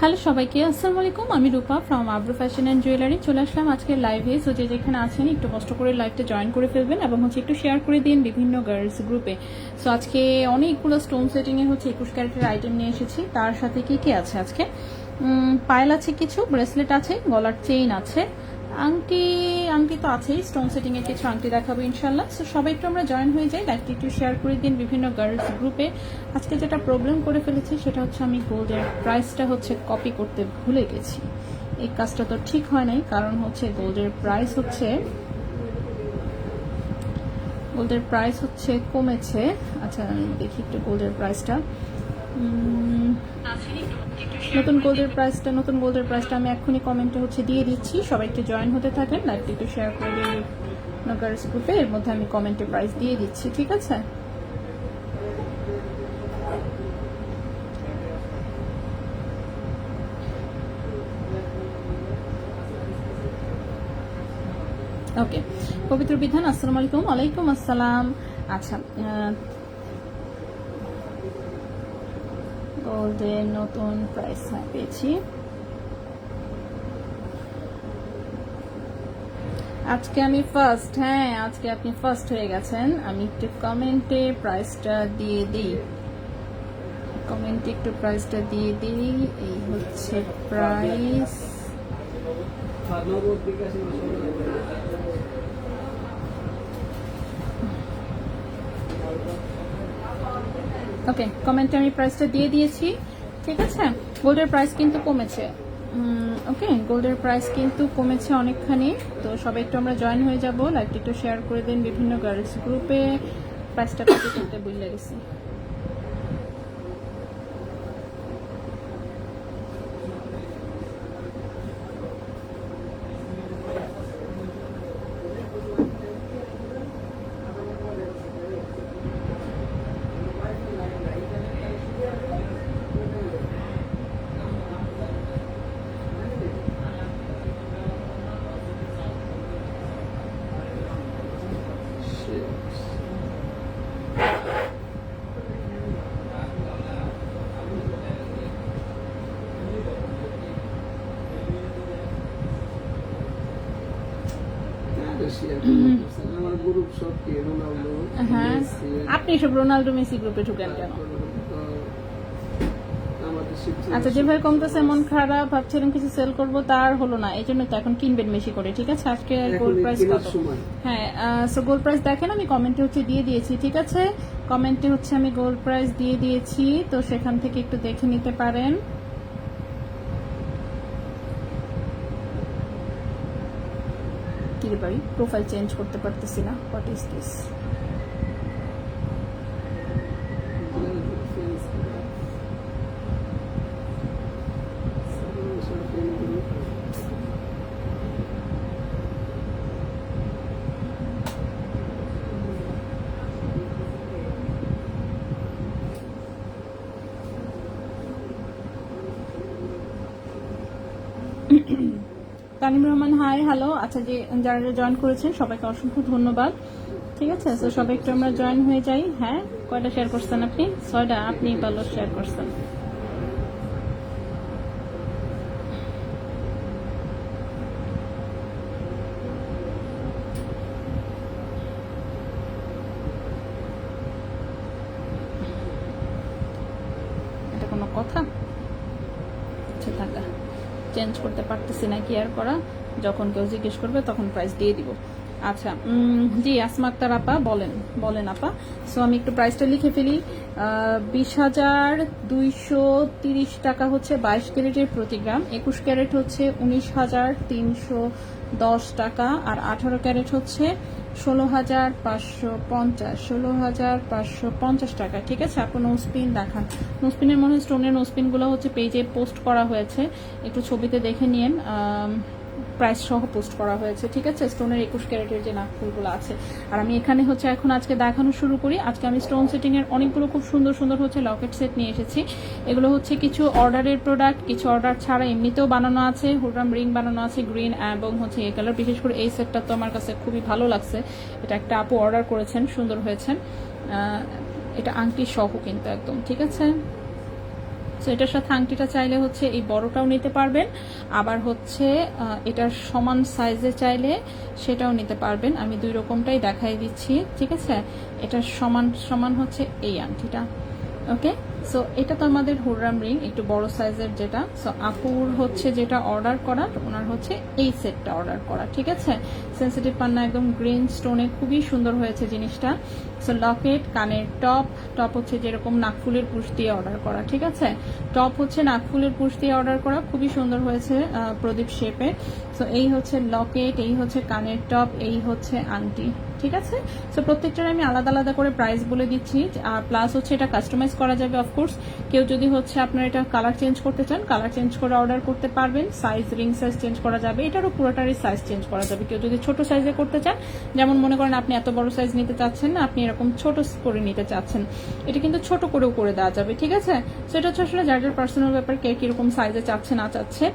Hello সবাইকে, আসসালামু আলাইকুম। আমি রূপা from Abru fashion and jewellery চলে আসলাম আজকে লাইভে। সো যে যেখানে আছেন একটু কষ্ট করে লাইভটা জয়েন করে ফেলবেন এবং একটু শেয়ার করে দিন বিভিন্ন গার্লস গ্রুপে। সো আজকে অনেকগুলো স্টোন সেটিংয়ের 21 ক্যারেটের আইটেম নিয়ে এসেছি। তার সাথে কি আছে আজকে? পায়েল আছে, কিছু ব্রেসলেট আছে, গলার চেইন আছে, আংটি তো আছেই। স্টোন সেটিং এর কিছু আংটি দেখাবো ইনশাল্লাহ। সো সবাই একটু আমরা জয়েন হয়ে যাই, লাইভটি একটু শেয়ার করে দিন বিভিন্ন গার্লস গ্রুপে। আজকে যেটা প্রবলেম করে ফেলেছি সেটা হচ্ছে আমি গোল্ডের প্রাইসটা কপি করতে ভুলে গেছি। এই কাজটা তো ঠিক হয় নাই, কারণ হচ্ছে গোল্ডের প্রাইস হচ্ছে কমেছে। আচ্ছা আমি দেখি একটু গোল্ডের প্রাইসটা। নতুন গোল্ডের প্রাইসটা আমি এক্ষুনি কমেন্টে দিয়ে দিচ্ছি। সবাই একটু জয়েন হতে থাকেন, লাইভটি একটু শেয়ার করে দিন গার্লস গ্রুপে। এর মধ্যে আমি কমেন্টে প্রাইস দিয়ে দিচ্ছি, ঠিক আছে? ওকে, পবিত্র বিধান, আসসালামু আলাইকুম। ওয়ালাইকুম আসসালাম। আচ্ছা, গোল্ডের নতুন প্রাইস পেয়েছি। আজকে আমি ফার্স্ট, হ্যাঁ আজকে আপনি ফার্স্ট হয়ে গেছেন। আমি একটু কমেন্টে প্রাইসটা দিয়ে দিই, এই হচ্ছে প্রাইস। ওকে, কমেন্টে আমি প্রাইসটা দিয়ে দিয়েছি, ঠিক আছে? গোল্ডের প্রাইস কিন্তু কমেছে। ওকে, গোল্ডের প্রাইস কিন্তু কমেছে অনেকখানি। তো সবাই একটু আমরা জয়েন হয়ে যাব, লাইভটি একটু শেয়ার করে দিন বিভিন্ন গার্লস গ্রুপে। প্রাইসটা কপি করতে ভুলে গেছি। হ্যাঁ, আপনি সব রোনাল্ডো মেসি গ্রুপে ঢুকেন কেন? আচ্ছা, যেভাবে কমতেছে মন খারাপ, ভাবছিলাম কিছু সেল করব, তার হলো না, এই জন্য তো এখন কিনবেন বেশি করে, ঠিক আছে? আজকে গোল্ড প্রাইস কত? হ্যাঁ, সো গোল্ড প্রাইস দেখেন আমি কমেন্টে দিয়ে দিয়েছি, ঠিক আছে? কমেন্টে আমি গোল্ড প্রাইস দিয়ে দিয়েছি, তো সেখান থেকে একটু দেখে নিতে পারেন। কি রে ভাই, প্রোফাইল চেঞ্জ করতে পারতেছি না, what is this? Tanim Rahman, hi, hello. আচ্ছা, যে যারা জয়েন করেছেন সবাইকে অসংখ্য ধন্যবাদ, ঠিক আছে? তো সবাই একটু আমরা জয়েন হয়ে যাই। হ্যাঁ, কয়টা শেয়ার করছেন আপনি? 6টা, আপনি ভালো শেয়ার করছেন। এটা কোনো কথা? আচ্ছা থাকা, চেঞ্জ করতে পারতেছি না, কি আর করা, যখন কেউ জিজ্ঞেস করবে তখন প্রাইস দিয়ে দিব। আচ্ছা, জি আসমা আক্তার আপা বলেন, বলেন আপা। সো আমি একটু প্রাইসটা লিখে ফেলি। 20,230 টাকা হচ্ছে 22 ক্যারেটের প্রতি গ্রাম, 21 ক্যারেট হচ্ছে 19,310 টাকা, আর 18 ক্যারেট হচ্ছে 16,550 টাকা। ঠিক আছে, আপু নোসপিন দেখান। নোসপিনের মনে স্টোনের নোসপিনগুলো হচ্ছে পেজে পোস্ট করা হয়েছে, একটু ছবিতে দেখে নিন, প্রাইস সহ পোস্ট করা হয়েছে। ঠিক আছে, স্টোনের 21 ক্যারেটের যে নাকফুলগুলো আছে। আর আমি এখানে হচ্ছে এখন আজকে দেখানো শুরু করি। আজকে আমি স্টোন সেটিং এর অনেকগুলো খুব সুন্দর সুন্দর হচ্ছে লকেট সেট নিয়ে এসেছি। এগুলো হচ্ছে কিছু অর্ডারের প্রোডাক্ট, কিছু অর্ডার ছাড়া এমনিতেও বানানো আছে। হুররাম রিং বানানো আছে গ্রিন এবং হচ্ছে এই কালার। বিশেষ করে এই সেটটা তো আমার কাছে খুবই ভালো লাগছে। এটা একটা আপু অর্ডার করেছেন, সুন্দর হয়েছেন। এটা আংটি সহ কিন্তু একদম। ঠিক আছে, সো এটার সাথে আংটিটা চাইলে হচ্ছে এই বড়টাও নিতে পারবেন, আবার হচ্ছে এটার সমান সাইজে চাইলে সেটাও নিতে পারবেন। আমি দুই রকমটাই দেখাই দিচ্ছি। ঠিক আছে, এটার সমান সমান হচ্ছে এই আংটিটা। ওকে, সো এটা তো আমাদের হুররাম রিং, একটু বড় সাইজের যেটা। সো আপুর হচ্ছে যেটা অর্ডার করা, ওনার হচ্ছে এই সেটটা অর্ডার করা। ঠিক আছে, সেন্সিটিভ পান্না একদম গ্রিন স্টোনে, খুবই সুন্দর হয়েছে জিনিসটা। সো লকেট, কানের টপ, টপ হচ্ছে যেরকম নাকফুলের পুশ দিয়ে অর্ডার করা। ঠিক আছে, টপ হচ্ছে নাকফুলের পুশ দিয়ে অর্ডার করা, খুবই সুন্দর হয়েছে প্রদীপ শেপে। সো এই হচ্ছে লকেট, এই হচ্ছে কানের টপ, এই হচ্ছে আংটি। ঠিক আছে, সো প্রত্যেকটার আমি আলাদা আলাদা করে প্রাইস বলে দিচ্ছি। আর প্লাস হচ্ছে এটা কাস্টমাইজ করা যাবে অফকোর্স। কেউ যদি হচ্ছে আপনার এটা কালার চেঞ্জ করতে চান, কালার চেঞ্জ করে অর্ডার করতে পারবেন। সাইজ, রিং সাইজ চেঞ্জ করা যাবে, এটারও পুরোটারই সাইজ চেঞ্জ করা যাবে। কেউ যদি ছোট সাইজে করতে চান, যেমন মনে করেন আপনি এত বড় সাইজ নিতে চাচ্ছেন না, আপনি এরকম ছোট করে নিতে চাচ্ছেন, এটা কিন্তু ছোট করেও করে দেওয়া যাবে। ঠিক আছে, সো এটা হচ্ছে আসলে যার যার পার্সোনাল ব্যাপার, কে কিরকম সাইজে চাচ্ছে না চাচ্ছে।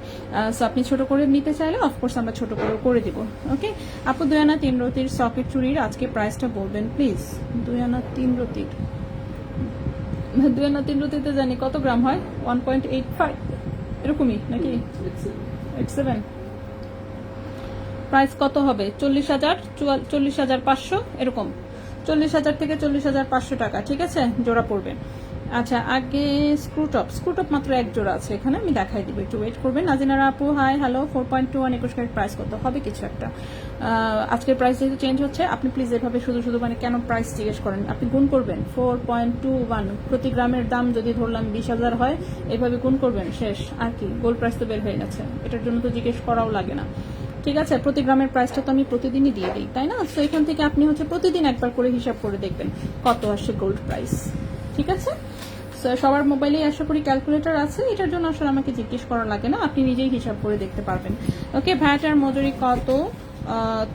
সো আপনি ছোট করে নিতে চাইলে অফকোর্স আমরা ছোট করেও করে দিব। ওকে আপু, 2 আনা 3 রতির সকেট চুরির আজকে প্রাইসটা বলবেন প্লিজ। 2 আনা 3 রতির, 2 আনা 3 রতিতে জানি কত গ্রাম হয়, 1.85 এরকমই নাকি 87। প্রাইস কত হবে? 40,000, 40,500 এরকম, 40,000 থেকে 40,500 টাকা। ঠিক আছে, জোড়া পড়বে। আচ্ছা, আগে স্ক্রুটপ, স্ক্রুটপ মাত্র এক জোড়া আছে এখানে, আমি দেখাই দিব, একটু ওয়েট করবেন। নাজিনারা আপু হাই, হ্যালো। 4.21 21 ক্যারেট প্রাইস কত হবে? কিছু একটা। আজকের প্রাইস যেহেতু চেঞ্জ হচ্ছে, আপনি প্লিজ এভাবে শুধু শুধু মানে কেন প্রাইস জিজ্ঞেস করেন? আপনি গুণ করবেন। 4.21 প্রতি গ্রামের দাম যদি ধরলাম 20,000 হয়, এভাবে গুণ করবেন, শেষ। আর কি, গোল্ড প্রাইস তো বের হয়ে গেছে, এটার জন্য তো জিজ্ঞেস করাও লাগে না। ঠিক আছে, প্রতি গ্রামের প্রাইসটা তো আমি প্রতিদিনই দিয়ে দিই, তাই না? তো এখান থেকে আপনি হচ্ছে প্রতিদিন একবার করে হিসাব করে দেখবেন কত আসে গোল্ড প্রাইস। ঠিক আছে, সবার মোবাইলে আশা করি ক্যালকুলেটর আছে, এটার জন্য আসলে আমাকে জিজ্ঞেস করা লাগে না, আপনি নিজেই হিসাব করে দেখতে পারবেন। ওকে, ভ্যাট আর মজুরি কত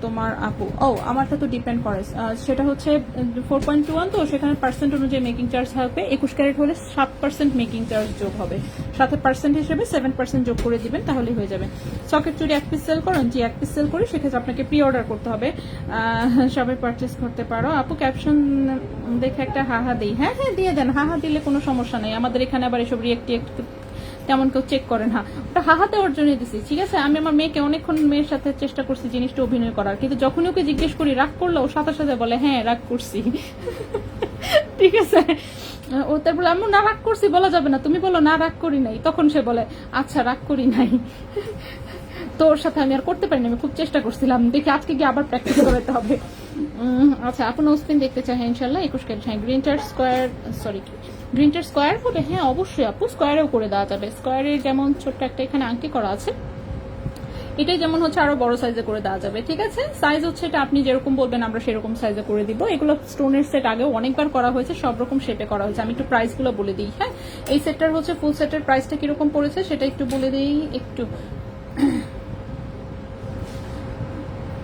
তোমার আপু? আমারটা তো ডিপেন্ড করে, সেটা হচ্ছে 4.21, তো সেখানে পার্সেন্ট অনুযায়ী মেকিং চার্জ থাকবে। 21 ক্যারেট হলে 7% মেকিং চার্জ যোগ হবে, সাথে পার্সেন্ট হিসেবে 7% যোগ করে দিবেন, তাহলেই হয়ে যাবে। সকেট চুরি 1 পিস সেল করেন? জি 1 পিস সেল করি, সেক্ষেত্রে আপনাকে প্রি অর্ডার করতে হবে, সবাই পারচেস করতে পারো। আপু ক্যাপশন দেখে একটা হাহা দিই। হ্যাঁ হ্যাঁ দিয়ে দেন, হাহা দিলে কোনো সমস্যা নেই। আমাদের এখানে আবার এসব রিয়েক্ট তেমন কেউ চেক করেন। হ্যাঁ, ওটা হাহা দেওয়ার জন্য দিছি। ঠিক আছে, আমি আমার মেয়েকে অনেকক্ষণ মেয়ের সাথে চেষ্টা করছি জিনিসটা অভিনয় করার, কিন্তু যখন ওকে জিজ্ঞেস করি রাগ করলো, ও সাথে সাথে বলে হ্যাঁ রাগ করছি। ঠিক আছে, ও তারপরে আমি না রাগ করছি বলা যাবে না, তুমি বলো না রাগ করি নাই, তখন সে বলে আচ্ছা রাগ করি নাই। তো ওর সাথে আমি আর করতে পারিনি, আমি খুব চেষ্টা করছিলাম, দেখি আজকে গিয়ে আবার প্র্যাকটিস করতে হবে। আচ্ছা, আপু নোসপিন দেখতে চাই? হ্যাঁ ইনশাল্লাহ 21 ক্যারেট। হ্যাঁ গ্রিনটার স্কোয়ার, সরি গ্রিনটার স্কোয়ার হবে? হ্যাঁ অবশ্যই আপু, স্কোয়ারেও করে দেওয়া যাবে। স্কোয়ারের যেমন ছোট্ট একটা এখানে আংটি করা আছে, এটাই যেমন হচ্ছে আরো বড় সাইজে করে দেওয়া যাবে। ঠিক আছে, সাইজ হচ্ছে এটা আপনি যেরকম বলবেন আমরা সেরকম সাইজে করে দিব। এগুলো স্টোনের সেট আগেও অনেকবার করা হয়েছে, সব রকম শেপে করা হয়েছে। আমি একটু প্রাইস গুলো বলে দিই। হ্যাঁ, এই সেটটার হচ্ছে ফুল সেটের প্রাইসটা কিরকম পড়েছে সেটা একটু বলে দিই। একটু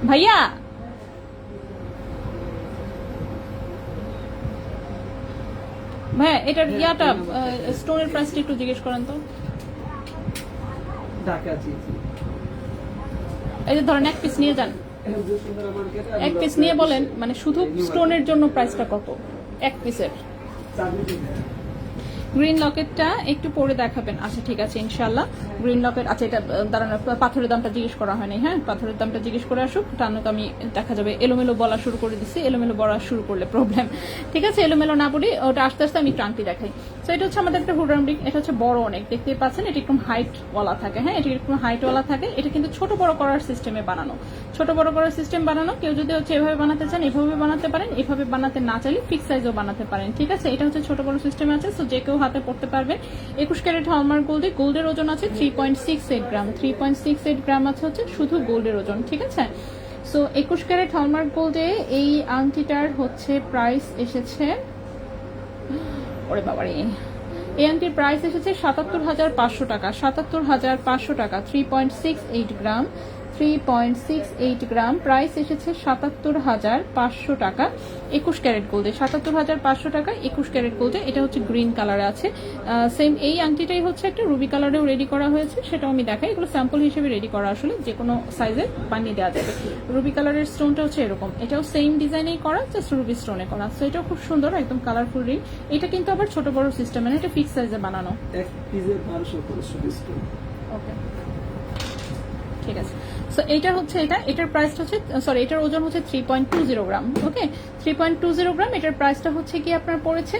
ভাইয়া, ভাইয়া এটার ইয়াটা স্টোনের প্রাইসটা একটু জিজ্ঞেস করেন তো। এই যে ধরেন 1 পিস নিয়ে যান, 1 পিস নিয়ে বলেন মানে শুধু স্টোনের জন্য প্রাইসটা কত 1 পিসের? গ্রিন লকেটটা একটু পরে দেখাবেন? আচ্ছা ঠিক আছে ইনশাল্লাহ। গ্রিন লকেট, আচ্ছা এটা দাঁড়ানো, পাথরের দামটা জিজ্ঞেস করা হয়নি। হ্যাঁ, পাথরের দামটা জিজ্ঞেস করে আসুক, তাহলে তো আমি দেখা যাবে এলোমেলো বলা শুরু করে দিচ্ছি। এলোমেলো বলা শুরু করলে প্রবলেম। ঠিক আছে, এলোমেলো না বলি, ওটা আস্তে আস্তে আমি একটু আংটি দেখাই। সো এটা হচ্ছে আমাদের একটা হুডাম রিং, এটা হচ্ছে বড় অনেক, দেখতেই পাচ্ছেন এটা একটু হাইট ওয়ালা থাকে। হ্যাঁ, এটা একটু হাইট ওয়ালা থাকে। এটা কিন্তু ছোট বড় করার সিস্টেমে বানানো, ছোট বড় করার সিস্টেম বানানো। কেউ যদি হচ্ছে এভাবে বানাতে চান এভাবে বানাতে পারেন, এভাবে বানাতে না চাইলে ফিক্স সাইজও বানাতে পারেন। ঠিক আছে, এটা হচ্ছে ছোট বড় সিস্টেম আছে, সো যে কেউ হাতে পড়তে পারবেন। 21 ক্যারেট হলমার্ক গোল্ডে, গোল্ডের ওজন আছে 3.68 গ্রাম, 3.68 গ্রাম আছে হচ্ছে শুধু গোল্ডের ওজন। ঠিক আছে, সো 21 ক্যারেট হলমার্ক গোল্ডে এই আংটিটার হচ্ছে প্রাইস এসেছে, ওরে বাবারে, এই আংটির প্রাইস এসেছে 77,500 টাকা, 77,500 টাকা, 3.68 গ্রাম, 3.68 গ্রাম, প্রাইস এসেছে 77,500 টাকা 21 ক্যারেট গোল্ডে, 77,500 টাকা 21 ক্যারেট গোল্ডে। এটা হচ্ছে গ্রিন কালারে আছে। সেম এই আংটিটাই হচ্ছে একটা রুবি কালারেও রেডি করা হয়েছে, সেটাও আমি দেখাই। এগুলো স্যাম্পল হিসেবে রেডি করা, আসলে যে কোনো সাইজে বানিয়ে দেওয়া যাবে। রুবি কালারের স্টোনটা হচ্ছে এরকম, এটাও সেম ডিজাইনেই করা, জাস্ট রুবি স্টোনে করা। সো এটাও খুব সুন্দর, একদম কালারফুল রিং। এটা কিন্তু আবার ছোট বড় সিস্টেম, মানে এটা ফিক্স সাইজে বানানো। ওকে, ঠিক আছে। সো এইটা হচ্ছে এটার প্রাইসটা হচ্ছে, সরি, এটার ওজন হচ্ছে 3.20 গ্রাম। ওকে, 3.20 গ্রাম। এটার প্রাইসটা হচ্ছে কি আপনার পড়েছে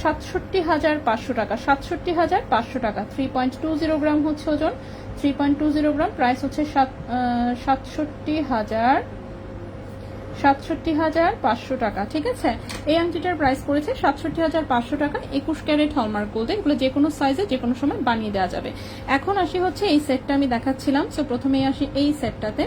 67,500 টাকা, 67,500 টাকা। 3.20 গ্রাম হচ্ছে ওজন, 3.20 গ্রাম, প্রাইস হচ্ছে 67,500 টাকা। ঠিক আছে, এই আংটিটার প্রাইস পড়েছে 67,500 টাকা 21 ক্যারেট হলমার্ক গোল্ডে। এগুলো যে কোনো সাইজে যে কোনো সময় বানিয়ে দেওয়া যাবে। এখন আসি হচ্ছে এই সেটটা আমি দেখাচ্ছিলাম। সো প্রথমেই আসি এই সেটটাতে।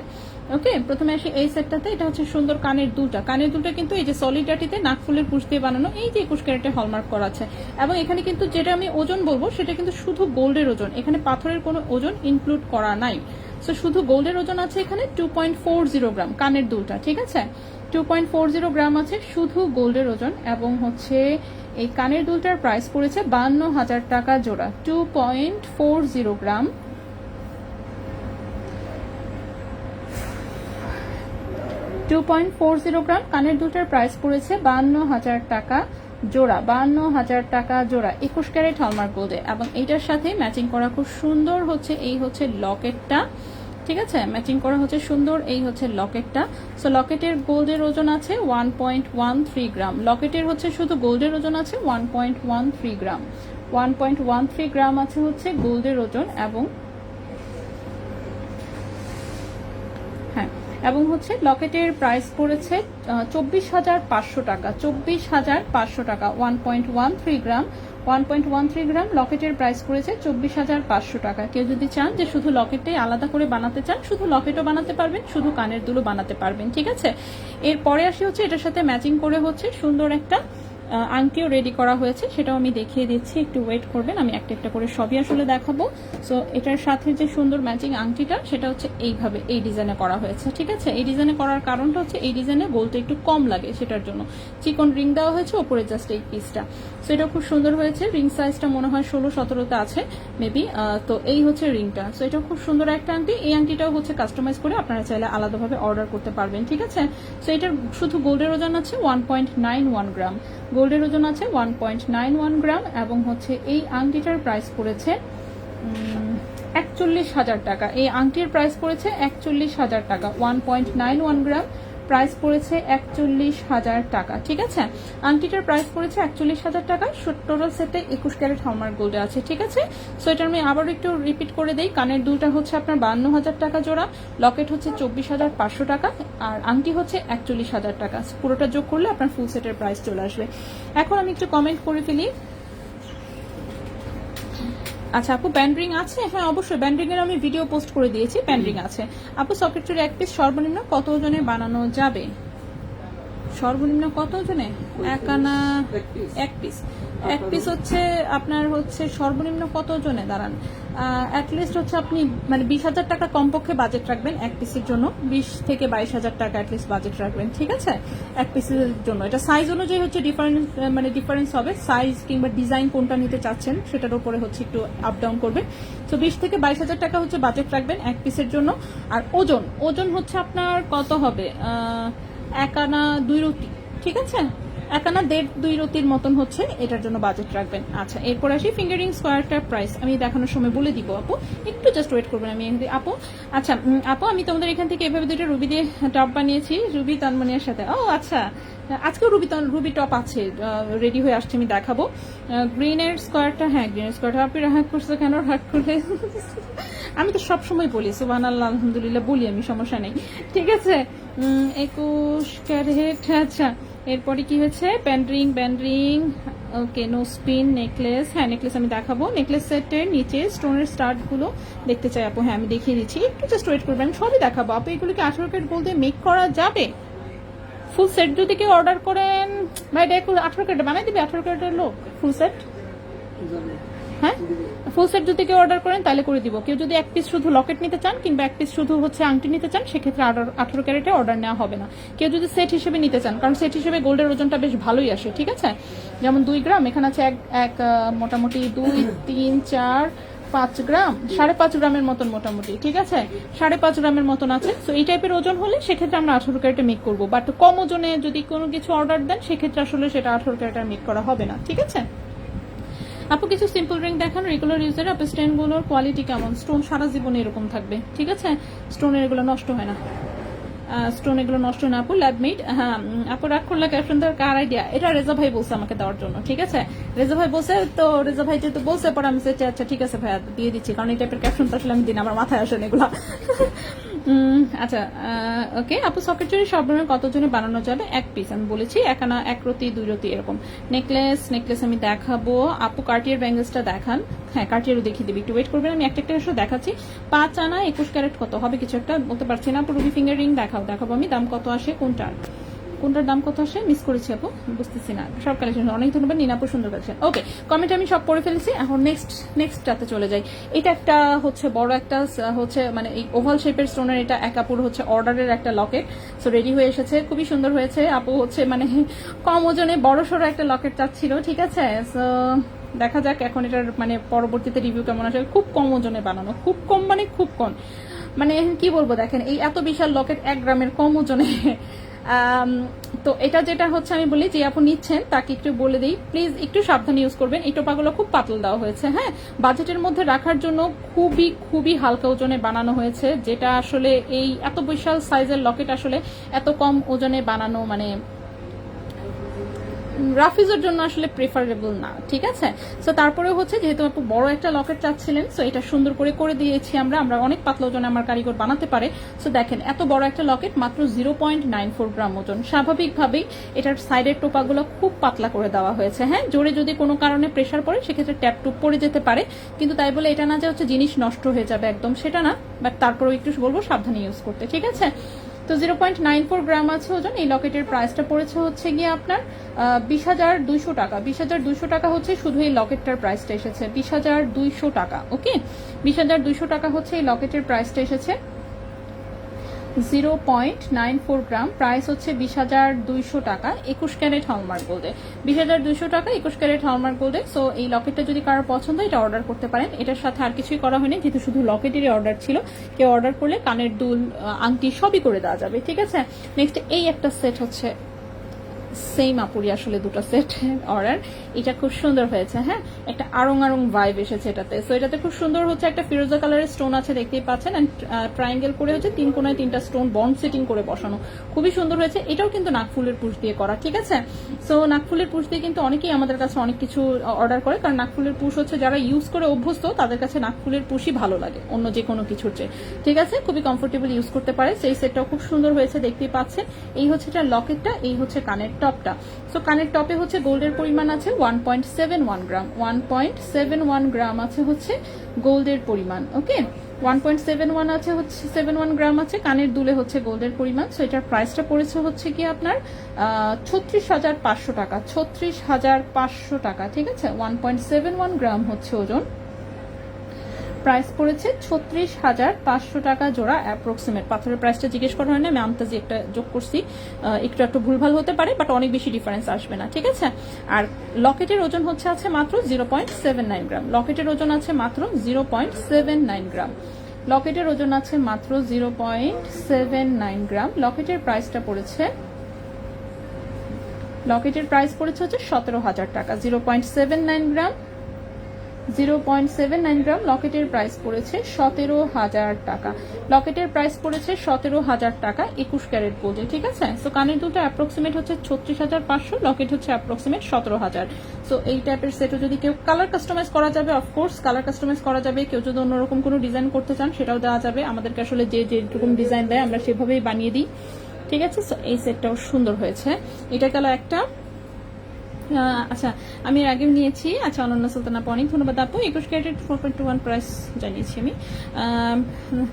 ওকে, প্রথমে আসি এই সেটটাতে। এটা হচ্ছে সুন্দর কানের দুলটা, কানের দুলটা কিন্তু এই যে সলিডাটিতে নাকফুলের পুঁজ দিয়ে বানানো, এই যে 21 ক্যারেটে হলমার্ক করা আছে। এবং এখানে কিন্তু যেটা আমি ওজন বলবো সেটা কিন্তু শুধু গোল্ডের ওজন, এখানে পাথরের কোনো ওজন ইনক্লুড করা নাই। সো শুধু গোল্ডের ওজন আছে এখানে 2.40 গ্রাম কানের দুলটা। ঠিক আছে, 2.40 গ্রাম আছে শুধু গোল্ডের ওজন। এবং হচ্ছে এই কানের দুলটার প্রাইস পড়েছে 52,000 টাকা জোড়া, 2.40 গ্রাম, 2.40 গ্রাম কানের দুলটার প্রাইস পড়েছে 52,000 টাকা জোড়া, 52,000 টাকা জোড়া 21 ক্যারেট হলমার্ক গোল্ডে। এবং এইটার সাথে ম্যাচিং করা খুব সুন্দর হচ্ছে এই হচ্ছে লকেটটা। ঠিক আছে, ম্যাচিং করা হচ্ছে সুন্দর এই হচ্ছে লকেটটা। সো লকেটের গোল্ডের ওজন আছে 1.13 গ্রাম, লকেটের হচ্ছে শুধু গোল্ডের ওজন আছে 1.13 গ্রাম, 1.13 গ্রাম আছে হচ্ছে গোল্ডের ওজন। এবং হ্যাঁ, এবং হচ্ছে লকেটের প্রাইস পড়েছে 24,500 টাকা, 24,500 টাকা, 1.13 গ্রাম, 1.13 গ্রাম লকেটের প্রাইস পড়েছে 24,500 টাকা। কেউ যদি চান যে শুধু লকেটটাই আলাদা করে বানাতে চান, শুধু লকেটও বানাতে পারবেন, শুধু কানের দুলও বানাতে পারবেন। ঠিক আছে, এরপরে আসি হচ্ছে এটার সাথে ম্যাচিং করে হচ্ছে সুন্দর একটা আংটিও রেডি করা হয়েছে, সেটাও আমি দেখিয়ে দিচ্ছি, একটু ওয়েট করবেন, আমি একটা একটা করে সবই আসলে দেখাবো। সো এটার সাথে যে সুন্দর ম্যাচিং আংটিটা সেটা হচ্ছে এইভাবে এই ডিজাইনে করা হয়েছে। ঠিক আছে, এই ডিজাইনে করার কারণটা হচ্ছে এই ডিজাইনে গোলটা একটু কম লাগে, সেটার জন্য চিকন রিং দেওয়া হয়েছে ওপরে জাস্ট এই পিসটা। সো এটা খুব সুন্দর হয়েছে, রিং সাইজটা মনে হয় 16-17তে আছে মেবি। তো এই হচ্ছে রিংটা। সো এটা খুব সুন্দর একটা আংটি, এই আংটিটাও হচ্ছে কাস্টমাইজ করে আপনারা চাইলে আলাদাভাবে অর্ডার করতে পারবেন। ঠিক আছে, সো এটার শুধু গোল্ডের ওজন আছে 1.91 গ্রাম, গোল্ডের ওজন আছে 1.91 গ্রাম। এবং হচ্ছে এই আংটিটার প্রাইস পড়েছে 41,000 টাকা, এই আংটির প্রাইস পড়েছে 41,000 টাকা, 1.91 গ্রাম, প্রাইস পড়েছে 41,000 টাকা। ঠিক আছে, আংটিটার প্রাইস পড়েছে 41,000 টাকা। টোটাল সেটে 21 ক্যারেট হলমার্ক গোল্ডে আছে। ঠিক আছে, সো এটা আমি আবার একটু রিপিট করে দিই। কানের দুলটা হচ্ছে আপনার 52,000 টাকা জোড়া, লকেট হচ্ছে 24,500 টাকা, আর আংটি হচ্ছে 41,000 টাকা। পুরোটা যোগ করলে আপনার ফুল সেটের প্রাইস চলে আসবে। এখন আমি একটু কমেন্ট করে ফেলি। আচ্ছা আপু, ব্যান্ডরিং আছে? হ্যাঁ অবশ্যই, ব্যান্ডরিং এর আমি ভিডিও পোস্ট করে দিয়েছি, ব্যান্ডরিং আছে। আপু সকেট চুড়ি এক পিস সর্বনিম্ন কত ওজনে বানানো যাবে? সর্বনিম্ন কত ওজনে? এক আনা এক পিস, এক পিস হচ্ছে আপনার হচ্ছে সর্বনিম্ন কত ওজনে দাঁড়ান, অ্যাটলিস্ট হচ্ছে আপনি মানে 20,000 টাকা কমপক্ষে বাজেট রাখবেন এক পিসের জন্য, 20 থেকে 22,000 টাকা অ্যাটলিস্ট বাজেট রাখবেন। ঠিক আছে, এক পিসের জন্য। এটা সাইজ অনুযায়ী হচ্ছে ডিফারেন্স হবে, সাইজ কিংবা ডিজাইন কোনটা নিতে চাচ্ছেন সেটার উপরে হচ্ছে একটু আপ ডাউন করবে। তো 20 থেকে 22,000 টাকা হচ্ছে বাজেট রাখবেন এক পিসের জন্য। আর ওজন হচ্ছে আপনার কত হবে, এক আনা 2 রুটি। ঠিক আছে, একানা 1.5-2 রতির মতন হচ্ছে, এটার জন্য বাজেট রাখবেন। আচ্ছা, এরপর আসি ফিঙ্গারিং স্কোয়ারটার প্রাইস আমি দেখানোর সময় বলে দিব আপু, একটু জাস্ট ওয়েট করবেন। আমি আপু, আচ্ছা আপু, আমি তোমাদের এখান থেকে এভাবে দুইটা রুবি দিয়ে টপ বানিয়েছি, রুবি তানমানিয়ার সাথে। ও আচ্ছা, আজকেও রুবি টপ আছে, রেডি হয়ে আসছে, আমি দেখাবো। গ্রিনের স্কোয়ারটা, হ্যাঁ গ্রিনের স্কোয়ারটা আপনি রাহাত করছে কেন, রাহাত করলে আমি তো সবসময় বলি সুবহানাল্লাহ আলহামদুলিল্লাহ বলি আমি, সমস্যা নেই, ঠিক আছে। 21 ক্যারেট। আচ্ছা, এরপরে কি হয়েছে, ব্যান্ড রিং, ওকে, নো স্পিন নেকলেস। হ্যাঁ নেকলেস আমি দেখাবো, নেকলেস সেটের নিচে স্টোনের স্টার্ট গুলো দেখতে চাই আপু। হ্যাঁ আমি দেখিয়ে দিচ্ছি, একটু জাস্ট ওয়েট করবেন, আমি সবই দেখাবো আপু। এগুলোকে 18 ক্যারেট গোল্ড দিয়ে মেক করা যাবে। ফুল সেট যদি কেউ অর্ডার করেন ভাই, দেখো 18 ক্যারেট বানাই দিবে, 18 ক্যারেটের লোক ফুল সেট। হ্যাঁ ফুল সেট যদি কেউ অর্ডার করেন তাহলে করে দিব। কেউ যদি এক পিস শুধু লকেট নিতে চান কিংবা এক পিস শুধু হচ্ছে আংটি নিতে চান, সেক্ষেত্রে 18 ক্যারেটে অর্ডার নেওয়া হবে না। কেউ যদি সেট হিসেবে নিতে চান, কারণ সেট হিসেবে গোল্ডের ওজনটা বেশ ভালোই আসে, ঠিক আছে। যেমন 2 গ্রাম, এখানে আছে এক মোটামুটি 2, 3, 4, 5 গ্রাম, 5.5 গ্রামের মতন মোটামুটি, ঠিক আছে, 5.5 গ্রামের মতন আছে। তো এই টাইপের ওজন হলে সেক্ষেত্রে আমরা 18 ক্যারেটে মেক করবো, বাট কম ওজনে যদি কোনো কিছু অর্ডার দেন সেক্ষেত্রে আসলে সেটা 18 ক্যারেটে মেক করা হবে না, ঠিক আছে। আপু কিছু সিম্পল রিং দেখান রেগুলার ইউজের, আপু স্টোনগুলোর কোয়ালিটি কেমন? স্টোন সারা জীবন এরকম থাকবে, ঠিক আছে, স্টোনের এগুলো নষ্ট হয় না, স্টোন এগুলো নষ্ট না আপু। ল্যাবমেট, হ্যাঁ আপু রাগ করলে ক্যাপশন দেওয়ার কার আইডিয়া? এটা রেজা ভাই বলছে আমাকে দেওয়ার জন্য, ঠিক আছে, রেজা ভাই বলছে, তো রেজা ভাই যেহেতু বলছে পরে আমি আচ্ছা ঠিক আছে ভাইয়া দিয়ে দিচ্ছি, কারণ এই টাইপের ক্যাপশন তো আসলে আমি দিন আমার মাথায় আসেন এগুলা। আচ্ছা ওকে আপু, সকেট চুরি সব ধরনের কতজনে বানানো যাবে? এক পিস আমি বলেছি, 1 রতি 2 রতি এরকম। নেকলেস আমি দেখাবো আপু, কার্টিয়ার ব্যাঙ্গেলসটা দেখান। হ্যাঁ কার্টিয়ারও দেখিয়ে দিবি, একটু ওয়েট করবেন, আমি একটা দেখাচ্ছি। 5 আনা 21 ক্যারেট কত হবে কিছু একটা বলতে পারছি না আপু। রুবি ফিঙ্গার রিং দেখাবো আমি, দাম কত আসে, কোনটার দাম কত আসে মিস করেছি আপু, বুঝতেছি না। সব কালেকশন অনেক ধন্যবাদ নীনাপু, সুন্দর কালেকশন। ওকে কমেন্ট আমি সব পড়ে ফেলেছি, এখন নেক্সটটাতে চলে যাই। এটা একটা হচ্ছে বড় একটা হচ্ছে মানে এই ওভাল শেপের স্টোনের, এটা এক আপুর হচ্ছে অর্ডারের একটা লকেট, সো রেডি হয়ে এসেছে, খুবই সুন্দর হয়েছে। আপু হচ্ছে মানে কম ওজনে বড় সড়ো একটা লকেট চাচ্ছিল, ঠিক আছে। সো দেখা যাক এখন এটার মানে পরবর্তীতে রিভিউ কেমন আসে। খুব কম ওজনে বানানো, খুব কম মানে খুব কম, মানে কি বলবো, দেখেন এই এত বিশাল লকেট 1 গ্রামের কম ওজনে। তো এটা যেটা হচ্ছে আমি বলি যে আপনি নিচ্ছেন তাকে একটু বলে দিই প্লিজ একটু সাবধানে ইউজ করবেন। এই টোপাগুলো খুব পাতলা দেওয়া হয়েছে, হ্যাঁ বাজেটের মধ্যে রাখার জন্য খুবই হালকা ওজনে বানানো হয়েছে, যেটা আসলে এই এত বিশাল সাইজের লকেট আসলে এত কম ওজনে বানানো মানে রাফিজের জন্য আসলে প্রেফারেবল না, ঠিক আছে। সো তারপরে হচ্ছে যেহেতু আপু বড় একটা লকেট চাচ্ছিলেন, সো এটা সুন্দর করে দিয়েছি আমরা অনেক পাতলা ওজনে আমার কারিগর বানাতে পারে। সো দেখেন এত বড় একটা লকেট মাত্র 0.94 গ্রাম ওজন, স্বাভাবিকভাবেই এটার সাইডের টোপাগুলো খুব পাতলা করে দেওয়া হয়েছে। হ্যাঁ জোরে যদি কোনো কারণে প্রেশার পড়ে সেক্ষেত্রে ট্যাপ টুপ পড়ে যেতে পারে, কিন্তু তাই বলে এটা না যে হচ্ছে জিনিস নষ্ট হয়ে যাবে একদম সেটা না, বাট তারপরেও একটু বলবো সাবধানে ইউজ করতে, ঠিক আছে। তো 0.94 গ্রাম আছে ওজন। এই লকেটের প্রাইসটা পড়েছে হচ্ছে গিয়ে আপনার 20,200 টাকা। 20,200 টাকা হচ্ছে শুধু এই লকেটটার প্রাইসটা এসেছে, 20,200 টাকা। ওকে 20,200 টাকা হচ্ছে এই লকেটের প্রাইসটা এসেছে। 0.94 গ্রাম, প্রাইস হচ্ছে 20,200 টাকা, 21 ক্যারেট হলমার্ক গোল্ডে। 20,200 টাকা 21 ক্যারেট হলমার্ক গোল্ডে। সো এই লকেটটা যদি কারোর পছন্দ এটা অর্ডার করতে পারেন। এটার সাথে আর কিছুই করা হয়নি, যেহেতু শুধু লকেটেরই অর্ডার ছিল। কেউ অর্ডার করলে কানের দুল আংটি সবই করে দেওয়া যাবে, ঠিক আছে। নেক্সট এই একটা সেট হচ্ছে সেম আপুরি আসলে দুটো সেট অর্ডার, এটা খুব সুন্দর হয়েছে। হ্যাঁ একটা আরং ভাইব এসেছে এটাতে। সো এটাতে খুব সুন্দর হচ্ছে একটা ফিরোজা কালারের স্টোন আছে দেখতেই পাচ্ছেন, এন্ড ট্রায়াঙ্গেল করে হচ্ছে 3 কোণায় 3টা স্টোন বন্ড সেটিং করে বসানো, খুবই সুন্দর হয়েছে। এটাও কিন্তু নাকফুলের পুশ দিয়ে করা, ঠিক আছে। সো নাকফুলের পুশ দিয়ে কিন্তু অনেকেই আমাদের কাছে অনেক কিছু অর্ডার করে, কারণ নাকফুলের পুশ হচ্ছে যারা ইউজ করে অভ্যস্ত তাদের কাছে নাকফুলের পুশই ভালো লাগে অন্য যে কোনো কিছুর চেয়ে, ঠিক আছে। খুবই কমফোর্টেবল ইউজ করতে পারে। সেই সেটটাও খুব সুন্দর হয়েছে দেখতেই পাচ্ছেন। এই হচ্ছে এটা লকেটটা, এই হচ্ছে কানের টপটা। সো কানের টপে হচ্ছে গোল্ডের পরিমাণ আছে 1.71 গ্রাম, 1.71 গ্রাম আছে হচ্ছে গোল্ডের পরিমাণ। ওকে 1.71 আছে হচ্ছে 71 গ্রাম আছে কানের দুলে হচ্ছে গোল্ডের পরিমাণ। সো এটার প্রাইসটা পড়েছে হচ্ছে কি আপনার 36,500 টাকা, 36,500 টাকা, ঠিক আছে। 1.71 গ্রাম হচ্ছে ওজন, প্রাইস পড়েছে 36,500 টাকা জোড়া অ্যাপ্রক্সিমেট। পাথরের প্রাইসটা জিজ্ঞেস করা হয় না, আমি আমতাজি একটা যোগ করছি, একটু ভুলভাল হতে পারে, বাট অনেক বেশি ডিফারেন্স আসবে না, ঠিক আছে। আর লকেটের ওজন আছে মাত্র 0.79 গ্রাম, লকেটের ওজন আছে মাত্র 0.79 গ্রাম, লকেটের ওজন আছে মাত্র 0.79 গ্রাম। লকেটের প্রাইসটা পড়েছে লকেটের প্রাইস পড়েছে হচ্ছে 17,000 টাকা, 0.79 গ্রাম, 0.79 গ্রাম। লকেটের প্রাইস পড়েছে 17,000 টাকা, লকেটের প্রাইস পড়েছে 17,000 টাকা 21 ক্যারেট গোল্ডে, ঠিক আছে। সো কানের দুটো অ্যাপ্রক্সিমেট হচ্ছে 36,500, লকেট হচ্ছে অ্যাপ্রক্সিমেট 17,000। সো এই টাইপের সেটও যদি কেউ কালার কাস্টমাইজ করা যাবে, অফকোর্স কালার কাস্টমাইজ করা যাবে। কেউ যদি অন্যরকম কোনো ডিজাইন করতে চান সেটাও দেওয়া যাবে, আমাদেরকে আসলে যে যেরকম ডিজাইন দেয় আমরা সেভাবেই বানিয়ে দিই, ঠিক আছে। সো এই সেটটাও সুন্দর হয়েছে, এটা গেল একটা। আচ্ছা আমি এর আগেও নিয়েছি। আচ্ছা অনন্য সুলতানা আপু অনেক ধন্যবাদ আপু, 21 ক্যারেটের 4.21 প্রাইস জানিয়েছি আমি।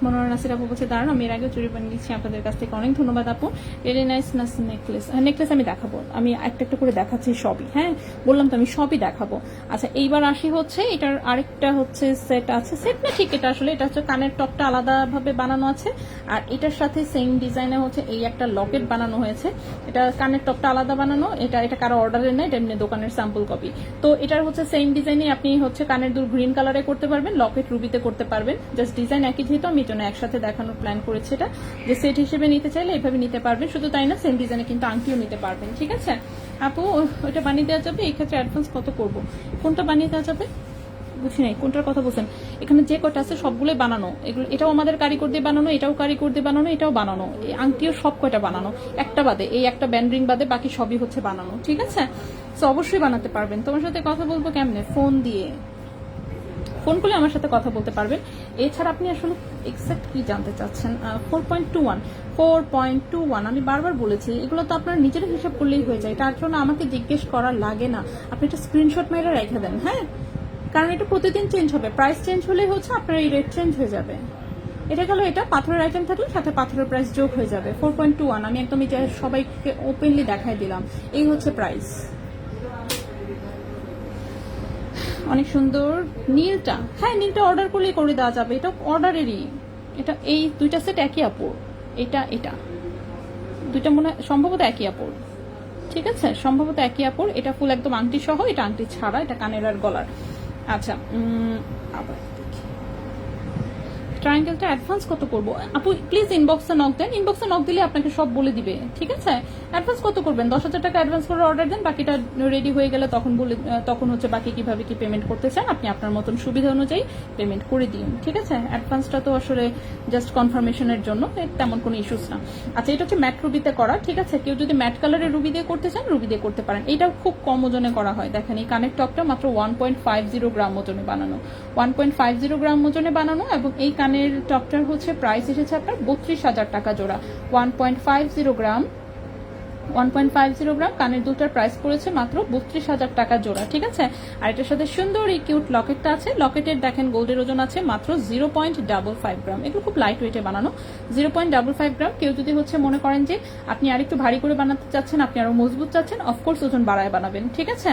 মনোয়ার নাসির আপু বলছে দাঁড়ান আমি এর আগেও চুরি বানিয়েছি আপনাদের কাছ থেকে, অনেক ধন্যবাদ আপু। ভেরি নাইস নেকলেস, নেকলেস আমি দেখাবো, আমি একটা একটা করে দেখাচ্ছি সবই, হ্যাঁ বললাম তো আমি সবই দেখাবো। আচ্ছা এইবার আসি হচ্ছে এটার আরেকটা হচ্ছে সেট আছে, সেট না ঠিক, এটা আসলে এটা হচ্ছে কানের টপটা আলাদাভাবে বানানো আছে, আর এটার সাথে সেম ডিজাইনে হচ্ছে এই একটা লকেট বানানো হয়েছে। এটা কানের টপটা আলাদা বানানো, এটা কারো অর্ডারের না, এটা এমনি দোকানের স্যাম্পল কপি। তো এটার হচ্ছে সেম ডিজাইনে আপনি হচ্ছে কানের দুল গ্রিন কালারে করতে পারবেন, লকেট রুবিতে করতে পারবেন, জাস্ট ডিজাইন একই যেহেতু আমি জন্য একসাথে দেখানোর প্ল্যান করেছি। এটা যে সেট হিসেবে নিতে চাইলে এভাবে নিতে পারবেন, শুধু তাই না সেম ডিজাইনে কিন্তু আংটিও নিতে পারবেন, ঠিক আছে আপু। ওইটা বানিয়ে দেওয়া যাবে, এই ক্ষেত্রে অ্যাডভান্স কত করবো, কোনটা বানিয়ে দেওয়া যাবে বুঝি নাই কোনটার কথা বলছেন। এখানে যে কটা আছে সবগুলোই বানানো, এগুলো এটাও আমাদের কারিগর দিয়ে বানানো, এটাও কারিগর দিয়ে বানানো, এটাও বানানো, এই আংটিও সব কয়টা বানানো, একটা বাদে এই একটা ব্যান্ড রিং বাদে বাকি সবই হচ্ছে বানানো, ঠিক আছে। তো অবশ্যই বানাতে পারবেন। তোমার সাথে কথা বলবো কেমনে, ফোন দিয়ে, ফোন করলে আমার সাথে কথা বলতে পারবেন। এছাড়া আপনি আসলে এক্সাক্ট কি জানতে চাচ্ছেন। 4.21 আমি বারবার বলেছি, এগুলো তো আপনার নিজের হিসাব করলেই হয়ে যায়, তার জন্য আমাকে জিজ্ঞেস করা লাগে না, আপনি একটা স্ক্রিনশট মেরে রেখে দেন, হ্যাঁ কারণ এটা প্রতিদিন চেঞ্জ হবে, প্রাইস চেঞ্জ হলেই হচ্ছে আপনার এই রেট চেঞ্জ হয়ে যাবে। এটা গেল, এটা পাথরের আইটেম থাকলে সাথে পাথরের প্রাইস যোগ হয়ে যাবে। 4.21 আমি একদম এটা সবাইকে ওপেনলি দেখাই দিলাম, এই হচ্ছে প্রাইস। অনেক সুন্দর নীলটা, হ্যাঁ নীলটা অর্ডার করলেই করে দেওয়া যাবে, এটা অর্ডারেরই। এটা এই দুইটা সেট একই আপুর, এটা দুইটা মনে হয় সম্ভবত একই আপুর, ঠিক আছে সম্ভবত একই আপুর। এটা ফুল একদম আংটি সহ, এটা আংটি ছাড়া, এটা কানের আর গলার। আচ্ছা আবার ট্রায়াঙ্গেলটা অ্যাডভান্স কত করবো আপু, প্লিজ ইনবক্সে নক দেন, ইনবক্সে নক দিলে আপনাকে সব বলে দিবে, ঠিক আছে। অ্যাডভান্স কত করবেন, 10,000 টাকা অ্যাডভান্স করে অর্ডার দেন, বাকিটা রেডি হয়ে গেলে তখন হচ্ছে বাকি কিভাবে কি পেমেন্ট করতে চান আপনি আপনার মতন সুবিধা অনুযায়ী পেমেন্ট করে দিন, ঠিক আছে। অ্যাডভান্সটা তো আসলে জাস্ট কনফার্মেশনের জন্য, তেমন কোনো ইস্যুস না। আচ্ছা এটা হচ্ছে ম্যাট রুবিতে করা, ঠিক আছে। কেউ যদি ম্যাট কালারের রুবি দিয়ে করতে চান রুবি দিয়ে করতে পারেন, এটা খুব কম ওজনে করা হয়। দেখেন এই কানের টপটা মাত্র 1.50 গ্রাম ওজনে বানানো, 1.50 গ্রাম ওজনে বানানো, এবং এই কানের টপটার হচ্ছে প্রাইস এসেছে আপনার 32,000 টাকা জোড়া। 1.50 গ্রাম, 1.50 গ্রাম কানের দুটার প্রাইস পড়েছে মাত্র 32,000 টাকা জোড়া, ঠিক আছে। আর এটার সাথে সুন্দর এই কিউট লকেটটা আছে, লকেটের দেখেন গোল্ডের ওজন আছে মাত্র 0.55 গ্রাম, এগুলো খুব লাইট ওয়েটে বানানো, 0.55 গ্রাম। কেউ যদি হচ্ছে মনে করেন যে আপনি আরেকটু ভারী করে বানাতে চাচ্ছেন, আপনি আরো মজবুত চাচ্ছেন, অফকোর্স ওজন বাড়ায় বানাবেন, ঠিক আছে।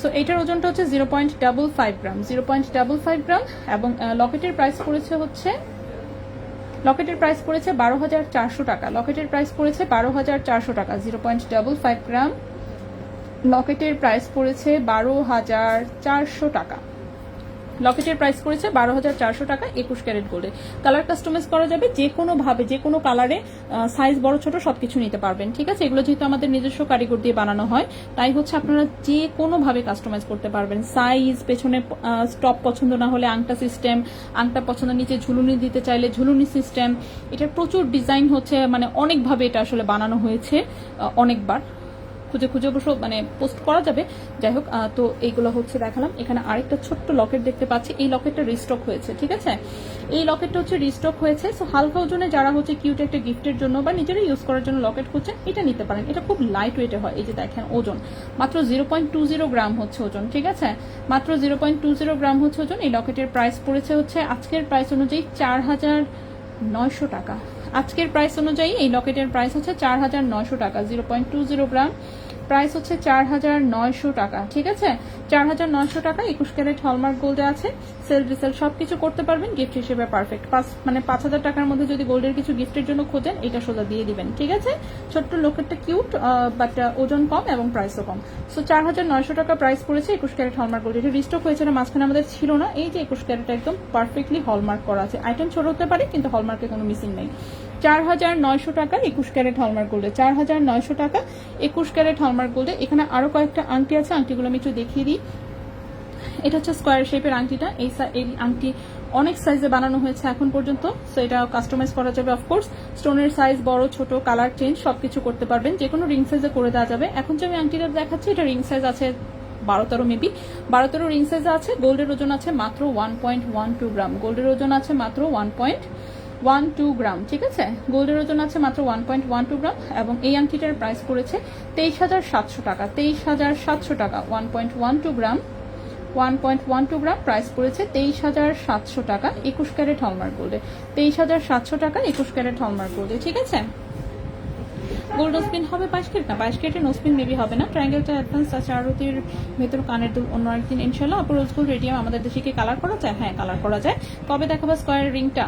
সো এইটার ওজনটা হচ্ছে 0.55 গ্রাম, 0.55 গ্রাম। এবং লকেটের প্রাইস পড়েছে হচ্ছে, লকেটের প্রাইস পড়েছে 12,400 টাকা, লকেটের প্রাইস পড়েছে 12,400 টাকা, 0.55 গ্রাম, লকেটের প্রাইস পড়েছে 12,400 টাকা, লকেটের প্রাইস পড়েছে 12,400 টাকা 21 ক্যারেট গোল্ডে। কালার কাস্টমাইজ করা যাবে যে কোনো ভাবে, যে কোনো কালারে, সাইজ বড় ছোট সবকিছু নিতে পারবেন, ঠিক আছে। এগুলো যেহেতু আমাদের নিজস্ব কারিগর দিয়ে বানানো হয়, তাই হচ্ছে আপনারা যে কোনো ভাবে কাস্টমাইজ করতে পারবেন। সাইজ, পেছনে স্টপ পছন্দ না হলে আংটা সিস্টেম, আংটা পছন্দ নিচে ঝুলুনি দিতে চাইলে ঝুলুনি সিস্টেম, এটার প্রচুর ডিজাইন হচ্ছে, মানে অনেকভাবে এটা আসলে বানানো হয়েছে, অনেকবার খুঁজে খুঁজে অবশ্য মানে পোস্ট করা যাবে। যাই হোক, তো এইগুলো হচ্ছে দেখালাম। এখানে আরেকটা ছোট্ট লকেট দেখতে পাচ্ছি, এই লকেটটা রিস্টক হয়েছে, ঠিক আছে। এই লকেটটা হচ্ছে রিস্টক হয়েছে। সো হালকা ওজনে যারা হচ্ছে কিউট একটা গিফটের জন্য বা নিজেরা ইউজ করার জন্য লকেট খুঁজছেন, এটা নিতে পারেন। এটা খুব লাইট ওয়েটে হয়, এই যে দেখেন ওজন মাত্র 0.20 গ্রাম হচ্ছে ওজন, ঠিক আছে। মাত্র 0.20 গ্রাম হচ্ছে ওজন। এই লকেটের প্রাইস পড়েছে হচ্ছে আজকের প্রাইস অনুযায়ী 4,900 টাকা। আজকের প্রাইস অনুযায়ী এই লকেটের প্রাইস হচ্ছে 4,900 টাকা, 0.20 গ্রাম, প্রাইস হচ্ছে 4,900 টাকা, ঠিক আছে। 4,900 টাকা 21 ক্যারেট হলমার্ক গোল্ডে আছে। সেল রিসেল সবকিছু করতে পারবেন, গিফট হিসেবে পারফেক্ট। 5,000 টাকার মধ্যে যদি গোল্ডের কিছু গিফটের জন্য খোঁজেন, এটা সোজা দিয়ে দিবেন, ঠিক আছে। ছোট্ট লকেটটা কিউট, বাট ওজন কম এবং প্রাইসও কম। সো 4,900 টাকা প্রাইস পড়েছে 21 ক্যারেট হলমার্ক গোল্ড। এটা রিস্টক হয়েছে, না মাঝখানে আমাদের ছিল না। এই যে 21 ক্যারেট একদম পারফেক্টলি হলমার্ক করা আছে। আইটেম ছোট হতে পারে কিন্তু হলমার্কে কোনো মিসিং নেই। 4,900 টাকা 21 ক্যারেট হলমার্ক গোল্ডে, 4,900 টাকা 21 ক্যারেট হলমার্ক গোল্ডে। এখানে আরো কয়েকটা আংটি আছে, আংটিগুলো আমি একটু দেখিয়ে দিই। এটা হচ্ছে স্কোয়ার শেপের আংটিটা, এই আংটি অনেক সাইজে বানানো হয়েছে এখন পর্যন্ত, সো এটা কাস্টমাইজ করা যাবে। অফকোর্স স্টোনের সাইজ বড় ছোট কালার চেঞ্জ সবকিছু করতে পারবেন, যে কোনো রিং সাইজে করে দেওয়া যাবে। এখন যে আমি আংটিটা দেখাচ্ছি এটা রিং সাইজ আছে 12-13 মেবি, 12-13 রিং সাইজ আছে। গোল্ডের ওজন আছে মাত্র 1.12 গ্রাম, গোল্ডের ওজন আছে মাত্র 1.12 গ্রাম, ঠিক আছে। গোল্ডের ওজন আছে মাত্র 1.12 গ্রাম এবং এই আংটিটার প্রাইস পড়েছে 23,700 টাকা, 23,700 টাকা। 1.12 গ্রাম, 1.12 গ্রাম প্রাইস পড়েছে 23,700 টাকা 21 ক্যারেট হলমার্ক গোল্ডে, 23,700 টাকা 21 ক্যারেট হলমার্ক গোল্ডে, ঠিক আছে। গোল্ড নোসপিন হবে 22 ক্যারেট, না 22 ক্যারেটের নোসপিন মেবি হবে না। ট্রায়াঙ্গেলটা অ্যাডভান্স আছে, আরতির ভেতর কানের দুল অন্য একদিন ইনশাল্লাহ। আপু রোজ গোল্ড রেডিয়াম আমাদের দেশে কি কালার করা যায়? হ্যাঁ কালার করা যায়। কবে দেখাবো স্কোয়ার রিংটা?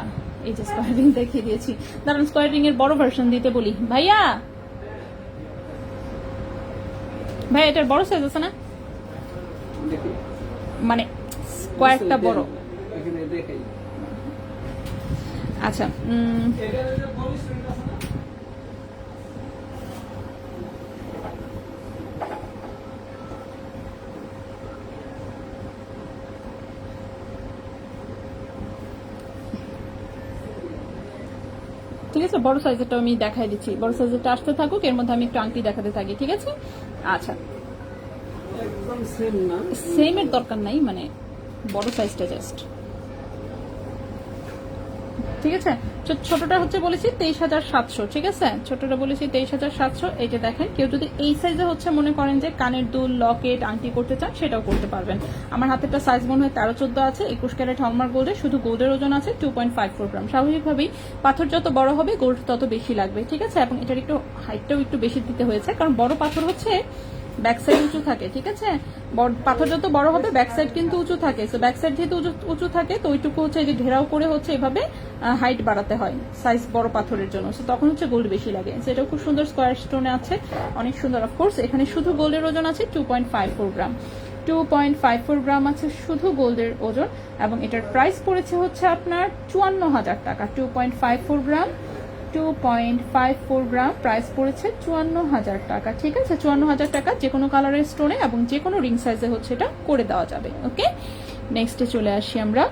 এই যে স্কোয়ার রিং দেখিয়ে দিয়েছি, দাঁড়ান স্কোয়ার রিং এর বড় ভার্সন দিতে বলি। ভাইয়া ভাই এটার বড় সাইজ আছে না, মানে স্কোয়ারটা বড়? আচ্ছা ঠিক আছে, বড় সাইজেরটা আমি দেখাই দিচ্ছি, বড় সাইজেরটা আসতে থাকুক, এর মধ্যে আমি একটু আংটি দেখাতে থাকি, ঠিক আছে। আচ্ছা সেমের দরকার নাই, মানে বড় সাইজটা জাস্ট, ঠিক আছে। ছোটটা হচ্ছে বলেছি 23,700, ঠিক আছে, ছোটটা বলেছি 23,700। এই যে দেখেন, কেউ যদি এই সাইজে হচ্ছে মনে করেন যে কানের দুল লকেট আংটি করতে চান সেটাও করতে পারবেন। আমার হাতেরটা সাইজ মনে হয় 13-14 আছে, 21 ক্যারেট হলমার্ক গোল্ডে। শুধু গোল্ডের ওজন আছে 2.54 গ্রাম। স্বাভাবিকভাবেই পাথর যত বড় হবে গোল্ড তত বেশি লাগবে, ঠিক আছে। এবং এটার একটু হাইটটাও একটু বেশি দিতে হয়েছে, কারণ বড় পাথর হচ্ছে ব্যাক সাইড উঁচু থাকে, ঠিক আছে। পাথর যত বড় হবে ব্যাক সাইড কিন্তু উঁচু থাকে, তো ব্যাক সাইড যেহেতু উঁচু থাকে তো ওইটুকু হচ্ছে যে ঘেরাও করে হচ্ছে এভাবে হাইট বাড়াতে হয় সাইজ বড় পাথরের জন্য, তো তখন হচ্ছে গোল্ড বেশি লাগে। সেটাও খুব সুন্দর স্কোয়ার স্টোনে আছে, অনেক সুন্দর। অফকোর্স এখানে শুধু গোল্ডের ওজন আছে 2.54 গ্রাম, 2.54 গ্রাম আছে শুধু গোল্ডের ওজন, এবং এটার প্রাইস পড়েছে হচ্ছে আপনার 54,000 টাকা। 2.54 গ্রাম, 2.54 গ্রাম প্রাইস পড়েছে 54,000 টাকা, ঠিক আছে। 54,000 টাকা যে কোনো কালারের স্টোনে এবং যে কোনো রিং সাইজে হচ্ছে এটা করে দেওয়া যাবে। ওকে, নেক্সটে চলে আসি আমরা।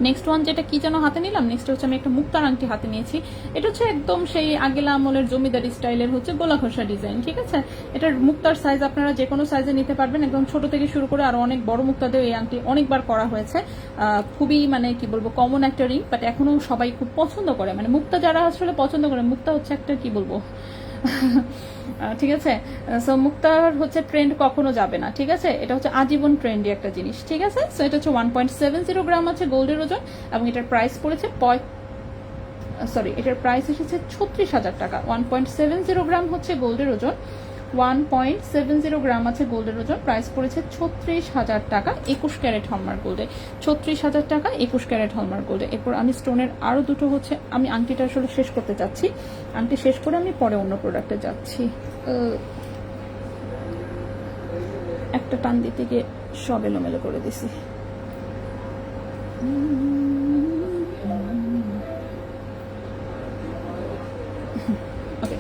নেক্সট ওয়ান যেটা কি যেন হাতে নিলাম, নেক্সট হচ্ছে আমি একটা মুক্তার আংটি হাতে নিয়েছি। এটা হচ্ছে একদম সেই আগেলা আমলের জমিদারি স্টাইলের হচ্ছে গোলা ঘষা ডিজাইন, ঠিক আছে। এটার মুক্তার সাইজ আপনারা যে কোনো সাইজে নিতে পারবেন, একদম ছোট থেকে শুরু করে আরো অনেক বড় মুক্তা দিয়ে এই আংটি অনেকবার করা হয়েছে। খুবই মানে কি বলবো কমন একটা রিং, বাট এখনো সবাই খুব পছন্দ করে, মানে মুক্তা যারা আসলে পছন্দ করে, মুক্তা হচ্ছে একটা কি বলবো ঠিক আছে। সো মুক্তার হচ্ছে ট্রেন্ড কখনো যাবে না, ঠিক আছে। এটা হচ্ছে আজীবন ট্রেন্ডি একটা জিনিস, ঠিক আছে। সো এটা হচ্ছে 1.70 গ্রাম আছে গোল্ডের ওজন, এবং এটার প্রাইস পড়েছে এটার প্রাইস এসেছে 36,000 টাকা। 1.70 গ্রাম হচ্ছে গোল্ডের ওজন, 1.70 গ্রাম আছে গোল্ডের ওজন, প্রাইস পড়েছে 36,000 টাকা 21 ক্যারেট হলমার্ক গোল্ডে, 36,000 টাকা 21 ক্যারেট হলমার্ক গোল্ডে। এরপর আমি স্টোনের আরো দুটো হচ্ছে, আমি আংটিটা আসলে শেষ করতে চাচ্ছি, আংটি শেষ করে আমি পরে অন্য প্রোডাক্টে যাচ্ছি। একটা টান দিতে গিয়ে সব এলোমেলো করে দিছি। ওকে,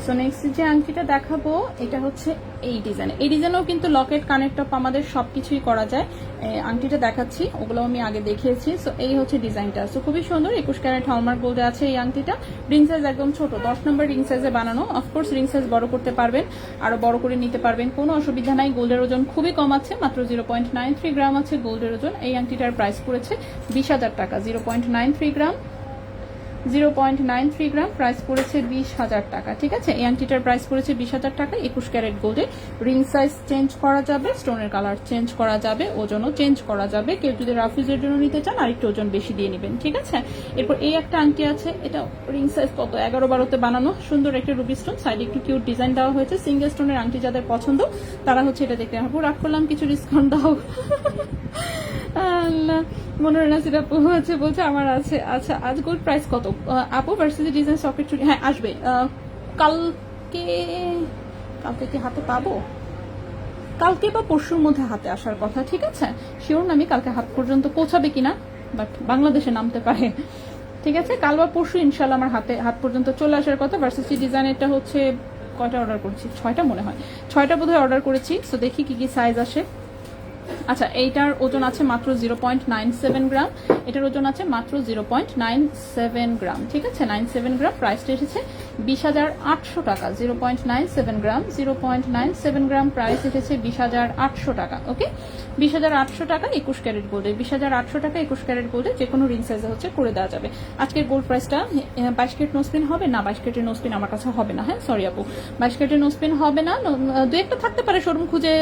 সো নেক্সট যে আংটিটা দেখাবো এটা হচ্ছে এই ডিজাইনে, এই ডিজাইনেও কিন্তু লকেট কানের টপ আমাদের সবকিছুই করা যায়। আংটিটা দেখাচ্ছি, ওগুলো আমি আগে দেখিয়েছি। সো এই হচ্ছে ডিজাইনটা, সো খুবই সুন্দর। 21 ক্যারেট হলমার্ক গোল্ডে আছে এই আংটিটা। রিং সাইজ একদম ছোট, 10 নম্বর রিং সাইজে বানানো। অফকোর্স রিং সাইজ বড় করতে পারবেন, আরো বড় করে নিতে পারবেন, কোনো অসুবিধা নাই। গোল্ডের ওজন খুবই কম আছে, মাত্র 0.93 গ্রাম আছে গোল্ডের ওজন। এই আংটিটার প্রাইস পড়েছে 20,000 টাকা। 0.93 গ্রাম, 0.93 গ্রাম প্রাইস পড়েছে 20,000 টাকা, ঠিক আছে। এই আংটিটার প্রাইস পড়েছে 20,000 টাকা 21 ক্যারেট গোল্ডে। রিং সাইজ চেঞ্জ করা যাবে, স্টোনের কালার চেঞ্জ করা যাবে, ওজনও চেঞ্জ করা যাবে। কেউ যদি রাফিজের জন্য নিতে চান আরেকটু ওজন বেশি দিয়ে নেবেন, ঠিক আছে। এরপর এই একটা আংটি আছে, এটা রিং সাইজ কত 11-12তে বানানো, সুন্দর একটা রুবি স্টোন, সাইডে একটু কিউট ডিজাইন দেওয়া হয়েছে। সিঙ্গেল স্টোনের আংটি যাদের পছন্দ তারা হচ্ছে এটা দেখতে হবে। রাগ করলাম, কিছু ডিসকাউন্ট দাও। আল্লাহ, মনোরণাসির আপু আছে বলছে আমার আছে। আচ্ছা, আজ গোল্ড প্রাইস কত আপু? ভার্সিটি ডিজাইন সকেট চুড়ি, হ্যাঁ আসবে কালকে। কালকে কি হাতে পাবো? কালকে বা পরশুর মধ্যে হাতে আসার কথা, ঠিক আছে। শিওর না আমি কালকে হাত পর্যন্ত পৌঁছাবে কিনা, বাট বাংলাদেশে নামতে পারে। ঠিক আছে, কাল বা পরশু ইনশাল্লাহ আমার হাত পর্যন্ত চলে আসার কথা। ভার্সিটি ডিজাইনেরটা হচ্ছে কয়টা অর্ডার করেছি, 6টা মনে হয়, 6টা বোধহয় অর্ডার করেছি। সো দেখি কি কি সাইজ আসে। আচ্ছা, এইটার ওজন আছে মাত্র 0.97 গ্রাম, এটার ওজন আছে মাত্র 0.97 গ্রাম। ঠিক আছে, 97 গ্রাম। প্রাইসটা এসেছে 20,800 টাকা। 0.97 গ্রাম, 0.97 গ্রাম প্রাইস এসেছে 20,800 টাকা। ওকে, 20,800 টাকা 21 ক্যারেট গোল্ডে, 20,800 টাকা 21 ক্যারেট গোল্ডে যে কোনো রিং সাইজে হচ্ছে করে দেওয়া যাবে। আজকের গোল্ড প্রাইসটা 22 ক্যারেট নোসপিন হবে না, 22 ক্যারেটের নোসপিন আমার কাছে হবে না। হ্যাঁ, সরি আপু, 22 ক্যারেটের নোসপিন হবে না। দু একটা থাকতে পারে, শোরুম খুঁজে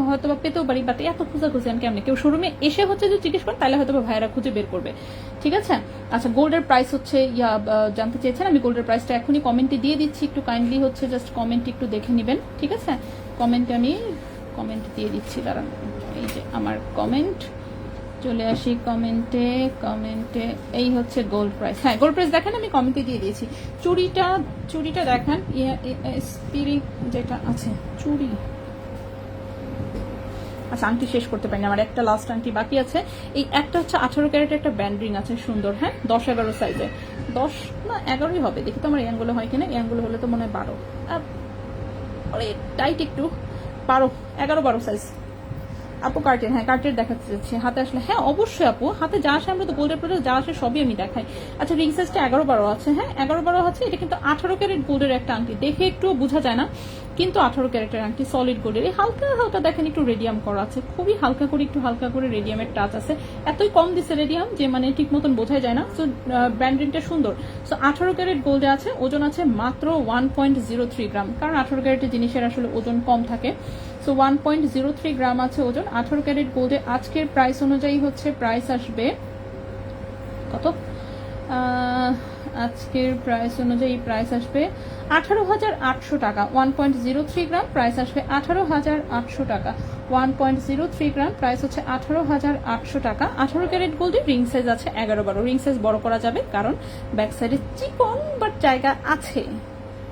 হয়তো বা পেতেও পারি, বাট এত খুঁজে আমি কেমনে, কেউ শোরুমে এসে হচ্ছে যদি জিজ্ঞেস করেন তাহলে হয়তো ভাইয়ারা খুঁজে বের করবে। ঠিক আছে। আচ্ছা, গোল্ডের প্রাইস হচ্ছে জানতে চেয়েছেন, আমি গোল্ডের প্রাইসটা এখনই কমেন্টে দিয়ে দিচ্ছি, একটু কাইন্ডলি হচ্ছে জাস্ট কমেন্ট একটু দেখে নেবেন। ঠিক আছে, কমেন্টে আমি কমেন্ট দিয়ে দিচ্ছি, দাঁড়ান, এই যে আমার কমেন্ট, চলে আসি কমেন্টে। এই হচ্ছে গোল্ড প্রাইস। হ্যাঁ, গোল্ড প্রাইস দেখেন আমি কমেন্টে দিয়ে দিয়েছি। চুড়িটা দেখেন, স্পিরিট যেটা আছে চুড়ি। আচ্ছা, আংটি শেষ করতে পারিনি, আমার একটা লাস্ট আংটি বাকি আছে। এই একটা হচ্ছে 18 ক্যারেটের একটা ব্যান্ড রিং আছে, সুন্দর। হ্যাঁ, 10-11 সাইজে, 10 না 11ই হবে, দেখি তো আমার এই অ্যাঙ্গুলো হয় কিনা। এই অ্যাঙ্গুলো হলে তো মনে হয় 12, টাইট একটু, 11-12 সাইজ। আপু কার্টের, হ্যাঁ কার্টের দেখাতে চাচ্ছি, হাতে আসলে। হ্যাঁ অবশ্যই আপু, হাতে যা আসে আমরা তো গোল্ডের প্রোডাক্ট যা আসে সবই আমি দেখাই। আচ্ছা, রিং সাইজটা 11-12 আছে। হ্যাঁ, 11-12 আছে। এটা কিন্তু 18 ক্যারেট গোল্ডের একটা আংটি, দেখে একটু বোঝা যায় না, কিন্তু 18 ক্যারেটের আংটি, সলিড গোল্ডের। এই হালকা হালকা দেখেন একটু রেডিয়াম করা আছে, খুবই হালকা করে, একটু হালকা করে রেডিয়ামের টাচ আছে। এতই কম দিছে রেডিয়াম যে মানে ঠিক মতন বোঝাই যায় না। সো ব্যান্ডিংটা সুন্দর। সো 18 ক্যারেট গোল্ডে আছে, ওজন আছে মাত্র 1.03 গ্রাম, কারণ 18 ক্যারেটের জিনিসের আসলে ওজন কম থাকে। সো 1.03 গ্রাম আছে ওজন 18 ক্যারেট গোল্ডে। আজকের প্রাইস অনুযায়ী হচ্ছে প্রাইস আসবে কত, আজকের প্রাইস অনুযায়ী প্রাইস আসবে 18,800 টাকা। 1.03 গ্রাম প্রাইস আসবে 18,800 টাকা। 1.03 গ্রাম প্রাইস হচ্ছে 18,800 টাকা। 18 ক্যারেট গোল্ডের রিং সাইজ আছে 11-12। রিং সাইজ বড় করা যাবে, কারণ ব্যাক সাইডে চিকন বাট জায়গা আছে।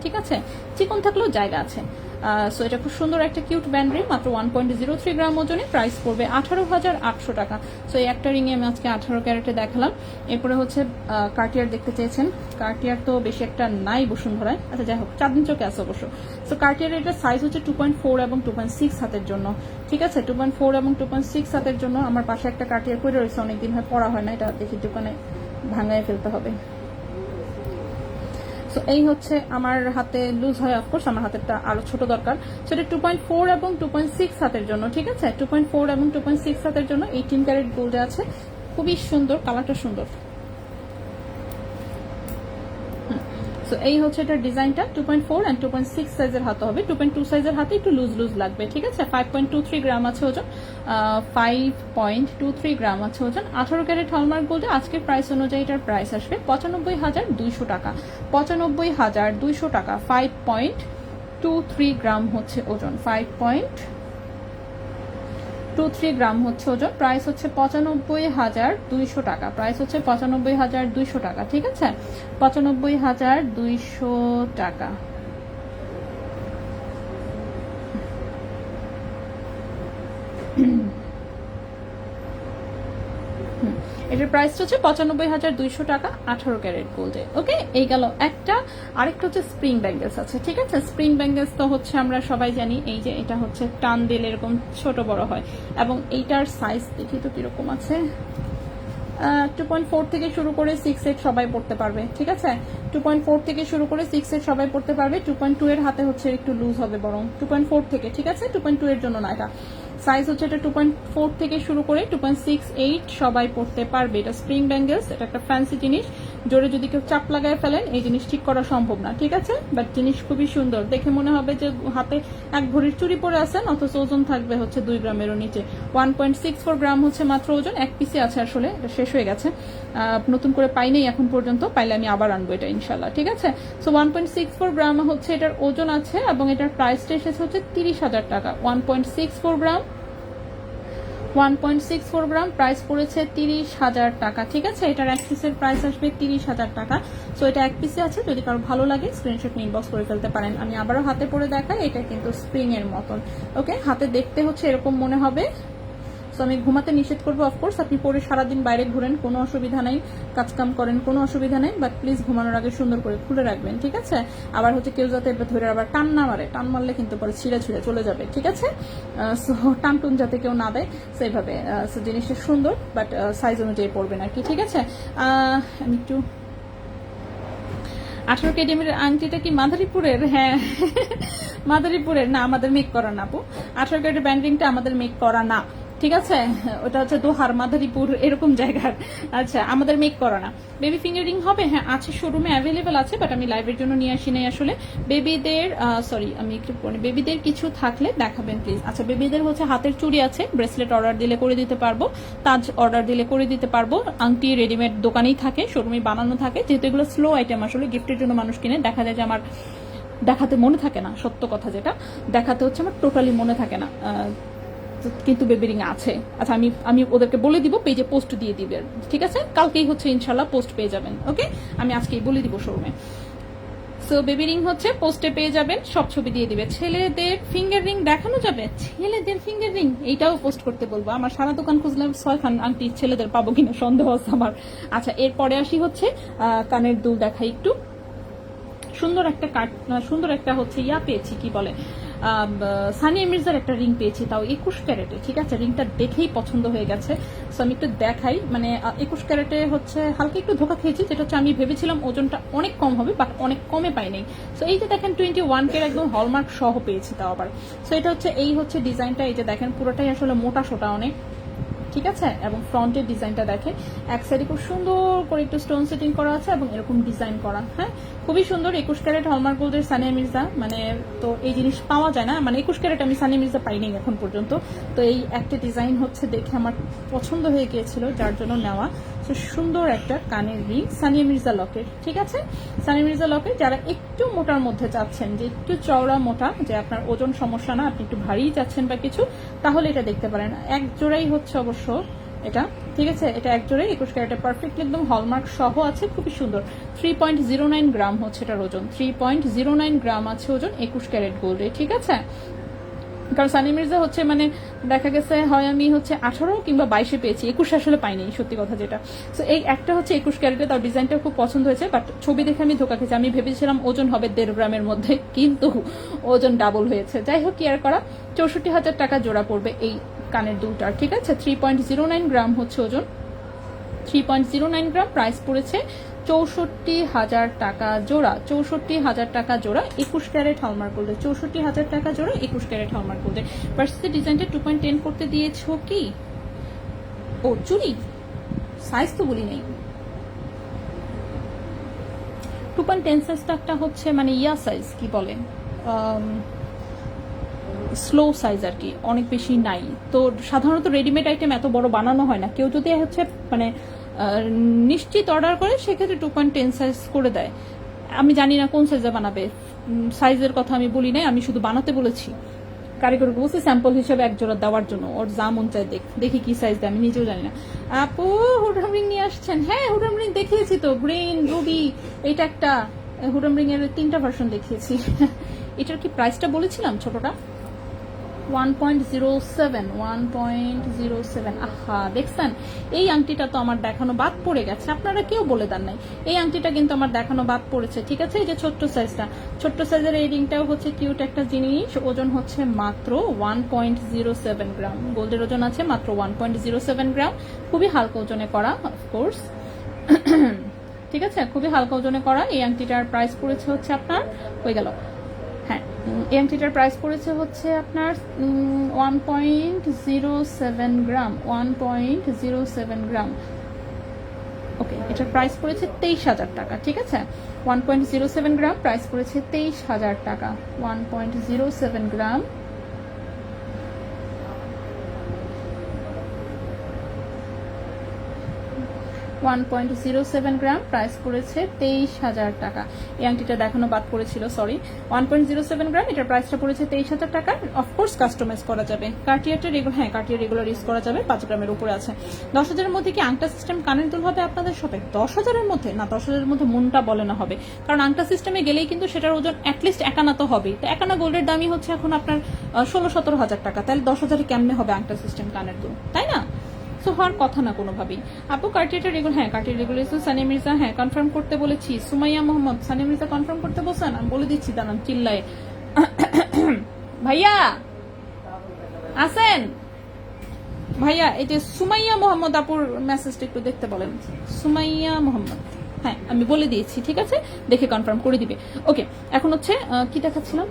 ঠিক আছে, চিকন থাকলেও জায়গা আছে। সো এটা খুব সুন্দর একটা কিউট ব্যান্ড রিং, মাত্র 1.03 গ্রাম ওজনে, প্রাইস পড়বে 18,800 টাকা। সো এই একটা রিংয়ে আমি আজকে 18 ক্যারেটে দেখালাম। এরপরে হচ্ছে কার্টিয়ার দেখতে চেয়েছেন। কার্টিয়ার তো বেশি একটা নাই বসুন্ধরায়, আচ্ছা যাই হোক, চাঁদনি চোখে আছে অবশ্য। সো কার্টিয়ারের এটা সাইজ হচ্ছে 2.4 এবং 2.6 হাতের জন্য। ঠিক আছে, 2.4 এবং 2.6 হাতের জন্য। আমার পাশে একটা কার্টিয়ার পরে রয়েছে, অনেকদিন হয় পরা হয় না, এটা দেখি দোকানে ভাঙায় ফেলতে হবে। সো এই হচ্ছে আমার হাতে লুজ হয়, অফকোর্স আমার হাতেরটা আরো ছোট দরকার। সেটা 2.4 এবং 2.6 হাতের জন্য। ঠিক আছে, 2.4 এবং 2.6 হাতের জন্য 18 ক্যারেট গোল্ডে আছে, খুবই সুন্দর, কালারটা সুন্দর। সো এই হচ্ছে এটার ডিজাইনটা। 2.4 and 2.6 সাইজের হাতে হবে, 2.2 সাইজের হাতে একটু লুজ লুজ লাগবে। ঠিক আছে, 5.23 গ্রাম আছে ওজন, 5.23 গ্রাম আছে ওজন। 18 ক্যারেট হলমার্ক গোল্ডে আজকের প্রাইস অনুযায়ী এটার প্রাইস আসবে 95,200 টাকা। 95,200 টাকা। 5.23 গ্রাম হচ্ছে ওজন, 5.23 গ্রাম হচ্ছে ওজন। প্রাইস হচ্ছে 95,200 টাকা। প্রাইস হচ্ছে 95,200 টাকা। ঠিক আছে, 95,200 টাকা। এটার প্রাইস হচ্ছে 95,200 টাকা 18 ক্যারেট গোল্ডে। ওকে, এই গেল একটা। আরেকটা হচ্ছে স্প্রিং ব্যাঙ্গেলস আছে। ঠিক আছে, স্প্রিং ব্যাঙ্গেলস তো হচ্ছে আমরা সবাই জানি, এই যে এটা হচ্ছে টান দিলে এরকম ছোট বড় হয়, এবং এইটার সাইজ দেখি তো কিরকম আছে। 2.4 থেকে শুরু করে 6-8 সবাই পড়তে পারবে। ঠিক আছে, 2.4 থেকে শুরু করে 6-8 সবাই পড়তে পারবে। 2.2 এর হাতে হচ্ছে একটু লুজ হবে বরং, 2.4 থেকে। ঠিক আছে, 2.2 এর জন্য না, এটা সাইজ হচ্ছে এটা 2.4 থেকে শুরু করে 2.68 সবাই পড়তে পারবে। এটা স্প্রিং ব্যাঙ্গেলস, এটা একটা ফ্যান্সি জিনিস, জোরে যদি কেউ চাপ লাগায় ফেলেন এই জিনিস ঠিক করা সম্ভব না। ঠিক আছে, বাট জিনিস খুবই সুন্দর, দেখে মনে হবে যে হাতে এক ভরির চুরি পরে আছেন, অথচ ওজন থাকবে হচ্ছে 2 গ্রামেরও নিচে। 1.64 গ্রাম হচ্ছে মাত্র ওজন, এক পিসে আছে, আসলে এটা শেষ হয়ে গেছে, নতুন করে পাইনি এখন পর্যন্ত, পাইলে আমি আবার আনবো এটা ইনশাল্লাহ। ঠিক আছে, সো 1.64 গ্রাম হচ্ছে এটার ওজন আছে, এবং এটার প্রাইসটা এসেছে হচ্ছে 30,000 টাকা। 1.64 গ্রাম, 1.64 গ্রাম প্রাইস পড়েছে 30,000 টাকা। ঠিক আছে, এটার এক পিসের প্রাইস আসবে 30,000 টাকা। সো এটা এক পিসে আছে, যদি কারো ভালো লাগে স্ক্রিনশট নিয়ে ইনবক্স করে ফেলতে পারেন। আমি আবারও হাতে পরে দেখাই, এটা কিন্তু স্প্রিং এর মতন। ওকে, হাতে দেখতে হচ্ছে এরকম মনে হবে। সো আমি ঘুমাতে নিষেধ করবো। অফকোর্স আপনি পরে সারাদিন বাইরে ঘুরেন, কোনো অসুবিধা নেই, কাজকাম করেন, কোনো অসুবিধা নেই, বাট প্লিজ ঘুমানোর আগে সুন্দর করে খুলে রাখবেন, ঠিক আছে? আবার হচ্ছে কেউ যাতে ধরে আবার টান না মারে, টান মারলে কিন্তু পরে ছিঁড়ে ছিঁড়ে চলে যাবে, ঠিক আছে? সো টান টুন যাতে কেউ না দেয় সেইভাবে। সো জিনিসটা সুন্দর, বাট সাইজ অনুযায়ী পড়বেন আর কি, ঠিক আছে? আমি একটু 18 কেডিএমের আংটিটা কি মাদারীপুরের? হ্যাঁ মাদারীপুরের না, আমাদের মেক করা না আপু। 18 ক্যারেটের ব্যান্ডিংটা আমাদের মেক করা না, ঠিক আছে? ওটা হচ্ছে দোহার, মাদারীপুর এরকম জায়গার। আচ্ছা, আমাদের মেক করা না। বেবি ফিঙ্গার রিং হবে? হ্যাঁ আছে, শোরুমে অ্যাভেলেবেল আছে, বাট আমি লাইভের জন্য নিয়ে আসি নাই আসলে। বেবিদের সরি আমি একটু বেবিদের কিছু থাকলে দেখাবেন প্লিজ। আচ্ছা, বেবিদের হচ্ছে হাতের চুড়ি আছে, ব্রেসলেট অর্ডার দিলে করে দিতে পারবো, তাজ অর্ডার দিলে করে দিতে পারবো, আংটি রেডিমেড দোকানেই থাকে, শোরুমে বানানো থাকে, যেহেতু এগুলো স্লো আইটেম আসলে গিফটের জন্য মানুষ কিনে। দেখা যায় যে আমার দেখাতে মনে থাকে না, সত্য কথা যেটা, দেখাতে হচ্ছে আমার টোটালি মনে থাকে না, কিন্তু বেবি রিং আছে। আচ্ছা, আমি ওদেরকে বলে দিব, পেজে পোস্ট দিয়ে দিবে, ঠিক আছে? কালকেই হচ্ছে ইনশাল্লাহ পোস্ট পেয়ে যাবেন, ওকে? আমি আজকেই বলে দিব শোরুমে। সো বেবি রিং হচ্ছে পোস্টে পেয়ে যাবেন, সব ছবি দিয়ে দিবে। ছেলেদের ফিঙ্গার রিং দেখানো যাবে? ছেলেদের ফিঙ্গার রিং এইটাও পোস্ট করতে বলবো। আমার সারা দোকান খুঁজলাম, 6 খান আংটি ছেলেদের পাবো কিনা সন্দেহ আছে আমার। আচ্ছা, এরপরে আসি হচ্ছে কানের দুল দেখাই একটু। সুন্দর একটা হচ্ছে ইয়া পেয়েছি, কি বলে, সানিয়া মির্জার একটা রিং পেয়েছি, তাও 21 ক্যারেটে, ঠিক আছে? রিংটা দেখেই পছন্দ হয়ে গেছে। সো আমি একটু দেখাই, মানে 21 ক্যারেটে হচ্ছে হালকা একটু ধোকা খেয়েছি, যেটা হচ্ছে আমি ভেবেছিলাম ওজনটা অনেক কম হবে, বাট অনেক কমে পাই নাই। সো এই যে দেখেন 21 কে একদম হলমার্ক সহ পেয়েছি তাও আবার। সো এটা হচ্ছে এই হচ্ছে ডিজাইনটা, এই যে দেখেন পুরোটাই আসলে মোটা সোটা অনেক, ঠিক আছে? এবং ফ্রন্টের ডিজাইনটা দেখে, এক সাইডে খুব সুন্দর করে একটু স্টোন সেটিং করা আছে এবং এরকম ডিজাইন করা, হ্যাঁ খুবই সুন্দর। 21 ক্যারেট হলমার্ক গোল্ডের সানিয়া মির্জা, মানে তো এই জিনিস পাওয়া যায় না, মানে 21 ক্যারেট আমি সানিয়া মির্জা পাইনি এখন পর্যন্ত। তো এই একটা ডিজাইন হচ্ছে দেখে আমার পছন্দ হয়ে গিয়েছিল, যার জন্য নেওয়া। তো সুন্দর একটা কানের রিং, সানিয়া মির্জা লকেট, ঠিক আছে? সানিয়া মির্জা লকেট যারা একটু মোটার মধ্যে চাচ্ছেন, যে একটু চওড়া মোটা, যে আপনার ওজন সমস্যা না, আপনি একটু ভারী চাচ্ছেন বা কিছু, তাহলে এটা দেখতে পারেন। এক জোড়াই হচ্ছে অবশ্য এটা, ঠিক আছে? এটা এক জোড়াই 21 ক্যারেটের, পারফেক্টলি একদম হলমার্ক সহ আছে, খুবই সুন্দর। 3.09 গ্রাম হচ্ছে এটার ওজন, 3.09 গ্রাম আছে ওজন 21 ক্যারেট গোল্ডে, ঠিক আছে? কারণ সানিয়া মির্জা হচ্ছে মানে দেখা গেছে হয় আমি হচ্ছে 18 কিংবা 22 পেয়েছি, 21 আসলে পাইনি, সত্যি কথা যেটা। তো এই একটা হচ্ছে 21 ক্যারেটে, তার ডিজাইনটা খুব পছন্দ হয়েছে, বাট ছবি দেখে আমি ধোকা খেয়েছি। আমি ভেবেছিলাম ওজন হবে 1.5 গ্রামের মধ্যে, কিন্তু ওজন ডাবল হয়েছে। যাই হোক, কেয়ার করা, 64,000 টাকা জোড়া পড়বে এই কানের দুলটার, ঠিক আছে? 3.09 গ্রাম হচ্ছে ওজন, 3.09 গ্রাম, প্রাইস পড়েছে 64,000 টাকা জোড়া, 64,000 টাকা জোড়া 21 ক্যারেট হলমার্ক গোল্ডে, 64,000 টাকা জোড়া 21 ক্যারেট হলমার্ক গোল্ডে। ভার্সিটি ডিজাইনটা 2.10 করতে দিয়েছো কি? ও চুরি সাইজ তো বলি নেই। 2.10 সাইজটা একটা হচ্ছে মানে ইয়া সাইজ, কি বলে, স্লো সাইজ আর কি, অনেক বেশি নাই। তো সাধারণত রেডিমেড আইটেম এত বড় বানানো হয় না, কেউ যদি হচ্ছে মানে নিশ্চিত অর্ডার করে সেক্ষেত্রে 2.10 সাইজ করে দেয়। আমি জানি না কোন সাইজে বানাবে, সাইজের কথা আমি বলি নাই, আমি শুধু বানাতে বলেছি। কারিগরকে বলছি স্যাম্পল হিসেবে এক জোড়া দেওয়ার জন্য, ওর যা মন চায় দেখি কি সাইজ দেয়, আমি নিজেও জানি না। আপু হুডাম রিং নিয়ে আসছেন? হ্যাঁ হুডাম রিং দেখিয়েছি তো, গ্রিন, রুবি, এটা একটা হুডাম রিং এর 3টা ভার্সন দেখিয়েছি। এটার কি প্রাইসটা বলেছিলাম ছোটটা? 1.07। আহা, দেখছেন এই আংটিটা তো আমার দেখানো বাদ পড়ে গেছে, আপনারা কেউ বলে দেন নাই। এই আংটিটা কিন্তু আমার দেখানো বাদ পড়েছে, ঠিক আছে? এই যে ছোট্ট সাইজটা, ছোট্ট সাইজের এই রিংটাও হচ্ছে কিউট একটা জিনিস। ওজন হচ্ছে মাত্র 1.07 গ্রাম, গোল্ডের ওজন আছে মাত্র 1.07 গ্রাম, খুবই হালকা ওজনে করা, অফকোর্স, ঠিক আছে? খুবই হালকা ওজনে করা। এই আংটিটার প্রাইস পড়েছে হচ্ছে আপনার, হয়ে গেল, হ্যাঁ, এই আংটিটার প্রাইস পড়েছে হচ্ছে আপনার 1.07 গ্রাম, 1.07 গ্রাম, ওকে। এটার প্রাইস পড়েছে 23,000 টাকা, ঠিক আছে? 1.07 গ্রাম, প্রাইস পড়েছে 23,000 টাকা, 1.07 গ্রাম। 1.07 গ্রাম, প্রাইস পড়েছে 23,000 টাকা। এই আংটিটা দেখানো বাদ পড়েছিল, সরি। 1.07 গ্রাম, এটার প্রাইসটা পড়েছে 23,000 টাকা। অফকোর্স কাস্টমাইজ করা যাবে। কার্টিয়ারটা রেগুলার, হ্যাঁ কার্টিয়ার রেগুলার ইউজ করা যাবে। 5 গ্রামের উপরে আছে। 10,000-এর মধ্যে কি আংটা সিস্টেম কানের দুল হবে আপনাদের শপে? 10,000-এর মধ্যে না, 10,000-এর মধ্যে মনটা বলে না হবে, কারণ আংটা সিস্টেমে গেলেই কিন্তু সেটার ওজন অ্যাটলিস্ট 1 আনা তো হবেই। তো 1 আনা গোল্ডের দামই হচ্ছে এখন আপনার 16-17 হাজার টাকা। তাহলে 10,000-এ কেমনে হবে আংটা সিস্টেম কানের দুল, তাই না? সো হওয়ার কথা না কোনোভাবেই। আপু কার্টিয়ারটা রেগুলার, হ্যাঁ কার্টিয়ার রেগুলার। সানিয়া মির্জা, হ্যাঁ কনফার্ম করতে বলেছি। সুমাইয়া মোহাম্মদ, সানিয়া মির্জা কনফার্ম করতে বলছেন, আমি বলে দিচ্ছি, দাঁড়ান চিল্লায়। ভাইয়া আসেন, ভাইয়া এই যে সুমাইয়া মোহাম্মদ আপুর মেসেজটা একটু দেখতে বলেন। সুমাইয়া মোহাম্মদ, হ্যাঁ আমি বলে দিয়েছি, ঠিক আছে, দেখে কনফার্ম করে দিবে। ওকে, এখন হচ্ছে কি দেখাচ্ছিলাম,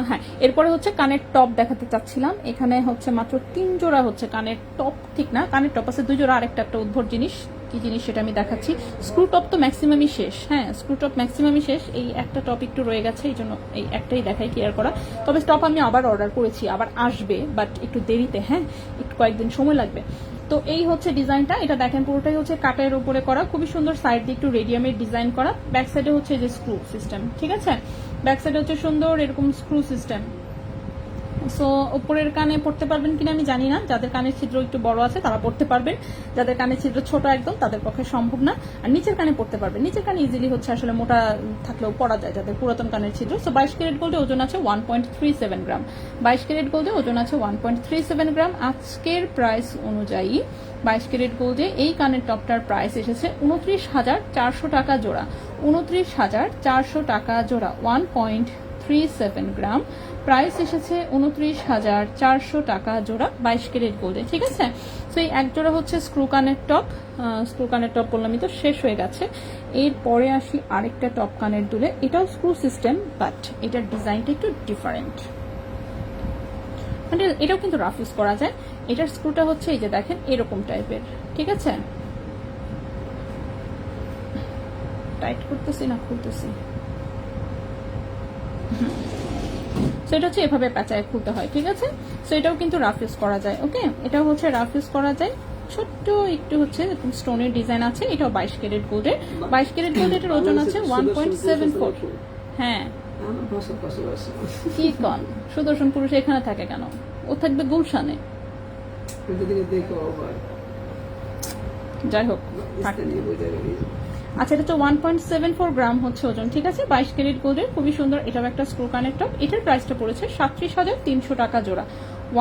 হ্যাঁ এরপরে হচ্ছে কানের টপ দেখাতে চাচ্ছিলাম। এখানে হচ্ছে মাত্র 3 জোড়া হচ্ছে কানের টপ, ঠিক না কানের টপ আছে 2 জোড়া, আরেকটা একটা উদ্ভট জিনিস, কি জিনিস সেটা আমি দেখাচ্ছি। স্ক্রু টপ তো ম্যাক্সিমামই শেষ, হ্যাঁ স্ক্রু টপ ম্যাক্সিমামই শেষ। এই একটা টপ একটু রয়ে গেছে, এই জন্য এই একটাই দেখাই ক্লিয়ার করা। তবে টপ আমি আবার অর্ডার করেছি, আবার আসবে, বাট একটু দেরিতে, হ্যাঁ একটু কয়েকদিন সময় লাগবে। তো এই হচ্ছে ডিজাইনটা, এটা দেখেন পুরোটাই হচ্ছে কাটের উপরে করা, খুবই সুন্দর। সাইড দিয়ে একটু রেডিয়ামের ডিজাইন করা, ব্যাক সাইডে হচ্ছে যে স্ক্রু সিস্টেম, ঠিক আছে, ব্যাক সাইডে হচ্ছে সুন্দর এরকম স্ক্রু সিস্টেম। সো উপরের কানে পড়তে পারবেন কিনা আমি জানি না, যাদের কানের ছিদ্র একটু বড় আছে তারা পড়তে পারবেন, যাদের কানের ছিদ্র ছোট একদম তাদের পক্ষে সম্ভব না। আর নিচের কানে পড়তে পারবেন, নিচের কানে ইজিলি হচ্ছে আসলে মোটা থাকলেও পড়া যায় যাদের পুরাতন কানের ছিদ্র। সো 22 ক্যারেট গোল্ডে ওজন আছে 1.37 গ্রাম, 22 ক্যারেট গোল্ডে ওজন আছে 1.37 গ্রাম। আজকের প্রাইস অনুযায়ী 22 ক্যারেট গোল্ডে এই কানের টপটার প্রাইস এসেছে 29,400 টাকা জোড়া, 29,400 টাকা জোড়া। 1.37 গ্রাম, প্রাইস এসেছে 29,400 টাকা জোড়া 22 ক্যারেট গোল্ডে, ঠিক আছে। তো এই এক জোড়া হচ্ছে স্ক্রু কানের টপ, স্ক্রু কানের টপ বললামই তো, শেষ হয়ে গেছে। এরপরে আসি আরেকটা টপ কানের দুলে, এটাও স্ক্রু সিস্টেম, বাট এটার ডিজাইনটা একটু ডিফারেন্ট, মানে এটাও কিন্তু রাফ ইউজ করা যায়। এটার স্ক্রুটা হচ্ছে এই যে দেখেন এরকম টাইপের, ঠিক আছে, টাইট করতেছি না খুলতেছি, সেটা হচ্ছে এভাবে প্যাঁচায় খুলতে হয়, ঠিক আছে। সো এটাও কিন্তু রাফ ইউজ করা যায়, ওকে, এটাও হচ্ছে রাফ ইউজ করা যায়। ছোট্ট একটু হচ্ছে স্টোনের ডিজাইন আছে, এটাও 22 ক্যারেট গোল্ডের, 22 ক্যারেট গোল্ড, এটার ওজন আছে 1.74। হ্যাঁ কি কন, সুদর্শন পুরুষ এখানে থাকে কেন, ও থাকবে গুলশানে। যাই হোক, আচ্ছা এটা তো 1.74 গ্রাম হচ্ছে ওজন, ঠিক আছে, 22 ক্যারেট গোল্ডের, খুবই সুন্দর। এটাও একটা স্ক্রু কানের টপ, এটার প্রাইসটা পড়েছে 37,300 টাকা জোড়া।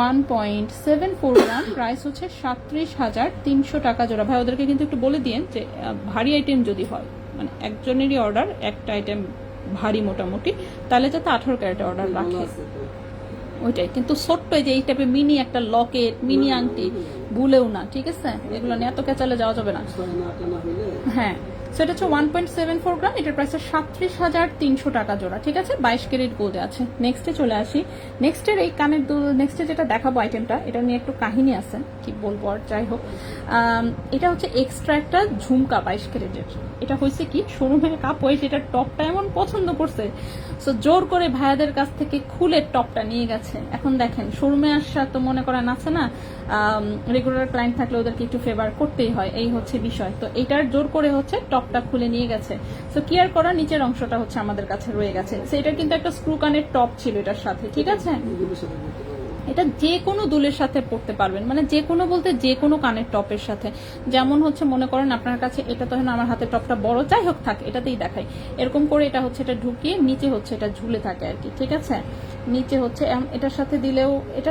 1.74 গ্রাম, প্রাইস হচ্ছে 37,300 টাকা জোড়া। ভাই ওদেরকে কিন্তু একটু বলে দিয়েন যে ভারী আইটেম যদি হয়, মানে একজনেরই অর্ডার, একটা আইটেম ভারী মোটামুটি, তাহলে যাতে 18 ক্যারেটে অর্ডার রাখে, ওইটাই। কিন্তু ছোট্ট যে এই টাইপের মিনি একটা লকেট, মিনি আংটি ভুলেও না, ঠিক আছে, এগুলো নিয়ে এত ক্যাচালে যাওয়া যাবে না। হ্যাঁ, সেটা হচ্ছে 1.74 গ্রাম, এটার প্রাইস 37,300 টাকা জোড়া, ঠিক আছে, 22 ক্যারেট গোল্ডে আছে। নেক্সটে চলে আসি, নেক্সটের এই কানের দুল, নেক্সটে যেটা দেখাবো আইটেমটা, এটা নিয়ে একটু কাহিনী আছে, কি বলবো আর, যাই হোক। এটা হচ্ছে এক্সট্রা একটা ঝুমকা 22 ক্যারেটের। এটা হয়েছে কি, শোরুমের কাপড় এটার টপটা এমন পছন্দ করছে, সো জোর করে ভাইয়াদের কাছ থেকে খুলে টপটা নিয়ে গেছে। এখন দেখেন শোরুমে আসা তো মনে করেন আছে না, রেগুলার ক্লায়েন্ট থাকলে ওদেরকে একটু ফেভার করতেই হয়, এই হচ্ছে বিষয়। তো এইটার জোর করে হচ্ছে টপটা খুলে নিয়ে গেছে। সো কেয়ার করা নিচের অংশটা হচ্ছে আমাদের কাছে রয়ে গেছে। সো এটা কিন্তু একটা স্ক্রু কানের টপ ছিল এটার সাথে, ঠিক আছে। এটা যে কোনো দুলের সাথে পড়তে পারবেন, মানে যে কোনো বলতে যে কোনো কানের টপের সাথে। যেমন হচ্ছে মনে করেন আপনার কাছে এটা তো আমার হাতের টপটা বড়, যাই হোক থাকে, এটাতেই দেখাই, এরকম করে এটা হচ্ছে এটা ঢুকিয়ে নিচে হচ্ছে এটা ঝুলে থাকে আর কি, ঠিক আছে। নিচে হচ্ছে এটার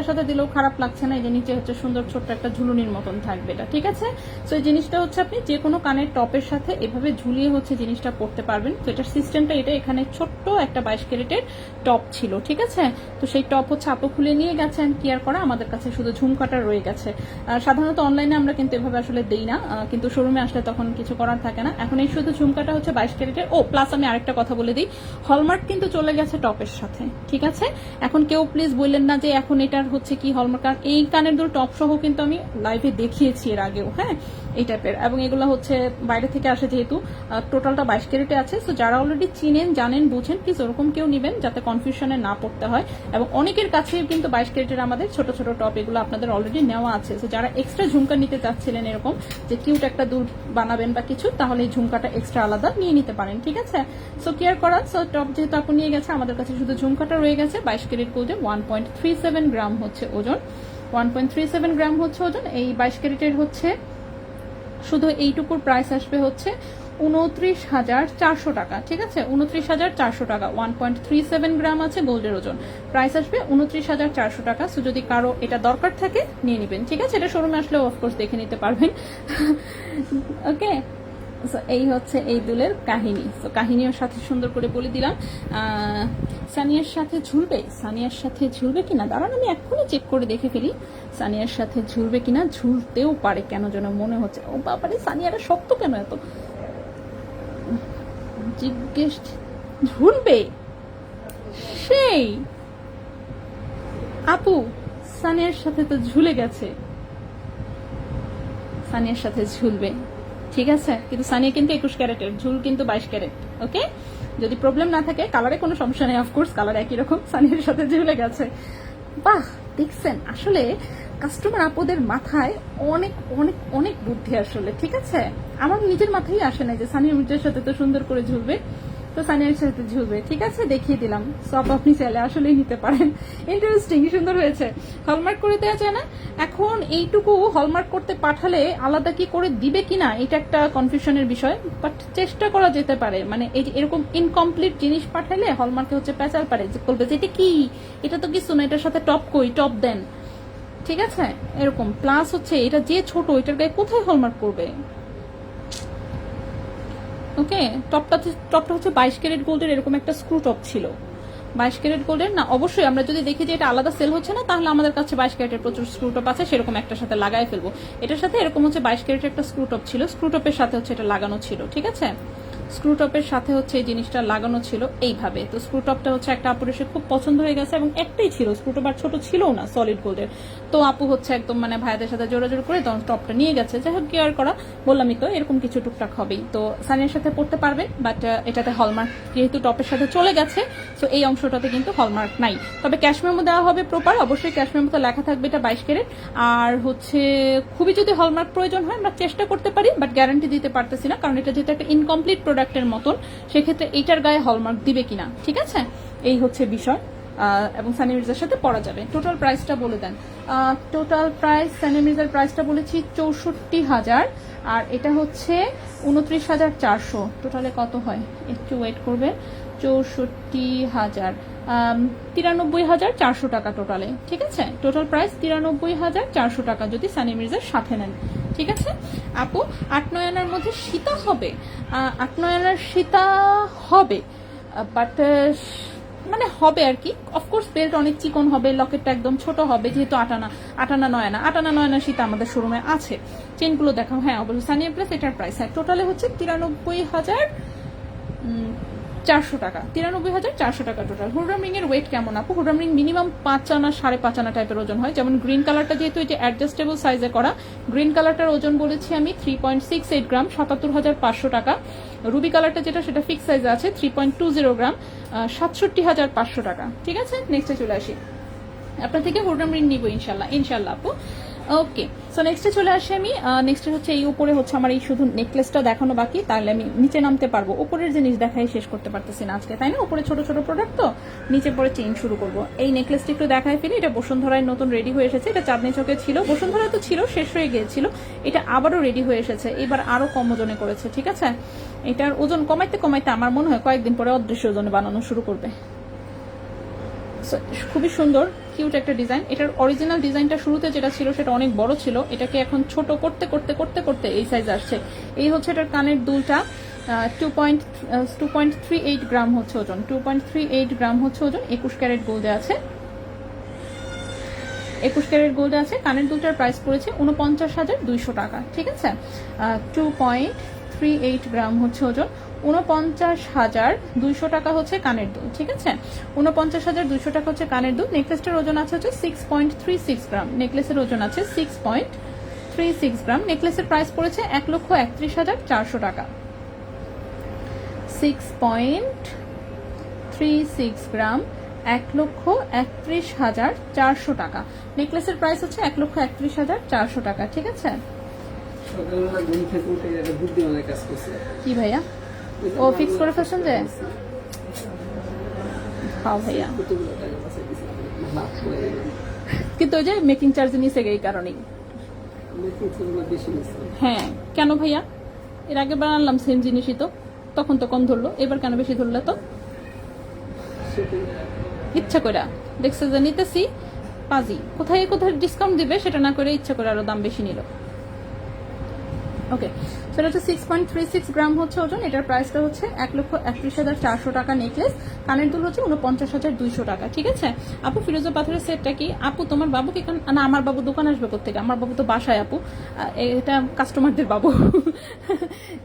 সাথে দিলেও খারাপ লাগছে না, এই যে নিচে হচ্ছে সুন্দর ছোট্ট একটা ঝুলুনির মতন থাকবে এটা, ঠিক আছে। তো এই জিনিসটা হচ্ছে আপনি যে কোনো কানের টপের সাথে এভাবে ঝুলিয়ে হচ্ছে জিনিসটা পড়তে পারবেন। তো এটার সিস্টেমটা এটা, এখানে ছোট্ট একটা 22 ক্যারেটের টপ ছিল, ঠিক আছে। তো সেই টপ হচ্ছে আপু খুলে নিয়ে গেছেন, কেয়ার করা আমাদের কাছে শুধু ঝুমকাটা রয়ে গেছে। সাধারণত অনলাইনে আমরা কিন্তু এভাবে আসলে দেই না, কিন্তু শোরুমে আসলে তখন কিছু করার থাকে না। এখন এই শুধু ঝুমকাটা হচ্ছে 22 ক্যারেটের। ও প্লাস আমি আরেকটা কথা বলে দিই, হলমার্ক কিন্তু চলে গেছে টপের সাথে, ঠিক আছে। এখন কেউ প্লিজ বললেন না যে এখন এটার হচ্ছে কি হলমার্ক, কারণ এই কানের দুল টপ সহ কিন্তু আমি লাইভে দেখিয়েছি এর আগেও, হ্যাঁ। এই টাইপের, এবং এগুলো হচ্ছে বাইরে থেকে আসে যেহেতু টোটালটা 22 ক্যারেটে আছে। সো যারা অলরেডি চিনেন জানেন বুঝেন প্লিজ ওরকম কেউ নেবেন যাতে কনফিউশনে না পড়তে হয়। এবং অনেকের কাছে কিন্তু 22 ক্যারেটের আমাদের ছোট ছোট টপ এগুলো আপনাদের অলরেডি নেওয়া আছে। সো যারা এক্সট্রা ঝুমকা নিতে চাচ্ছিলেন এরকম যে কিউট একটা দুল বানাবেন বা কিছু, তাহলে এই ঝুমকাটা এক্সট্রা আলাদা নিয়ে নিতে পারেন, ঠিক আছে। সো কেয়ার করা। সো টপ যেহেতু আপু নিয়ে গেছে, আমাদের কাছে শুধু ঝুমকাটা রয়ে গেছে। 22 ক্যারেট গোল্ডে 1.37 গ্রাম হচ্ছে ওজন, 1.37 গ্রাম হচ্ছে ওজন। এই 22 ক্যারেটের হচ্ছে শুধু এইটুকুর প্রাইস আসবে হচ্ছে 29,400 টাকা, ঠিক আছে। 29,400 টাকা, 1.37 গ্রাম আছে গোল্ডের ওজন, প্রাইস আসবে 29,400 টাকা। সো যদি কারো এটা দরকার থাকে নিয়ে নেবেন, ঠিক আছে। এটা শোরুমে আসলে অফকোর্স দেখে নিতে পারবেন। ওকে, এই হচ্ছে এই দুলের কাহিনী। তো কাহিনীর সাথে সুন্দর করে বলে দিলাম। সানিয়ার সাথে ঝুলবে, সানিয়ার সাথে ঝুলবে কিনা দাঁড়ান আমি এক্ষুনি চেক করে দেখে ফেলি সানিয়ার সাথে ঝুলবে কিনা। ঝুলতেও পারে, কেন যেন মনে হচ্ছে। ও বাবারে, সানিয়ারা শক্ত কেন এত, জিজ্ঞেস। ঝুলবে সেই আপু, সানিয়ার সাথে তো ঝুলে গেছে, সানিয়ার সাথে ঝুলবে, ঠিক আছে। কিন্তু সানিয়া কিন্তু 21 ক্যারেটের, ঝুল কিন্তু 22 ক্যারেট। ওকে, যদি প্রবলেম না থাকে, কালারে কোনো সমস্যা নেই, অফকোর্স কালার একই রকম, সানিয়ার সাথে ঝুলে গেছে। বাহ, দেখছেন আসলে কাস্টমার আপুদের মাথায় অনেক অনেক অনেক বুদ্ধি আসলে, ঠিক আছে। আমার নিজের মাথায় আসে না যে সানিয়া মির্জার সাথে তো সুন্দর করে ঝুলবে, তো সানিয়ার সাথে ঝুলবে, ঠিক আছে, দেখিয়ে দিলাম। সব আপনি চাইলে আসলেই নিতে পারেন। ইন্টারেস্টিং, সুন্দর হয়েছে। হলমার্ক করে দেওয়া যায় না। এখন এইটুকু হলমার্ক করতে পাঠালে আলাদা কি করে দিবে কিনা এটা একটা কনফিউশনের বিষয়, বাট চেষ্টা করা যেতে পারে। মানে এই এরকম ইনকমপ্লিট জিনিস পাঠালে হলমার্কে হচ্ছে পেঁচাল পারে, যে বলবে যে এটা কি, এটা তো কিছু না, এটার সাথে টপ কই, টপ দেন, ঠিক আছে, এরকম। প্লাস হচ্ছে এটা যে ছোট, এটার গায়ে কোথায় হলমার্ক করবে। ওকে, টপটা হচ্ছে 22 ক্যারেট গোল্ডের, এরকম একটা স্ক্রু টপ ছিল। 22 ক্যারেট গোল্ডের না, অবশ্যই আমরা যদি দেখি যে এটা আলাদা সেল হচ্ছে না, তাহলে আমাদের কাছে 22 ক্যারেটের প্রচুর স্ক্রু টপ আছে, সেরকম একটার সাথে লাগাই ফেলবো। এটার সাথে এরকম হচ্ছে 22 ক্যারেটের একটা স্ক্রু টপ ছিল, স্ক্রু টপের সাথে হচ্ছে এটা লাগানো ছিল, ঠিক আছে। স্ক্রু টপের সাথে হচ্ছে এই জিনিসটা লাগানো ছিল এইভাবে। তো স্ক্রু টপটা হচ্ছে একটা আপুর এসে খুব পছন্দ হয়ে গেছে, এবং একটাই ছিল স্ক্রু টপ, আর ছোট ছিল না, সলিড গোল্ডের। তো আপু হচ্ছে একদম মানে ভাইয়াদের সাথে জোরাজোর করে টপটা নিয়ে গেছে। যাই হোক, কেয়ার করা, বললামই তো এরকম কিছু টুকটাক হবেই। তো সানিয়ার সাথে পড়তে পারবেন, বাট এটাতে হলমার্ক যেহেতু টপের সাথে চলে গেছে, তো এই অংশটাতে কিন্তু হলমার্ক নাই। তবে ক্যাশ মেমো দেওয়া হবে প্রপার, অবশ্যই ক্যাশ মেমোতে লেখা থাকবে এটা 22 ক্যারেট। আর হচ্ছে খুবই যদি হলমার্ক প্রয়োজন হয় আমরা চেষ্টা করতে পারি, বাট গ্যারান্টি দিতে পারতেছি না, কারণ এটা যেহেতু একটা ইনকমপ্লিট প্রোডাক্টের মতন, সেক্ষেত্রে এইটার গায়ে হলমার্ক দিবে কিনা, ঠিক আছে, এই হচ্ছে বিষয়। এবং সানিয়া মির্জার সাথে পড়া যাবে। টোটাল প্রাইসটা বলে দেন। টোটাল প্রাইস সানিয়া মির্জার প্রাইসটা বলেছি 64,000, আর এটা হচ্ছে 29,400। টোটালে কত হয় একটু ওয়েট করবে। 64,000, 93,400 টাকা টোটালে, ঠিক আছে। টোটাল প্রাইস 93,400 টাকা যদি সানিয়া মির্জার সাথে নেন, ঠিক আছে। আপু 8-9 আনার মধ্যে সীতা হবে, 8-9 আনার সীতা হবে, বাট মানে হবে আর কি। অফকোর্স বেল্ট অনেক চিকন হবে, লকেটটা একদম ছোট হবে, যেহেতু 8 আনা 9 আনা 8 আনা 9 আনা সীতা আমাদের শোরুমে আছে। চেনগুলো দেখাও, হ্যাঁ অবশ্যই সানিয়া প্লাস এটার প্রাইস, হ্যাঁ টোটালে হচ্ছে 93,400 টাকা, 93,400 টাকা টোটাল। হুররাম রিং এর ওয়েট কেমন আপু? হুররাম রিং মিনিমাম 5 আনা 5.5 আনা টাইপের ওজন হয়। যেমন গ্রিন কালারটা যেহেতু এটা অ্যাডজাস্টেবল সাইজে করা, গ্রিন কালারটার ওজন বলেছি আমি 3.68 গ্রাম, 77,500 টাকা। রুবি কালারটা যেটা সেটা ফিক্স সাইজে আছে 3.20 গ্রাম, 67,500 টাকা, ঠিক আছে। নেক্সটে চলে আসি, আপনার থেকে হুররাম রিং নিবো ইনশাল্লাহ, ইনশাল্লাহ আপু। ওকে, সো নেক্সটে চলে আসি আমি। নেক্সটে হচ্ছে এই উপরে হচ্ছে আমার এই শুধু নেকলেসটা দেখানো বাকি, তাহলে আমি নিচে নামতে পারবো। উপরের জিনিস দেখাই শেষ করতে পারতেছি না আজকে, তাই না। উপরে ছোট ছোট প্রোডাক্ট, তো নিচে পরে চেইন শুরু করব। এই নেকলেসটা একটু দেখাই ফেলি। এটা বসুন্ধরায় নতুন রেডি হয়ে এসেছে, এটা চাঁদনি চকে ছিল, বসুন্ধরা তো ছিল, শেষ হয়ে গিয়েছিল, এটা আবারও রেডি হয়ে এসেছে, এবার আরো কম ওজনে করেছে, ঠিক আছে। এটার ওজন কমাইতে কমাইতে আমার মনে হয় কয়েকদিন পরে অদৃশ্য ওজনে বানানো শুরু করবে। খুবই সুন্দর কিউট একটা ডিজাইন। এটার অরিজিনাল ডিজাইনটা শুরুতে যেটা ছিল সেটা অনেক বড় ছিল, এটাকে এখন ছোট করতে করতে করতে করতে এই সাইজ আসছে। এই হচ্ছে এটার কানের দুলটা, 2.38 গ্রাম হচ্ছে ওজন, 2.38 গ্রাম হচ্ছে ওজন। 21 ক্যারেট গোল্ডে আছে, 21 ক্যারেট গোল্ডে আছে। কানের দুলটার প্রাইস পড়েছে 49,200 টাকা, ঠিক আছে। 2.38 গ্রাম হচ্ছে ওজন, 49,200 টাকা হচ্ছে কানের দুল, ঠিক আছে। 49,200 টাকা হচ্ছে কানের দুল। নেকলেসটার ওজন আছে হচ্ছে 6.36 গ্রাম, নেকলেসের ওজন আছে 6.36 গ্রাম, নেকলেসের প্রাইস পড়েছে 1,31,400 টাকা। 6.36 গ্রাম, 1,31,400 টাকা। নেকলেসের প্রাইস হচ্ছে 1,31,400 টাকা। ঠিক আছে, সকালবেলা ঘুম থেকে উঠে একটা বুদ্ধিমানের কাজ করছে। কি ভাইয়া? ও ফিক্স করে ফেলছেন যে? হ্যাঁ ভাইয়া, কতগুলো টাকা বাঁচাই দিছে, লাভ করে গেলাম। কিন্তু ওই যে মেকিং চার্জ নিছে এই কারণেই। মেকিং চার্জগুলো বেশি নিচ্ছে। হ্যাঁ, কেন ভাইয়া? এর আগে বানালাম সেম জিনিসই তো, তখন তো কম ধরলো, এবার কেন বেশি ধরলে? তো সেটাই। ইচ্ছা করে দেখছে যে নিতেছি পাজি, কোথায় কোথায় ডিসকাউন্ট দিবে সেটা না করে ইচ্ছা করে আরো দাম বেশি নিল। ওকে, সেটা হচ্ছে 6.36 গ্রাম হচ্ছে ওজন। এটার প্রাইসটা হচ্ছে 1,31,400 টাকা। নেকলেস, কানের দুল হচ্ছে 49,200 টাকা। ঠিক আছে আপু, ফিরোজা পাথরের সেটটা কি? আপু তোমার বাবু কি? না, আমার বাবু দোকান আসবে কোথেকে? আমার বাবু তো বাসায় আপু, এটা কাস্টমারদের বাবু।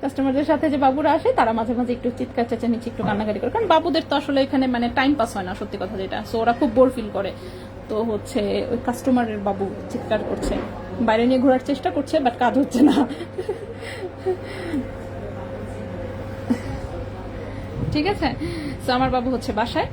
কাস্টমারদের সাথে যে বাবুরা আসে তারা মাঝে মাঝে একটু চিৎকার চেঁচামেচি, একটু কান্নাকাটি করে, কারণ বাবুদের তো আসলে এখানে মানে টাইম পাস হয় না, সত্যি কথা যেটা। সো ওরা খুব বোর ফিল করে, তো হচ্ছে ওই কাস্টমারের বাবু চিৎকার করছে, বাইরে নিয়ে ঘোরার চেষ্টা করছে, বাট কাজ হচ্ছে না। ঠিক আছে, তো আমার বাবু হচ্ছে বাসায়।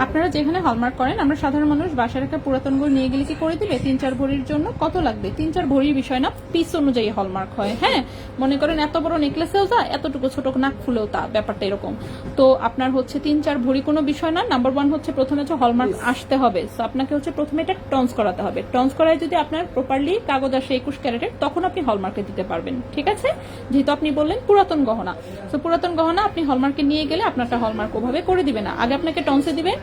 আপনারা যেখানে হলমার্ক করেন, আমরা সাধারণ মানুষ বাসার একটা পুরাতন গড় নিয়ে গেলে কি করে দিবে? 3-4 ভরির জন্য কত লাগবে? 3-4 ভরির বিষয় না, পিস অনুযায়ী হলমার্ক হয়। হ্যাঁ, মনে করেন এত বড় নেকলেসেও তা, এতটুকু ছোট নাক ফুলেও তা, ব্যাপারটা এরকম। তো আপনার হচ্ছে 3-4 ভরি কোনো বিষয় না। নাম্বার 1 হচ্ছে প্রথমে হচ্ছে হলমার্ক আসতে হবে। তো আপনাকে হচ্ছে প্রথমে এটা টন্স করাতে হবে। টন্স করায় যদি আপনার প্রপারলি কাগজ আসে 21 ক্যারেটের, তখন আপনি হলমার্কে দিতে পারবেন। ঠিক আছে, যেহেতু আপনি বললেন পুরাতন গহনা, তো পুরাতন গহনা আপনি হলমার্কে নিয়ে গেলে আপনারটা হলমার্ক ওভাবে করে দিবে না, আগে আপনাকে টন্সে দিবে।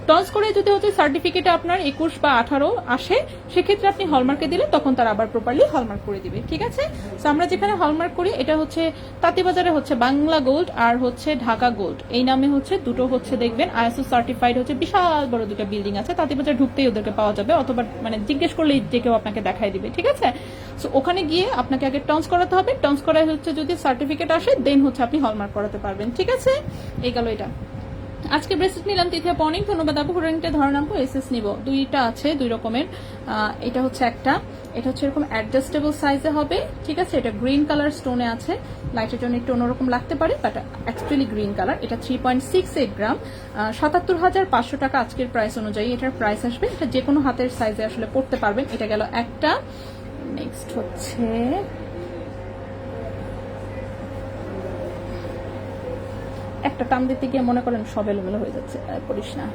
টন্স করে যদি হচ্ছে সার্টিফিকেট আপনার 21 বা 18 আসে, সেক্ষেত্রে আপনি হলমার্কে দিলে তখন তারা আবার প্রপারলি হলমার্ক করে দিবে। ঠিক আছে, তো আমরা যেখানে হলমার্ক করি এটা হচ্ছে তাঁতিবাজারে হচ্ছে বাংলা গোল্ড আর হচ্ছে ঢাকা গোল্ড, এই নামে হচ্ছে দুটো হচ্ছে দেখবেন আইএসও সার্টিফাইড হচ্ছে বিশাল বড় দুটো বিল্ডিং আছে। তাঁতিবাজার ঢুকতেই ওদেরকে পাওয়া যাবে, অথবা মানে জিজ্ঞেস করলেই যে কেউ আপনাকে দেখাই দিবে। ঠিক আছে, সো ওখানে গিয়ে আপনাকে আগে টন্স করাতে হবে। টন্স করায় হচ্ছে যদি সার্টিফিকেট আসে, দেন হচ্ছে আপনি হলমার্ক করাতে পারবেন। ঠিক আছে, এই গেল এটা। আজকে ব্রেসলেট নিলাম তিথিয়া পর্নিং, ধন্যবাদ আপু। হুরানিটা ধরে নামবো, এসএস নিব। দুইটা আছে, দুই রকমের। এটা হচ্ছে একটা, এটা হচ্ছে এরকম অ্যাডজাস্টেবল সাইজে হবে। ঠিক আছে, এটা গ্রিন কালার স্টোনে আছে, লাইটের জন্য একটু অন্যরকম লাগতে পারে, বাট অ্যাকচুয়ালি গ্রিন কালার। এটা 3.68 গ্রাম, 77,500 টাকা আজকের প্রাইস অনুযায়ী এটার প্রাইস আসবে। এটা যে কোনো হাতের সাইজে আসলে পড়তে পারবেন। এটা গেল একটা। নেক্সট হচ্ছে একটা টান দিতে গিয়ে মনে করেন সব এলোমেলো হয়ে যাচ্ছে, করিস না।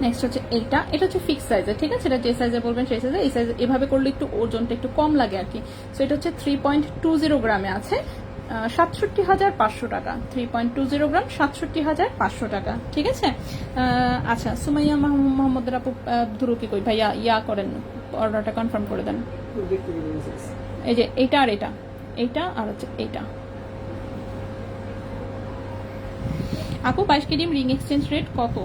নেক্সট হচ্ছে এইটা, এটা হচ্ছে ফিক্স সাইজে। ঠিক আছে, এটা যে সাইজে বলবেন সেই সাইজে। এই সাইজে এভাবে করলে একটু ওজনটা একটু কম লাগে আর কি। সো এটা হচ্ছে 3.20 গ্রামে আছে, 67,500 টাকা। 3.20 গ্রাম, 67,500 টাকা। ঠিক আছে, আচ্ছা সুমাইয়া মোহাম্মদের আপু ধরো কি কই ভাইয়া ইয়া করেন, অর্ডারটা কনফার্ম করে দেন। এই যে এইটা আর এটা, এইটা আর হচ্ছে এইটা। আপু 22 কেডি রিং এক্সচেঞ্জ রেট কত?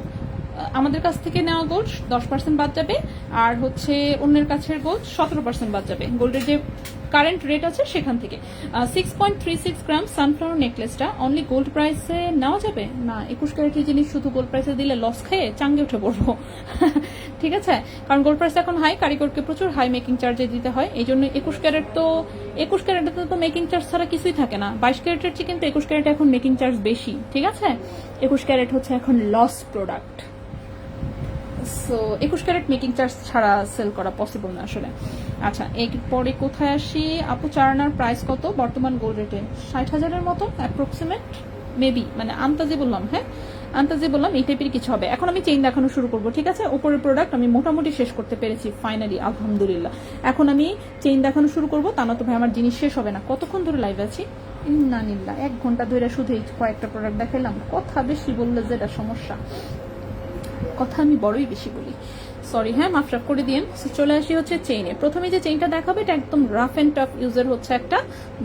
আমাদের কাছ থেকে নেওয়া গোল্ড 10% বাদ যাবে, আর হচ্ছে অন্যের কাছের গোল্ড 17% বাদ যাবে। গোল্ডের যে কারেন্ট রেট আছে সেখান থেকে। 6.36 গ্রাম সানফ্লাওয়ার নেকলেসটা অনলি গোল্ড প্রাইসে নেওয়া যাবে না। 21 ক্যারেটের জিনিস শুধু গোল্ড প্রাইসে দিলে লস খেয়ে চাঙ্গে উঠে পড়বো। ঠিক আছে, কারণ গোল্ড প্রাইস এখন হাই, কারিগরকে প্রচুর হাই মেকিং চার্জে দিতে হয়। এই জন্য 21 ক্যারেটে তো মেকিং চার্জ ছাড়া কিছুই থাকে না। 22 ক্যারেটের চেয়ে কিন্তু 21 ক্যারেটে এখন মেকিং চার্জ বেশি। ঠিক আছে, 21 ক্যারেট হচ্ছে এখন loss product. So 21 carat making charge ছাড়া সেল করা পসিবল না আসলে। আচ্ছা, এরপরে কোথায় আসি? আপু চারানার প্রাইস কত বর্তমান গোল্ড রেটে? 60,000-এর মতো অ্যাপ্রক্সিমেট, মেবি, মানে আন্তাজে বললাম। হ্যাঁ, আন্তাজে বললাম, এই টাইপের কিছু হবে। এখন আমি চেইন দেখানো শুরু করবো। ঠিক আছে, উপরের প্রোডাক্ট আমি মোটামুটি শেষ করতে পেরেছি ফাইনালি, আলহামদুলিল্লাহ। এখন আমি চেইন দেখানো শুরু করবো, তা না তো ভাই আমার জিনিস শেষ হবে না। কতক্ষণ ধরে লাইভ আছি? না নিল্লা 1 ঘন্টা ধরে শুধু এই কয়েকটা প্রোডাক্ট দেখাইলাম। কথা বেশি বললে যেটা সমস্যা, কথা আমি বড়ই বেশি বলি, সরি। হ্যাঁ, মাফরাফ করে দিন। চলে আসি হচ্ছে চেইনে। প্রথমে যে চেইনটা দেখাবে এটা একদম রাফ এন্ড টাফ ইউজের হচ্ছে একটা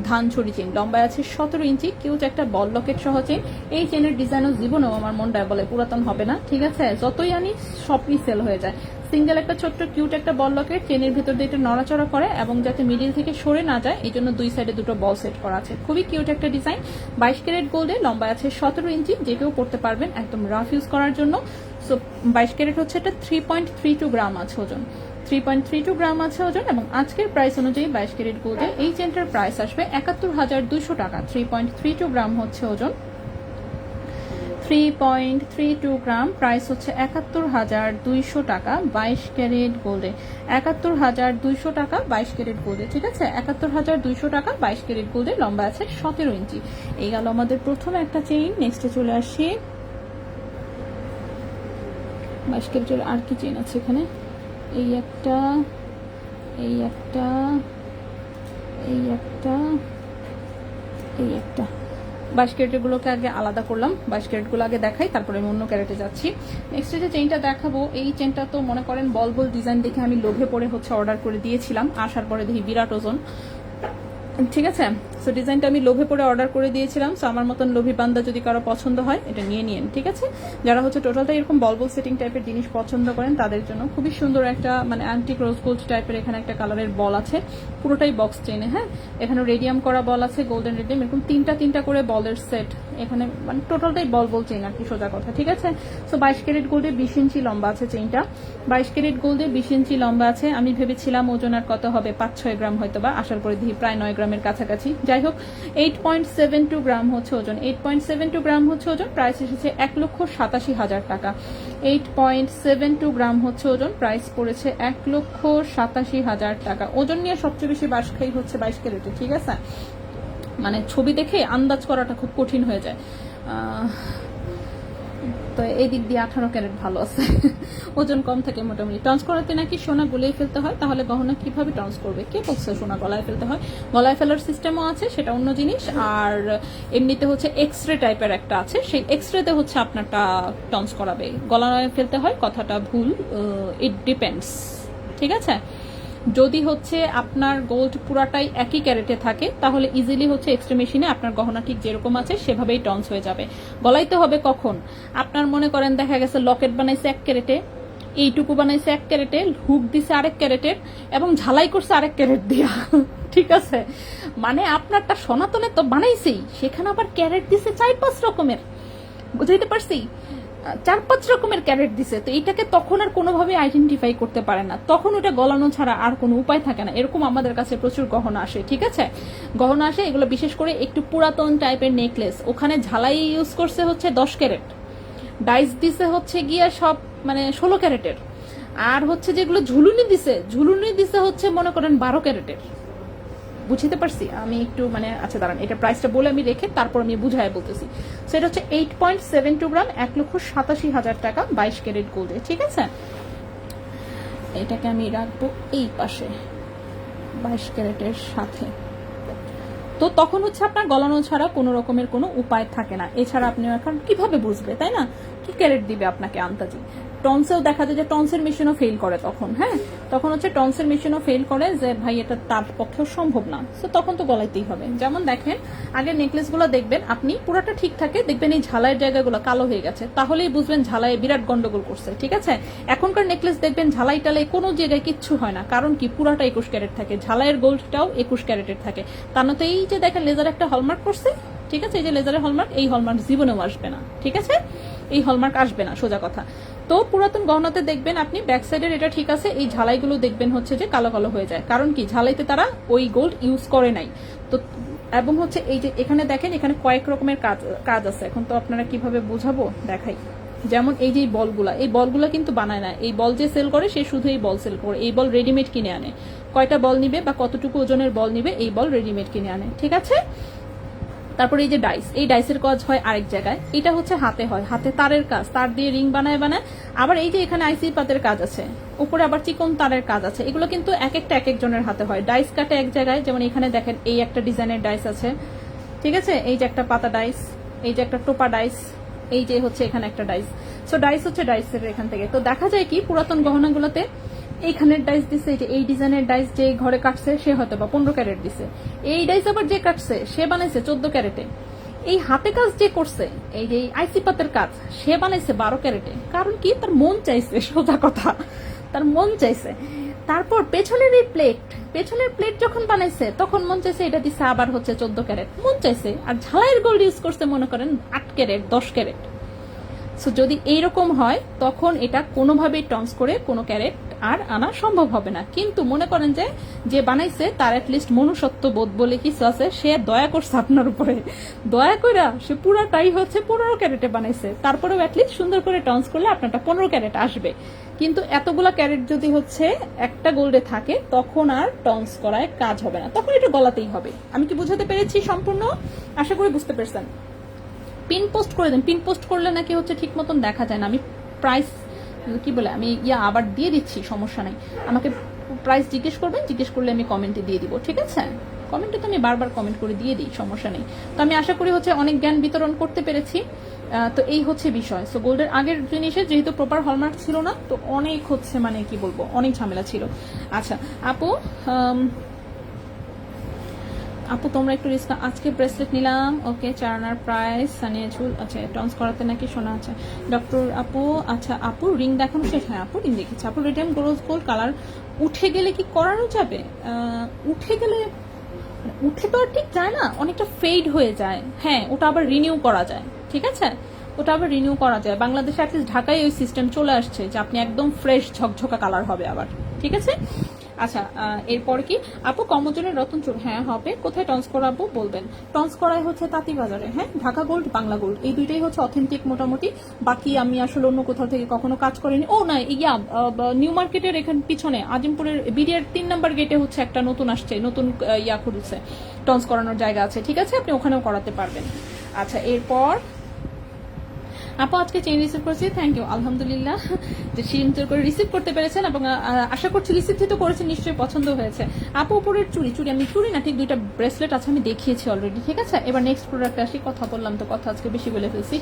ধান ছড়ি চেইন, লম্বায় আছে 17 ইঞ্চি, কিউট একটা বল লকেট সহ চেইন। এই চেইনের ডিজাইনও জীবনেও আমার মনটা বলে পুরাতন হবে না। ঠিক আছে, যতই আনি সবই সেল হয়ে যায়। সিঙ্গেল একটা ছোট্ট কিউট একটা বল লকেট, চেনের ভিতর দিয়ে এটা নড়াচড়া করে এবং যাতে মিডিল থেকে সরে না যায় এই জন্য দুই সাইডে দুটো বল সেট করা আছে। খুবই কিউট একটা ডিজাইন। 22 ক্যারেট গোল্ডে, লম্বা আছে 17 ইঞ্চি, যে কেউ পড়তে পারবেন একদম রাফ ইউজ করার জন্য। সো 22 ক্যারেট হচ্ছে এটা 3.32 গ্রাম আছে ওজন। 3.32 গ্রাম আছে ওজন, এবং আজকের প্রাইস অনুযায়ী 22 ক্যারেট গোল্ডে এই চেনটার প্রাইস আসবে 71,200 টাকা। 3.32 গ্রাম হচ্ছে ওজন, 3.32 গ্রাম, প্রাইস হচ্ছে 71,200 টাকা 22 ক্যারেট গোল্ডে। 71,200 টাকা 22 ক্যারেট গোল্ডে, ঠিক আছে? 71,200 টাকা 22 ক্যারেট গোল্ডে, লম্বা আছে 17 ইঞ্চি। এই গেল আমাদের প্রথম একটা চেইন। নেক্সটে চলে আসি। 22 ক্যারেটের আর কি চেইন আছে এখানে? এই একটা, এই একটা, এই একটা, এই একটা। 22 ক্যারেটগুলোকে আগে আলাদা করলাম, 22 ক্যারেটগুলো আগে দেখাই, তারপরে আমি অন্য ক্যারেটে যাচ্ছি। নেক্সট যে চেইনটা দেখাবো, এই চেইনটা তো মনে করেন বল বল ডিজাইন দেখে আমি লোভে পড়ে হচ্ছে অর্ডার করে দিয়েছিলাম। আসার পরে দেখি বিরাট ওজন, ঠিক আছে? সো ডিজাইনটা আমি লোভে পড়ে অর্ডার করে দিয়েছিলাম। সো আমার মতন লোভী বান্দা যদি কারো পছন্দ হয়, এটা নিয়ে নিন, ঠিক আছে? যারা হচ্ছে টোটালটা এরকম বল বল সেটিং টাইপের জিনিস পছন্দ করেন তাদের জন্য খুবই সুন্দর একটা মানে অ্যান্টিক রোজ গোল্ড টাইপের এখানে একটা কালারের বল আছে, পুরোটাই বক্স চেনে। হ্যাঁ, এখানে রেডিয়াম করা বল আছে, গোল্ডেন রেডিয়াম, এরকম তিনটা করে বলের সেট এখানে, মানে টোটালটাই বল বল চেন আর কি, সোজা কথা, ঠিক আছে? সো 22 ক্যারেট গোল্ডে 20 ইঞ্চি লম্বা আছে চেইনটা। 22 ক্যারেট গোল্ডে 20 ইঞ্চি লম্বা আছে। আমি ভেবেছিলাম ওজন আর কত হবে, 5-6 গ্রাম হয়তো বা, আসার পরে দেখি প্রায় 9 গ্রামের কাছাকাছি। যাই হোক, 8.72 গ্রাম হচ্ছে ওজন, 8.72 গ্রাম হচ্ছে ওজন, প্রাইস এসেছে 1,87,000 টাকা। 8.72 গ্রাম হচ্ছে ওজন, প্রাইস পড়েছে 1,87,000 টাকা। ওজন নিয়ে সবচেয়ে বেশি বাস খাই হচ্ছে 22 ক্যারেটে, ঠিক আছে? মানে ছবি দেখে আন্দাজ করাটা খুব কঠিন হয়ে যায়। তো এই দিক দিয়ে 18 ক্যারেট ভালো আছে। ওজন কম থাকে মোটামুটি। টন্স করাতে নাকি সোনা গলায় ফেলতে হয়, তাহলে গহনা কিভাবে টন্স করবে? কে বলছে সোনা গলায় ফেলতে হয়? গলায় ফেলার সিস্টেমও আছে, সেটা অন্য জিনিস। আর এমনিতে হচ্ছে এক্সরে টাইপের একটা আছে, সেই এক্সরেতে হচ্ছে আপনারটা টন্স করাবে। গলায় ফেলতে হয় কথাটা ভুল, ইট ডিপেন্ডস, ঠিক আছে? যদি হচ্ছে আপনার গোল্ড পুরাটাই একই ক্যারেটে থাকে, তাহলে ইজিলি হচ্ছে এক্সট্রা মেশিনে আপনার গহনা ঠিক যেরকম আছে সেভাবেই টন্স হয়ে যাবে। গলাইতে হবে কখন? আপনার মনে করেন দেখা গেছে লকেট বানাইছে 1 ক্যারেটে, এইটুকু বানাইছে 1 ক্যারেটে, হুক দিছে আরেক ক্যারেটের, এবং ঝালাই করছে আরেক ক্যারেট দিয়া, ঠিক আছে? মানে আপনারটা সনাতনে তো বানাইছেই, সেখানে আবার ক্যারেট দিছে 4-5 রকমের, বুঝাইতে পারছি? 4-5 রকমের ক্যারেট দিছে। তো এইটাকে তখন আর কোনোভাবে আইডেন্টিফাই করতে পারে না, তখন ওটা গলানো ছাড়া আর কোনো উপায় থাকে না। এরকম আমাদের কাছে প্রচুর গহনা আসে, ঠিক আছে? গহনা আসে, এগুলো বিশেষ করে একটু পুরাতন টাইপের নেকলেস, ওখানে ঝালাই ইউজ করছে হচ্ছে 10 ক্যারেট, ডাইস দিছে হচ্ছে গিয়া সব মানে 16 ক্যারেটের, আর হচ্ছে যেগুলো ঝুলুনি দিছে হচ্ছে মনে করেন 12 ক্যারেটের। বুঝতে পারছি আমি একটু মানে, আচ্ছা দাঁড়ান, এটা প্রাইসটা বলে আমি রেখে তারপর আমি বুঝায় বলতেছি। সেটা হচ্ছে 8.72 গ্রাম, 1,87,000 টাকা 22 ক্যারেট গোল্ডে, ঠিক আছে? এটাকে আমি রাখবো এই পাশে 22 ক্যারেটের সাথে। তো তখন হচ্ছে আপনার গলানো ছাড়া কোনো রকমের কোনো উপায় থাকে না। এছাড়া আপনি এখন কিভাবে বুঝবে, তাই না? কি ক্যারেট দিবে আপনাকে আন্দাজি? টনসেও দেখা যায় যে টনসের মেশিনও ফেল করে তখন। হ্যাঁ, তখন হচ্ছে টনসের মেশিনও ফেল করে, যে ভাই এটা তার পক্ষেও সম্ভব না। তো তখন তো গলাইতেই হবে। যেমন দেখেন, আগের নেকলেসগুলো দেখবেন আপনি পুরোটা ঠিক থাকে, দেখবেন এই ঝালাইয়ের জায়গাগুলো কালো হয়ে গেছে, তাহলেই বুঝবেন ঝালাই বিরাট গন্ডগোল করছে, ঠিক আছে? এখনকার নেকলেস দেখবেন ঝালাই টালাই কোনো জায়গায় কিচ্ছু হয় না, কারণ কি পুরাটা 21 ক্যারেট থাকে, ঝালাইয়ের গোল্ডটাও 21 ক্যারেটের থাকে। তার মতো এই যে দেখেন লেজার একটা হলমার্ক করছে, ঠিক আছে? এই যে লেজারের হলমার্ক, এই হলমার্ক জীবনেও আসবে না, ঠিক আছে? এই হলমার্ক আসবে না, সোজা কথা। তো পুরাতন গহনাতে দেখবেন আপনি ব্যাক সাইডের এটা ঠিক আছে, এই ঝালাইগুলো দেখবেন হচ্ছে যে কালো কালো হয়ে যায়, কারণ কি ঝালাইতে তারা ওই গোল্ড ইউজ করে নাই। তো এবং হচ্ছে এই যে এখানে দেখেন, এখানে কয়েক রকমের কাজ আছে। এখন তো আপনারা কিভাবে বোঝাবো দেখাই। যেমন এই যে এই বলগুলা কিন্তু বানায় না, এই বল যে সেল করে সে শুধু এই বল সেল করে, এই বল রেডিমেড কিনে আনে। কয়টা বল নিবে বা কতটুকু ওজনের বল নিবে, এই বল রেডিমেড কিনে আনে, ঠিক আছে? তারপরে এই যে ডাইস, এই ডাইসের কাজ হয় আরেক জায়গায়, এটা হচ্ছে হাতে হয়, হাতে তারের কাজ, তার দিয়ে রিং বানায়। আবার এই যে এখানে আইসি পাতের কাজ আছে, উপরে আবার চিকন তারের কাজ আছে। এগুলো কিন্তু এক একজনের হাতে হয়। ডাইস কাটে এক জায়গায়, যেমন এখানে দেখেন এই একটা ডিজাইনের ডাইস আছে, ঠিক আছে? এই যে একটা পাতা ডাইস, এই যে একটা টোপা ডাইস, এই যে হচ্ছে এখানে একটা ডাইস। সো ডাইস হচ্ছে ডাইসের এখান থেকে। তো দেখা যায় কি পুরাতন গহনাগুলোতে এইখানের ডাইস দিছে, এই ডিজাইনের ডাইস যে ঘরে কাটছে সে হয়তো বা 15 ক্যারেট দিছে, এই ডাইস আবার যে কাটছে সে বানাইছে 14 ক্যারেটে। এই হাতে কাজ যে করছে, এই যে আইসি পাতের কাজ, সে বানাইছে 12 ক্যারেটে। কারণ কি? তার মন চাইছে, সোজা কথা, তার মন চাইছে। তারপর পেছনের এই পেছনের প্লেট যখন বানাইছে তখন মন চাইছে এটা দিছে আবার হচ্ছে 14 ক্যারেট, মন চাইছে। আর ঝালাইয়ের গোল্ড ইউজ করছে মনে করেন 8 ক্যারেট 10 ক্যারেট। সো যদি এইরকম হয় তখন এটা কোনোভাবেই টন্স করে কোনো ক্যারেট আর আনা সম্ভব হবে না। কিন্তু মনে করেন যে বানাইছে তার অ্যাটলিস্ট মনুষ্যত্ব বোধ বলে কিছু আছে, সে দয়া করছে আপনার উপরে, দয়া করে সে পুরাটাই হচ্ছে 15 ক্যারেটে বানাইছে, তারপরেও অ্যাটলিস্ট সুন্দর করে টন্স করলে আপনারটা 15 ক্যারেট আসবে। কিন্তু এতগুলা ক্যারেট যদি হচ্ছে একটা গোল্ডে থাকে তখন আর টন্স করায় কাজ হবে না, তখন এটা গলাতেই হবে। আমি কি বুঝাতে পেরেছি সম্পূর্ণ? আশা করি বুঝতে পেরেছেন। পিন পোস্ট করে দেন, পিন পোস্ট করলে নাকি হচ্ছে ঠিক মতন দেখা যায় না। আমি প্রাইস কি বলে আমি আবার দিয়ে দিচ্ছি, সমস্যা নাই। আমাকে প্রাইস জিজ্ঞেস করবেন, জিজ্ঞেস করলে আমি কমেন্টে দিয়ে দিব, ঠিক আছে? কমেন্টে তো আমি বারবার কমেন্ট করে দিয়ে দিই, সমস্যা নেই। তো আমি আশা করি হচ্ছে অনেক জ্ঞান বিতরণ করতে পেরেছি। তো এই হচ্ছে বিষয়। সো গোল্ডের আগের জিনিসের যেহেতু প্রপার হলমার্ক ছিল না, তো অনেক হচ্ছে মানে কি বলবো, অনেক ঝামেলা ছিল। আচ্ছা আপু, আপু তোমরা একটু রিস্ক, আজকে ব্রেসলেট নিলাম, ওকে। চারানার প্রাইস, সানিয়া ঝুল, আচ্ছা টন্স করাতে নাকি শোনা আছে। ডক্টর আপু, আচ্ছা আপু রিং দেখানো শেষ? হ্যাঁ আপু রিং দেখেছি। আপু রেডিয়াম রোজ গোল্ড কালার উঠে গেলে কি করানো যাবে? উঠে গেলে, উঠে তো আর ঠিক যায় না, অনেকটা ফেড হয়ে যায়। হ্যাঁ ওটা আবার রিনিউ করা যায়, ঠিক আছে, ওটা আবার রিনিউ করা যায়। বাংলাদেশে অ্যাটলিস্ট ঢাকায় ওই সিস্টেম চলে আসছে যে আপনি একদম ফ্রেশ ঝকঝকা কালার হবে আবার, ঠিক আছে। আচ্ছা এরপর কি আপু কম ওজনের রতন চুল? হ্যাঁ হবে। কোথায় টন্স করাবো বলবেন? টন্স করাই হচ্ছে তাঁতিবাজারে, হ্যাঁ ঢাকা গোল্ড, বাংলা গোল্ড, এই দুইটাই হচ্ছে অথেন্টিক মোটামুটি। বাকি আমি আসলে অন্য কোথাও থেকে কখনো কাজ করিনি। ও না, নিউ মার্কেটের এখানে পিছনে আজিমপুরের বিডিআর 3 নম্বর গেটে হচ্ছে একটা নতুন আসছে, নতুন খুলছে, টন্স করানোর জায়গা আছে, ঠিক আছে, আপনি ওখানেও করাতে পারবেন। আচ্ছা এরপর আপু আজকে চেইন রিসিভ করেছি, থ্যাংক ইউ, আলহামদুলিল্লাহ যে সুন্দর করে রিসিভ করতে পেরেছেন, এবং আশা করছি রিসিভ তো করেছেন, নিশ্চয়ই পছন্দ হয়েছে। আপু উপরের চুড়ি, আমি চুড়ি না ঠিক দুইটা ব্রেসলেট আছে, আমি দেখিয়েছি অলরেডি, ঠিক আছে। এবার নেক্সট প্রোডাক্টে আসি, কথা বললাম তো, কথা আজকে বেশি বলে ফেলছি।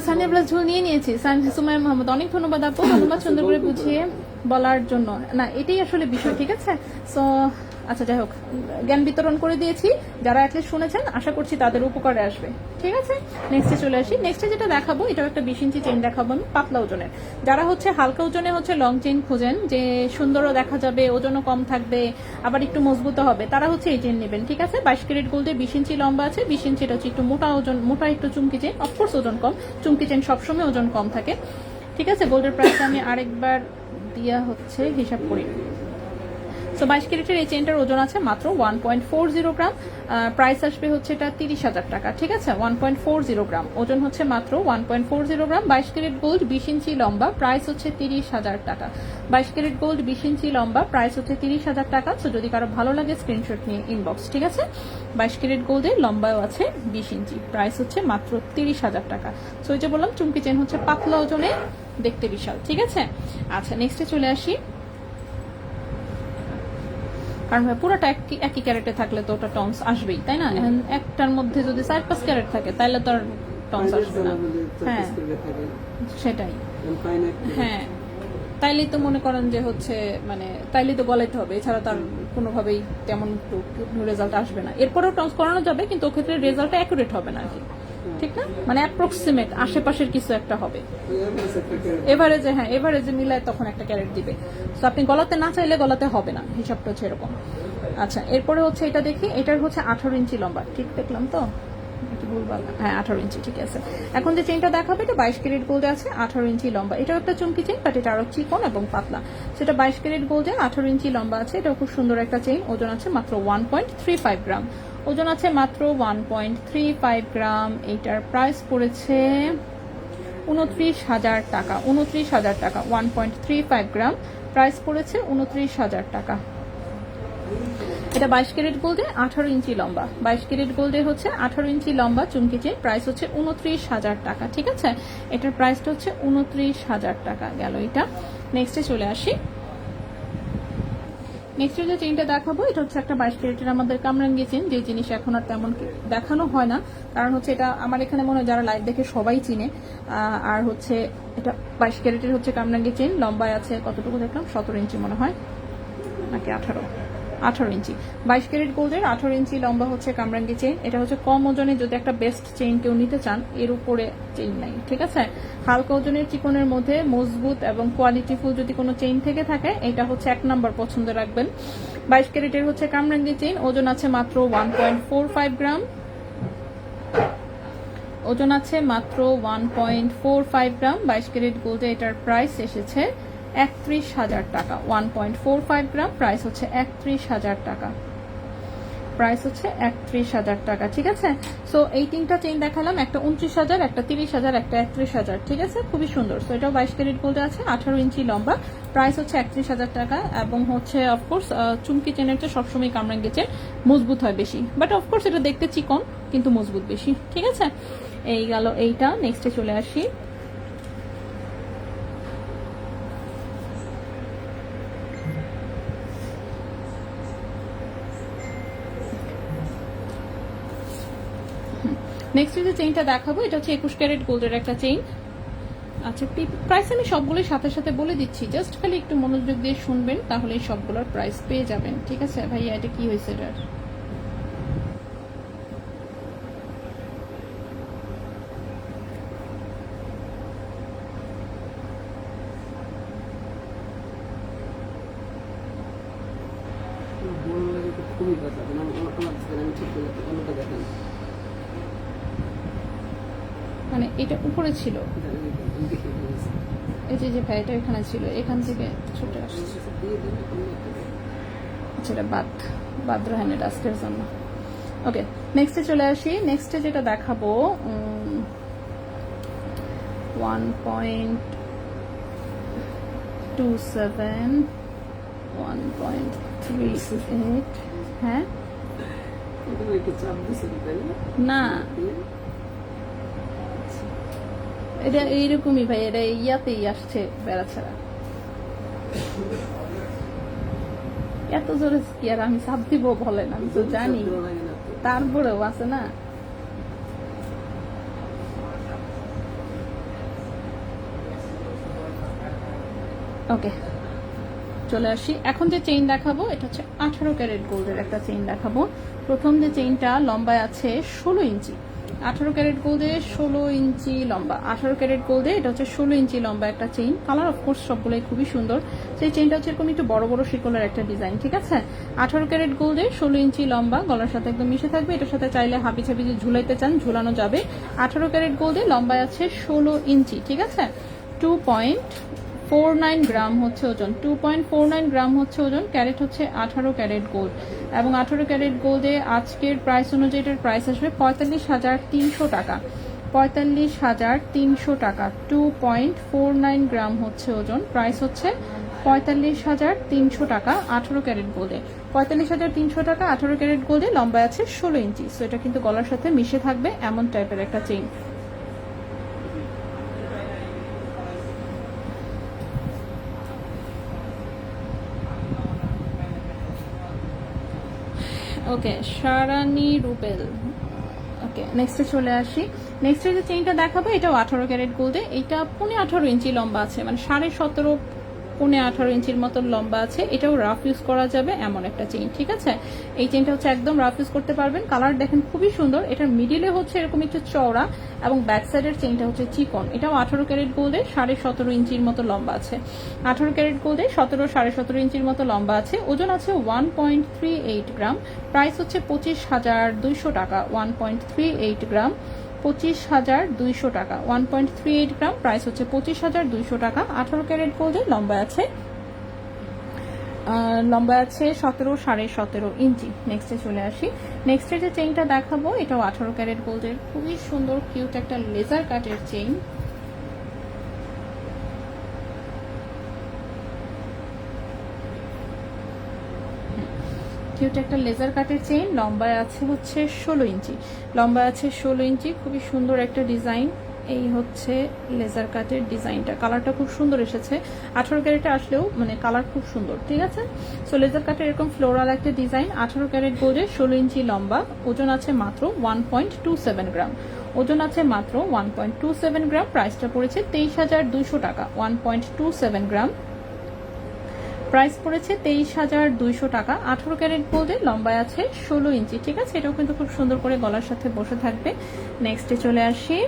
সানিয়া প্লাস ঝুল নিয়ে নিয়েছি। সুমাইয়া মোহাম্মদ, অনেক ধন্যবাদ আপু, ধন্যবাদ সুন্দর করে বুঝিয়ে বলার জন্য। না এটাই আসলে বিষয়, ঠিক আছে। সো আচ্ছা যাই হোক, জ্ঞান বিতরণ করে দিয়েছি, যারা অ্যাটলিস্ট শুনেছেন আশা করছি তাদের উপকারে আসবে, ঠিক আছে। নেক্সটে চলে আসি। নেক্সটে যেটা দেখাবো, এটাও একটা 20 ইঞ্চি চেইন দেখাবো আমি, পাতলা ওজনের। যারা হচ্ছে হালকা ওজনে হচ্ছে লং চেইন খোঁজেন, যে সুন্দরও দেখা যাবে, ওজনও কম থাকবে, আবার একটু মজবুত হবে, তারা হচ্ছে এই চেইন নেবেন, ঠিক আছে। 22 ক্যারেট গোল্ডের 20 ইঞ্চি লম্বা আছে, 20 ইঞ্চি এটা হচ্ছে একটু মোটা ওজন, মোটা একটু চুমকি চেইন, অফকোর্স ওজন কম, চুমকি চেইন সবসময় ওজন কম থাকে, ঠিক আছে। গোল্ডের প্রাইস আমি আরেকবার দিয়া হচ্ছে হিসাব করি। সো 22 ক্যারেটের এই চেইনটার ওজন আছে মাত্র 1.40 গ্রাম, প্রাইস আসবে হচ্ছে এটা 30,000 টাকা, ঠিক আছে। 1.40 গ্রাম, ওজন হচ্ছে মাত্র 1.40 গ্রাম। 22 ক্যারেট গোল্ড 20 ইঞ্চি লম্বা, প্রাইস হচ্ছে 30,000 টাকা। 22 ক্যারেট গোল্ড 20 ইঞ্চি লম্বা, প্রাইস হচ্ছে 30,000 টাকা। সো যদি কারো ভালো লাগে স্ক্রিনশট নিয়ে ইনবক্স, ঠিক আছে। 22 ক্যারেট গোল্ডের লম্বাও আছে 20 ইঞ্চি, প্রাইস হচ্ছে মাত্র 30,000 টাকা। সো ওই যে বললাম চুমকি চেইন হচ্ছে পাতলা ওজনে, দেখতে বিশাল, ঠিক আছে। আচ্ছা নেক্সটে চলে আসি, কারণ পুরোটা একই ক্যারেটে থাকলে তো ওটা টন্স আসবেই, তাই না। একটার মধ্যে যদি 4-5 ক্যারেট থাকে তাহলে তো আর টন্স আসবে না। হ্যাঁ সেটাই, হ্যাঁ তাইলেই তো মনে করেন যে হচ্ছে মানে তাইলেই তো গলাইতে হবে, এছাড়া তার কোনোভাবেই তেমন রেজাল্ট আসবে না। এরপরেও টন্স করানো যাবে, কিন্তু ওক্ষেত্রে রেজাল্টটা অ্যাকুরেট হবে না আর কি, ঠিক না, মানে অ্যাপ্রক্সিমেট আশেপাশের কিছু একটা হবে, এভারেজে, হ্যাঁ এভারেজে মিলায় তখন একটা ক্যারেট দিবে। তো আপনি গলাতে না চাইলে গলাতে হবে না, হিসাবটা হচ্ছে এরকম। আচ্ছা এরপরে হচ্ছে এটা দেখি, এটার হচ্ছে 18 ইঞ্চি লম্বা, ঠিক দেখলাম তো, হ্যাঁ 18 ইঞ্চি, ঠিক আছে। এখন যে চেইনটা দেখাবে এটা 22 ক্যারেট গোল্ডে আছে, 18 ইঞ্চি লম্বা, এটাও একটা চুমকি চেইন, বাট এটা আরো চিকন এবং পাতলা। সেটা 22 ক্যারেট গোল্ডে 18 ইঞ্চি লম্বা আছে, এটাও খুব সুন্দর একটা চেইন, ওজন আছে মাত্র 1.35 গ্রাম, ওজন আছে মাত্র 1.35 গ্রাম। এইটার প্রাইস পড়েছে 29,000 টাকা, 29,000 টাকা। 1.35 গ্রাম, প্রাইস পড়েছে 29,000 টাকা। এটা 22 ক্যারেট গোল্ডে 18 ইঞ্চি লম্বা, 22 ক্যারেট গোল্ডে হচ্ছে 18 ইঞ্চি লম্বা চুমকি চেইন, প্রাইস হচ্ছে 29,000 টাকা, ঠিক আছে। এটার প্রাইসটা হচ্ছে 29,000 টাকা গেল এটা। নেক্সটে চলে আসি, নেক্সট যে চেইনটা দেখাবো এটা হচ্ছে একটা 22 ক্যারেটের আমাদের কামরাঙ্গি চেইন, যে জিনিস এখন আর তেমন দেখানো হয় না, কারণ হচ্ছে এটা আমার এখানে মনে হয় যারা লাইভ দেখে সবাই চিনে। আর হচ্ছে এটা 22 ক্যারেটের হচ্ছে কামরাঙ্গি চেইন, লম্বায় আছে কতটুকু দেখলাম 17 ইঞ্চি মনে হয়, নাকি 18 ইঞ্চি। 22 ক্যারেট গোল্ডের 18 ইঞ্চি লম্বা হচ্ছে কামরাঙ্গি চেইন। এটা হচ্ছে কম ওজনে যদি একটা বেস্ট চেইন কেউ নিতে চান, এর উপরে চেইন নাই, ঠিক আছে। হালকা ওজনের চিকনের মধ্যে মজবুত এবং কোয়ালিটিফুল যদি কোনো চেইন থেকে থাকে, এটা হচ্ছে 1 নাম্বার পছন্দ রাখবেন। 22 ক্যারেটের হচ্ছে কামরাঙ্গি চেইন, ওজন আছে মাত্র 1.45 গ্রাম, ওজন আছে মাত্র 1.45 গ্রাম। 22 ক্যারেট গোল্ডে এটার প্রাইস এসেছে 31,000 টাকা। 1.45 গ্রাম, প্রাইস হচ্ছে 31,000 টাকা। প্রাইস হচ্ছে 31,000 টাকা, ঠিক আছে। সো এই তিনটা চেইন দেখালাম, একটা 29,000, একটা 30,000, একটা 31,000, ঠিক আছে, খুবই সুন্দর। সো এটাও 22 ক্যারেট গোল্ডে আছে, 18 ইঞ্চি লম্বা, প্রাইস হচ্ছে 31,000 টাকা। এবং হচ্ছে অফকোর্স চুমকি চেনের চেয়ে সবসময় কামরাঙ্গি চেন মজবুত হয় বেশি, বাট অফকোর্স এটা দেখতে চিকন কিন্তু মজবুত বেশি, ঠিক আছে। এই গেল এইটা। নেক্সটে চলে আসি। নেক্সট যে চেইনটা দেখাবো এটা হচ্ছে 21 ক্যারেট গোল্ডের একটা চেইন। আচ্ছা, প্রাইস আমি সবগুলোর সাথে সাথে বলে দিচ্ছি, জাস্ট খালি একটু মনোযোগ দিয়ে শুনবেন, তাহলে সবগুলোর প্রাইস পেয়ে যাবেন, ঠিক আছে। ভাইয়া এটা কি হয়েছে এটার? বড় লাগে তো খুবই কথা, আমি ঠিক করে অন্যটা দেখেন। মানে এটা উপরে ছিল, দেখে ফেলেছি। এই যে ভাই এটা এখানে ছিল, এখান থেকে ছুটে আসছে। দিয়ে দিন, অন্য একটা দেখেন। আচ্ছা, এটা বাদ রাখেন এটা আজকের জন্য। ওকে, নেক্সটে চলে আসি। নেক্সটে যেটা দেখাবো 1.27, 1.38, হ্যাঁ এটা একটু চাপ দিয়েছেন, তাই না? না, এটা এইরকমই ভাই, এটা ইয়াতেই আসছে বেড়া ছাড়া। এত জোরে কি আর আমি চাপ দিব বলেন, আমি তো জানি, ভালো লাগে না তো। তারপরেও আছে না। ওকে, চলে আসি। এখন যে চেইন দেখাবো এটা হচ্ছে 18 ক্যারেট গোল্ডের একটা চেইন দেখাবো। প্রথম যে চেইনটা লম্বায় আছে 16 ইঞ্চি। 18 ক্যারেট গোল্ডে 16 ইঞ্চি লম্বা। 18 ক্যারেট গোল্ডে এটা হচ্ছে 16 ইঞ্চি লম্বা একটা চেইন। কালার অফকোর্স সবগুলোই খুবই সুন্দর। সেই চেইনটা হচ্ছে এরকম একটু বড় বড় শিকলের একটা ডিজাইন, ঠিক আছে। 18 ক্যারেট গোল্ডে 16 ইঞ্চি লম্বা, গলার সাথে একদম মিশে থাকবে। এটার সাথে চাইলে হাবি ছাবি যে ঝুলাইতে চান ঝুলানো যাবে। 18 ক্যারেট গোল্ডে লম্বায় আছে 16 ইঞ্চি, ঠিক আছে। 2.49 গ্রাম হচ্ছে ওজন। 2.49 গ্রাম হচ্ছে ওজন। ক্যারেট হচ্ছে 18 ক্যারেট গোল্ড। এবং 18 ক্যারেট গোল্ডে আজকের প্রাইস অনুযায়ী এটার প্রাইস আসবে 45,300 টাকা। 45,300 টাকা। 2.49 গ্রাম হচ্ছে ওজন, প্রাইস হচ্ছে 45,300 টাকা 18 ক্যারেট গোল্ডে। 45,300 টাকা 18 ক্যারেট গোল্ডে, লম্বা আছে 16 ইঞ্চি। সো এটা কিন্তু গলার সাথে মিশে থাকবে এমন টাইপের একটা চেইন। ওকে, সারানি রুবেল। ওকে, নেক্সটে চলে আসি। নেক্সটে যে চেইনটা দেখাবো এটাও 18 ক্যারেট গোল্ডে। এটা 18.5 ইঞ্চি লম্বা আছে, মানে 17.5 18 ইঞ্চির মতো লম্বা আছে। এটাও রাফ ইউজ করা যাবে এমন একটা চেইন, ঠিক আছে। এই চেইনটা হচ্ছে একদম রাফ ইউজ করতে পারবেন। কালার দেখেন খুবই সুন্দর। এটার মিডিলে হচ্ছে এরকম একটু চওড়া এবং ব্যাক সাইডের চেইনটা হচ্ছে চিকন। এটাও 18 ক্যারেট গোল্ডে 17.5 ইঞ্চির মতো লম্বা আছে। 18 ক্যারেট গোল্ডে 17.5 ইঞ্চির মতো লম্বা আছে। ওজন আছে 1.38 গ্রাম। প্রাইস হচ্ছে 25,200 টাকা। 1.38 গ্রাম, 25,200 টাকা। 1.38 গ্রাম, প্রাইস হচ্ছে 25,200 টাকা। 18 ক্যারেট গোল্ডে লম্বা আছে 17.5 ইঞ্চি। নেক্সটে চলে আসি। নেক্সটে যে চেইনটা দেখাবো এটাও 18 ক্যারেট গোল্ডের, খুবই সুন্দর কিউট একটা লেজার কাটের চেইন। কিউট একটা লেজার কাটের চেইন। লম্বায় আছে হচ্ছে 16 ইঞ্চি। লম্বা আছে 16 ইঞ্চি, খুবই সুন্দর একটা ডিজাইন। এই হচ্ছে লেজার কাটের ডিজাইনটা, কালারটা খুব সুন্দর এসেছে। 18 ক্যারেটে আসলেও মানে কালার খুব সুন্দর, ঠিক আছে। সো লেজার কাটের এরকম ফ্লোরাল একটা ডিজাইন। 18 ক্যারেট গোল্ডে 16 ইঞ্চি লম্বা, ওজন আছে মাত্র 1.27 গ্রাম। ওজন আছে মাত্র 1.27 গ্রাম। প্রাইসটা পড়েছে 23,200 টাকা। 1.27 গ্রাম, প্রাইস পড়েছে 23,200 টাকা। 18 ক্যারেট গোল্ডে লম্বায় আছে 16 ইঞ্চি, ঠিক আছে। এটাও কিন্তু খুব সুন্দর করে গলার সাথে বসে থাকবে। নেক্সটে চলে আসি।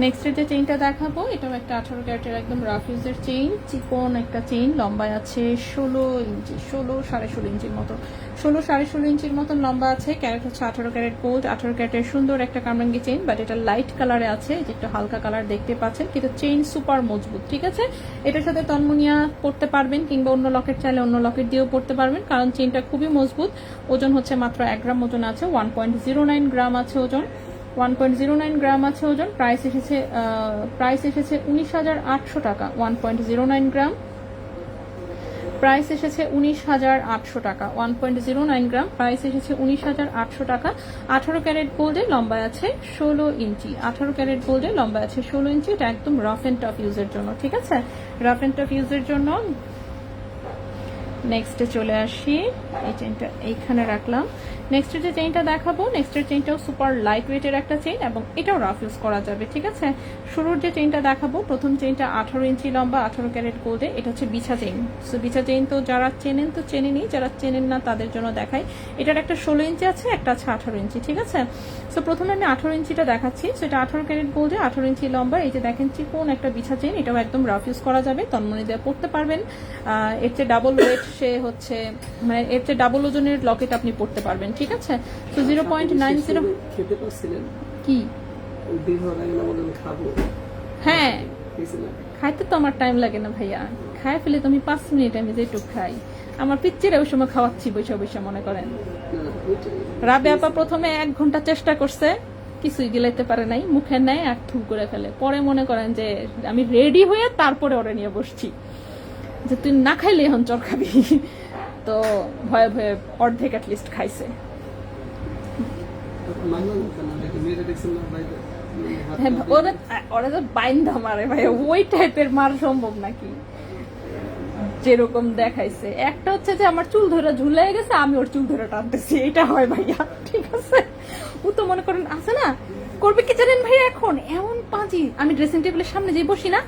নেক্সটের যে চেইনটা দেখাবো এটাও একটা 18 ক্যারেটের একদম রাফ ইউজের চেইন। চিকন একটা চেইন, লম্বায় আছে 16 ইঞ্চি, 16 সাড়ে 16 ইঞ্চির মতো। 16-16.5 ইঞ্চির মতন লম্বা আছে। ক্যারেট হচ্ছে 18 ক্যারেট গোল্ড। 18 ক্যারেটের সুন্দর একটা কামরাঙ্গি চেইন, বাট এটা লাইট কালারে আছে, যে একটু হালকা কালার দেখতে পাচ্ছেন, কিন্তু চেইন সুপার মজবুত। ঠিক আছে, এটার সাথে তন্মনিয়া পড়তে পারবেন, কিংবা অন্য লকেট চাইলে অন্য লকেট দিয়েও পড়তে পারবেন, কারণ চেইনটা খুবই মজবুত। ওজন হচ্ছে মাত্র 1 গ্রাম ওজন আছে, 1.09 গ্রাম আছে ওজন, 1.09 গ্রাম আছে ওজন। প্রাইস এসেছে 19,800 টাকা। 1.09 গ্রাম, প্রাইস এসেছে 19,800 টাকা। 1.09 গ্রাম, প্রাইস এসেছে 19,800 টাকা। 18 ক্যারেট গোল্ডে লম্বায় আছে 16 ইঞ্চি। 18 ক্যারেট গোল্ডে লম্বায় আছে 16 ইঞ্চি। এটা একদম রাফ এন্ড টাফ ইউজের জন্য। ঠিক আছে, রাফ এন্ড টাফ ইউজের জন্য। নেক্সটে চলে আসি, এই চেইনটা এইখানে রাখলাম। নেক্সটের যে চেইনটা দেখাবো, নেক্সটের চেইনটাও সুপার লাইট ওয়েটের একটা চেইন, এবং এটাও রাফ ইউজ করা যাবে। ঠিক আছে, শুরুর যে চেইনটা দেখাবো, প্রথম চেইনটা 18 ইঞ্চি লম্বা, 18 ক্যারেট গোল্ডে। এটা হচ্ছে বিছা চেইন। সো বিছা চেইন তো যারা চেনেন তো চেনেনি, যারা চেনেন না তাদের জন্য দেখাই। এটার একটা 16 ইঞ্চি আছে, একটা আছে 18 ইঞ্চি। ঠিক আছে, সো প্রথমে আমি 18 ইঞ্চিটা দেখাচ্ছি। সো এটা 18 ক্যারেট গোল্ডে, 18 ইঞ্চি লম্বা। এই যে দেখেন চিকন একটা বিছা চেইন, এটাও একদম রাফ ইউজ করা যাবে, তন্মনি দিয়ে পড়তে পারবেন। এর চেয়ে ডাবল ওয়েট সে হচ্ছে, মানে এর চেয়ে ডাবল ওজনের লকেট আপনি পড়তে পারবেন। ঠিক আছে, তো 0.90 খেতে পারছিলেন কি ওই বের হওয়ার আগে না বলে আমি খাবো, হ্যাঁ, খেয়েছিলাম। খাইতে তো আমার টাইম লাগে না ভাইয়া, খাই ফেলে তো আমি 5 মিনিট আমি যেটুক খাই। আমার পিচ্চিরা ওই সময় খাওয়াচ্ছি বৈশা বৈশা, মনে করেন। না ওইটাই রাবে আপা প্রথমে 1 ঘন্টা চেষ্টা করছে, কিছুই গিলাইতে পারে নাই, মুখে নেয় আর থু করে ফেলে। পরে মনে করেন যে আমি রেডি হয়ে তারপরে ওরে নিয়ে বসছি, যে তুই না খাইলে এখন চর খাবি। তো ভয়ে ভয়ে অর্ধেক অ্যাটলিস্ট খাইছে। মানলাম না, নাকি মেয়েরা দেখছেন না বাইরে হ্যাঁ, ওরা তো বাইন্ধা মারে ভাই, ওই টাইপের মার সম্ভব নাকি? যেরকম দেখাইছে, একটা হচ্ছে যে আমার চুল ধরে ঝুলে গেছে, আমি ওর চুল ধরে টানতেছি, এটা হয় ভাইয়া। ঠিক আছে, ও তো মনে করেন আছে না, করবে কি জানেন ভাইয়া, এখন এমন পাঁচি, আমি ড্রেসিং টেবিলের সামনে যে বসি না,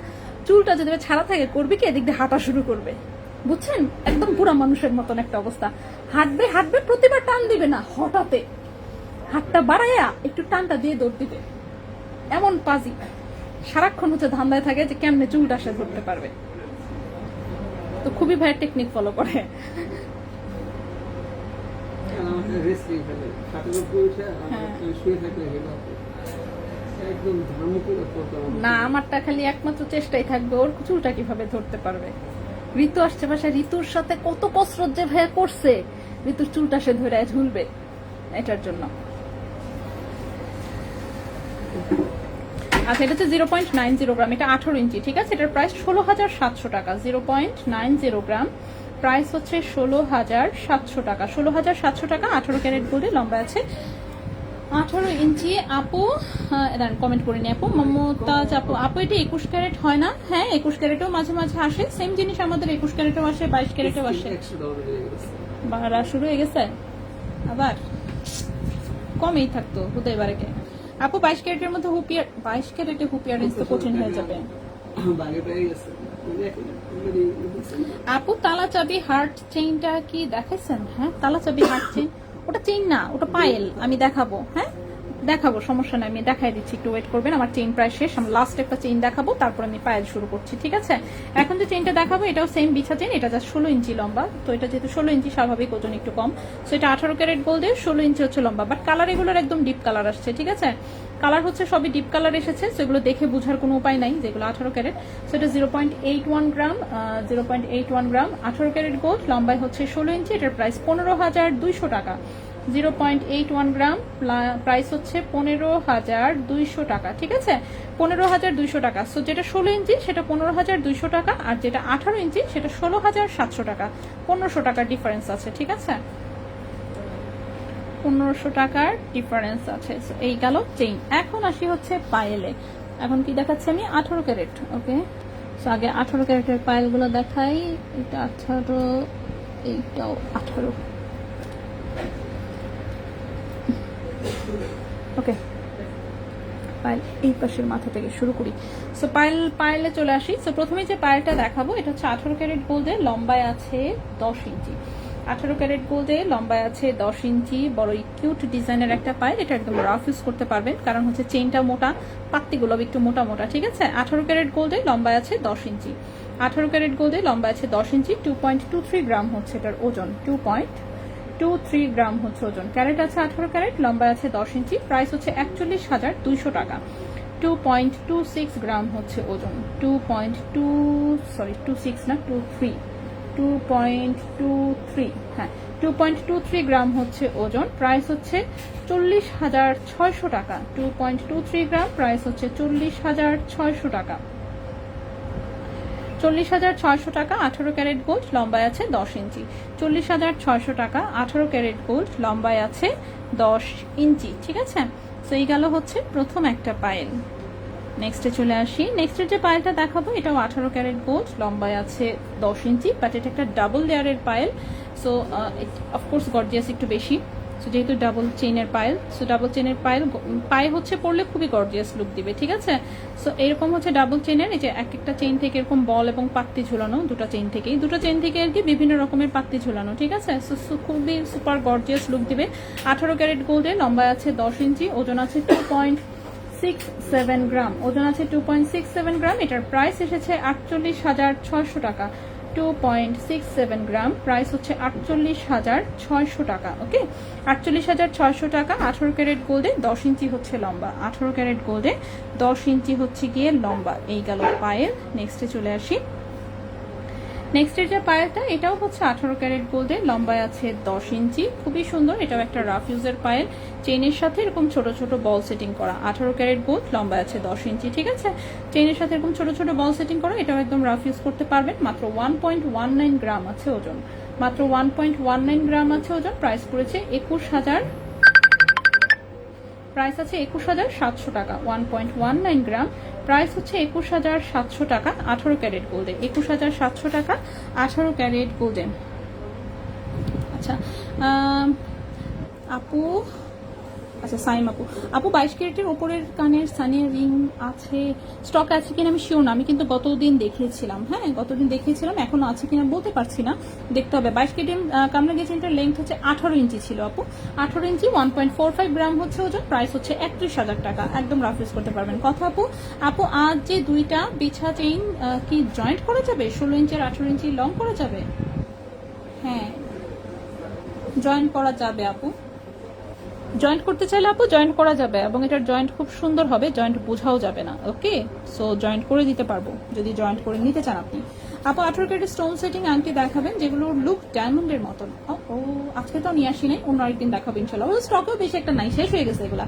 চুলটা যদি ছাড়া থাকে, করবে কি এদিক দিয়ে হাঁটা শুরু করবে, বুঝছেন, একদম বুড়া মানুষের মতন একটা অবস্থা। হাঁটবে হাঁটবে, প্রতিবার টান দিবে না, হঠাৎ হাতটা বাড়াইয়া একটু টানটা দিয়ে দৌড় দিবে। এমন পাজি, সারাক্ষণ হচ্ছে ধান্দায় থাকে যে কেমনে চুলটা সে ধরতে পারবে। তো খুবই ভাইয়ের টেকনিক ফলো করে। আমাকে রেস্ট নিয়ে ফেলে, খাটের উপর উঠে আমি শুয়ে থাকলে একদম ধাম করে পড়তাম। না, আমারটা খালি একমাত্র চেষ্টাই থাকবে ওর চুলটা কিভাবে ধরতে পারবে। ঋতু আসছে বাসায়, ঋতুর সাথে কত কসরত যে ভাইয়া করছে, ঋতুর চুলটা সে ধরে ঝুলবে এটার জন্য। আচ্ছা, এটা হচ্ছে 0.90 গ্রাম, এটা 18 ইঞ্চি। ঠিক আছে, এটার প্রাইস 16,700 টাকা। 0.90 গ্রাম, প্রাইস হচ্ছে 16,700 টাকা। 16,700 টাকা। 18 ক্যারেট গোল্ডে লম্বা আছে 18 ইঞ্চি। আপু কমেন্ট করে নি আপু, মমতাজ আপু, আপু এটা 21 ক্যারেট হয় না? হ্যাঁ, 21 ক্যারেটও মাঝে মাঝে আসে, সেম জিনিস আমাদের 21 ক্যারেটও আসে, 22 ক্যারেটও আসে। বাড়া শুরু হয়ে গেছে আবার, কমেই থাকতো হুদাই বারেকে। আপু 22 ক্যারেটের মধ্যে হুপিয়ার, 22 ক্যারেটে হুপিয়ার তো কঠিন হয়ে যাবে। আপু তালা চাবি হার্ট চেইনটা কি দেখাইছেন? হ্যাঁ, তালা চাবি হার্ট চেইন, ওটা চেইন না, ওটা পায়েল। আমি দেখাবো, হ্যাঁ দেখাবো, সমস্যা নাই, আমি দেখাই দিচ্ছি, একটু ওয়েট করবেন। আমার চেইন প্রায় শেষ, আমি লাস্ট একটা চেইন দেখাবো, তারপর আমি পায়েল শুরু করছি। ঠিক আছে, এখন যে চেইনটা দেখাবো এটাও সেম বিছা চেইন, এটা জাস্ট 16 ইঞ্চি লম্বা। তো এটা যেহেতু 16 ইঞ্চি, স্বাভাবিক ওজন একটু কম। সো এটা 18 ক্যারেট গোল্ডের, 16 ইঞ্চি হচ্ছে লম্বা, বাট কালার এগুলোর একদম ডিপ কালার আসছে। ঠিক আছে, কালার হচ্ছে সবই ডিপ কালার এসেছে, সেগুলো দেখে বোঝার কোনো উপায় নাই যেগুলো 18 ক্যারেট। সো এটা 0.81 গ্রাম, 0.81 গ্রাম, 18 ক্যারেট গোল্ড, লম্বায় হচ্ছে 16 ইঞ্চি। এটার প্রাইস 15,200 টাকা। 0.81 গ্রাম, প্রাইস হচ্ছে 15,200 টাকা। ঠিক আছে, 15,200 টাকা। সো যেটা 16 ইঞ্চি সেটা 15,200 টাকা, আর যেটা 18 ইঞ্চি সেটা 16,700 টাকা। 1500 টাকার ডিফারেন্স আছে। ঠিক আছে, 1500 টাকার ডিফারেন্স আছে। এই গেল চেইন। এখন আসি হচ্ছে পায়েলে। এখন কি দেখাচ্ছি আমি? 18 ক্যারেট। ওকে, সো আগে 18 ক্যারেটের পায়েলগুলো দেখাই। এটা 18, এইটাও 18। ওকে, পায়েল এই পাশের মাথা থেকে শুরু করি। সো পায়েলে চলে আসি। সো প্রথমে যে পায়েলটা দেখাবো এটা হচ্ছে 18 ক্যারেট গোল্ডে, লম্বায় আছে 10 ইঞ্চি। 18 ক্যারেট গোল্ডে লম্বায় আছে 10 ইঞ্চি। বড় কিউট ডিজাইনের একটা পায়েল, এটা একদম রাফ ইউজ করতে পারবেন, কারণ হচ্ছে চেইনটা মোটা, পাত্তিগুলো একটু মোটা মোটা। ঠিক আছে, 18 ক্যারেট গোল্ডে লম্বায় আছে 10 ইঞ্চি। 18 ক্যারেট গোল্ডে লম্বায় আছে 10 ইঞ্চি। 2.23 গ্রাম হচ্ছে এটার ওজন, 2.23 2.23 গ্রাম হচ্ছে ওজন। ক্যারেট আছে 18 ক্যারেট, লম্বা আছে 10 ইঞ্চি, প্রাইস হচ্ছে 41,200 টাকা। 2.26 গ্রাম হচ্ছে ওজন। 26 না 23, 2.23, হ্যাঁ 2.23 গ্রাম হচ্ছে ওজন, প্রাইস হচ্ছে 40,600 টাকা। 2.23 গ্রাম, প্রাইস হচ্ছে 40,600 টাকা। 40,600 টাকা, 18 ক্যারেট গোল্ড, লম্বায় আছে 10 ইঞ্চি। 40,600 টাকা, 18 ক্যারেট গোল্ড, লম্বায় আছে 10 ইঞ্চি। ঠিক আছে, তো এই গেল হচ্ছে প্রথম একটা পায়েল। নেক্সটে চলে আসি। নেক্সটের যে পায়েলটা দেখাবো এটাও 18 ক্যারেট গোল্ড, লম্বায় আছে 10 ইঞ্চি, বাট এটা একটা ডাবল লেয়ারের পায়েল। সো অফকোর্স গর্জিয়াস একটু বেশি, সো যেহেতু ডাবল চেইনের পায়েল, সো ডাবল চেইনের পায়েল পায়ে হচ্ছে পরলে খুবই গর্জিয়াস লুক দিবে। ঠিক আছে, সো এরকম হচ্ছে ডাবল চেইনের, এই যে এক একটা চেইন থেকে এরকম বল এবং পাত্তি ঝুলানো, দুটো চেইন থেকে আর কি বিভিন্ন রকমের পাত্তি ঝুলানো। ঠিক আছে, সো খুবই সুপার গর্জিয়াস লুক দিবে। 18 ক্যারেট গোল্ডে, লম্বায় আছে 10 ইঞ্চি, ওজন আছে 2.67 গ্রাম, ওজন আছে 2.67 গ্রাম। এটার প্রাইস এসেছে 48,600 টাকা। 2.67 গ্রাম, প্রাইস হচ্ছে 48,600 টাকা। ওকে, 48,600 টাকা। 18 ক্যারেট গোল্ডে 10 ইঞ্চি হচ্ছে লম্বা, 18 ক্যারেট গোল্ডে 10 ইঞ্চি হচ্ছে গিয়ে লম্বা। এই গেল পায়েল। নেক্সটে চলে আসি। নেক্সটের যে পায়েলটা এটাও হচ্ছে 18 ক্যারেট গোল্ডে, লম্বায় আছে 10 ইঞ্চি, খুবই সুন্দর। এটাও একটা রাফ ইউজের পায়েল, চেইনের সাথে এরকম ছোট ছোট বল সেটিং করা। 18 ক্যারেট গোল্ড, লম্বায় আছে 10 ইঞ্চি। ঠিক আছে, চেইনের সাথে এরকম ছোট ছোট বল সেটিং করা, এটাও একদম রাফ ইউজ করতে পারবেন। মাত্র 1.19 গ্রাম আছে ওজন, মাত্র 1.19 গ্রাম আছে ওজন। প্রাইস পড়েছে 21,000, প্রাইস আছে 21,700 টাকা। 1.19 গ্রাম, প্রাইস হচ্ছে 21,700 টাকা। 18 ক্যারেট গোল্ডে 21,700 টাকা, 18 ক্যারেট গোল্ডে। আচ্ছা আপু, আচ্ছা সাইম আপু, 22 ক্যারেটের ওপরের কানের সানিয়া রিং আছে, স্টক আছে কিনা আমি শিওর না, আমি কিন্তু গতদিন দেখিয়েছিলাম। হ্যাঁ, গতদিন দেখিয়েছিলাম, এখনো আছে কিনা বলতে পারছি না, দেখতে হবে। 22 ক্যারেটের কামরা গেজেন্টার লেন্থ হচ্ছে 18 ইঞ্চি ছিল আপু, 18 ইঞ্চি, 1.45 গ্রাম হচ্ছে ওজন। প্রাইস হচ্ছে 31,000 টাকা, একদম রাফ ইউজ করতে পারবেন। কথা আপু, আপু আজ যে দুইটা বিছা চেইন কি জয়েন্ট করা যাবে? 16 ইঞ্চি আর 18 ইঞ্চি লং করা যাবে? হ্যাঁ, জয়েন্ট করা যাবে আপু, জয়েন্ট করতে চাইলে আপু জয়েন্ট করা যাবে, এবং এটার জয়েন্ট খুব সুন্দর হবে, জয়েন্ট বোঝাও যাবে না। ওকে, সো জয়েন্ট করে দিতে পারবো যদি জয়েন্ট করে নিতে চান আপনি। আপু 18 ক্যারেট স্টোন সেটিং আংটি দেখাবেন যেগুলোর লুক ডায়মন্ডের মতন। ও আজকে তো নিয়ে আসি নাই, অন্য আরেকদিন দেখাবো ইনশাল্লাহ। ওই স্টকেও বেশি একটা নাই, শেষ হয়ে গেছে এগুলো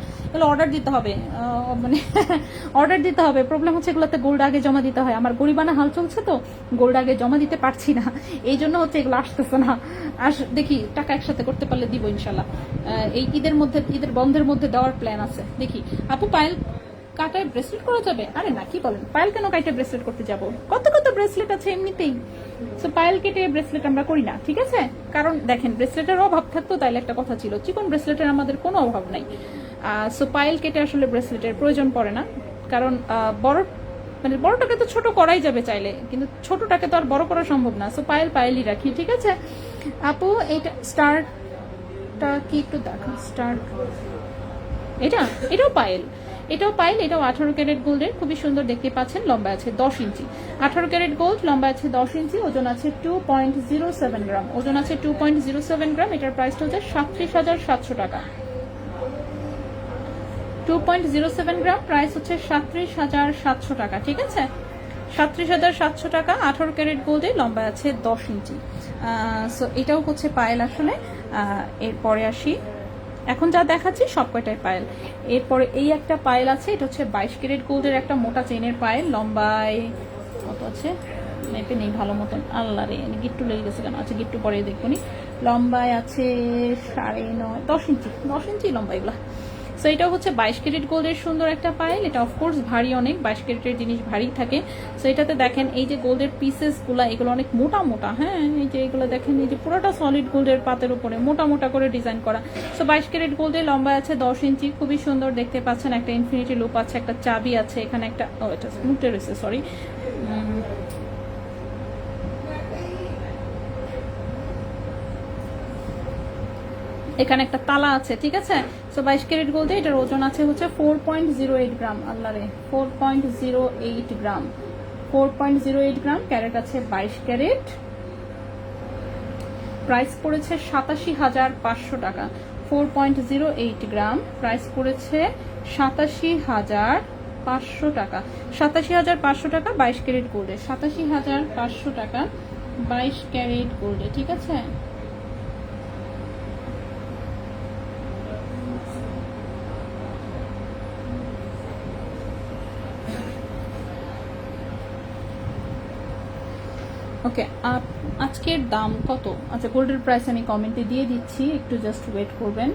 অর্ডার দিতে হবে, মানে অর্ডার দিতে হবে। প্রবলেম হচ্ছে এগুলোতে গোল্ড আগে জমা দিতে হয়, আমার গরিবানা হাল চলছে তো গোল্ড আগে জমা দিতে পারছি না, এই জন্য হচ্ছে এগুলো আসতেছে না। দেখি টাকা একসাথে করতে পারলে দিব ইনশাল্লাহ। এই ঈদের মধ্যে, ঈদের বন্ধের মধ্যে দেওয়ার প্ল্যান আছে, দেখি। আপু পায়েল কাটায় ব্রেসলেট করা যাবে? আরে না, কি বলেন, পায়েল কেন কাটে ব্রেসলেট করতে যাব? কত কত ব্রেসলেট আছে এমনিতেই, সো পায়েল কেটে ব্রেসলেট আমরা করি না। ঠিক আছে, কারণ দেখেন ব্রেসলেটের অভাব থাকতো তাইলে একটা কথা ছিল, চিকন ব্রেসলেটের আমাদের কোনো অভাব নাই। সো পায়েল কেটে আসলে ব্রেসলেটের প্রয়োজন পড়ে না, কারণ বড় মানে বড়টাকে তো ছোট করাই যাবে চাইলে, কিন্তু ছোটটাকে তো আর বড় করা সম্ভব না। সো পায়েলই রাখি। ঠিক আছে আপু, এইটা স্টারটা কি একটু দেখা, স্টার এটাও পায়েল, এটাও 18 ক্যারেট গোল্ডের, খুবই সুন্দর দেখতে পাচ্ছেন। লম্বা আছে 10 ইঞ্চি, 18 ক্যারেট গোল্ড, লম্বা আছে 10 ইঞ্চি, ওজন আছে 2.07 গ্রাম, ওজন আছে 2.07 গ্রাম। এটার প্রাইসটা হচ্ছে 37,700 টাকা। 2.07 গ্রাম, প্রাইস হচ্ছে 37,700 টাকা। ঠিক আছে, 37,700 টাকা। 18 ক্যারেট গোল্ডে, লম্বা আছে 10 ইঞ্চি। সো এটাও হচ্ছে পায়েল আসলে। এরপরে আসি, এখন যা দেখাচ্ছি সব কয়টাই পায়েল। এরপরে এই একটা পায়েল আছে, এটা হচ্ছে 22 ক্যারেট গোল্ডের একটা মোটা চেইনের পায়েল, লম্বায় কত আছে মেপে নেই ভালো মতন, আল্লাহ রে গিট্টু লেগে গেছে কেন, আচ্ছা গিট্টু পরে দেখুনি। লম্বায় আছে 9.5, 10 ইঞ্চি লম্বা এগুলা। সো এটাও হচ্ছে 22 ক্যারেট গোল্ডের সুন্দর একটা পায়েল। এটা অফকোর্স ভারী অনেক, 22 ক্যারেটের জিনিস ভারী থাকে। সো এটাতে দেখেন এই যে গোল্ডের পিসেস গুলা, এগুলো অনেক মোটা মোটা। হ্যাঁ, এই যে এগুলো দেখেন, এই যে পুরোটা সলিড গোল্ডের পাতের উপরে মোটা মোটা করে ডিজাইন করা। সো 22 ক্যারেট গোল্ডের, লম্বা আছে 10 ইঞ্চি, খুবই সুন্দর দেখতে পাচ্ছেন। একটা ইনফিনিটি লুপ আছে, একটা চাবি আছে এখানে, একটা এটা মুটে রয়েছে, সরি, এখানে একটা তালা আছে। ঠিক আছে, সো 22 ক্যারেট গোল্ডে এটার ওজন আছে হচ্ছে 4.08 গ্রাম, আল্লাহ রে 4.08 গ্রাম, 4.08 গ্রাম। ক্যারেট আছে 22 ক্যারেট, প্রাইস পড়েছে 87,500 টাকা। 4.08 গ্রাম, প্রাইস পড়েছে 87,500 টাকা। 87,500 টাকা 22 ক্যারেট গোল্ডে, 87,500 টাকা 22 ক্যারেট গোল্ডে, ঠিক আছে। ওকে, আজকের দাম কত? আচ্ছা, গোল্ডের প্রাইস আমি কমেন্টে দিয়ে দিচ্ছি, একটু জাস্ট ওয়েট করবেন।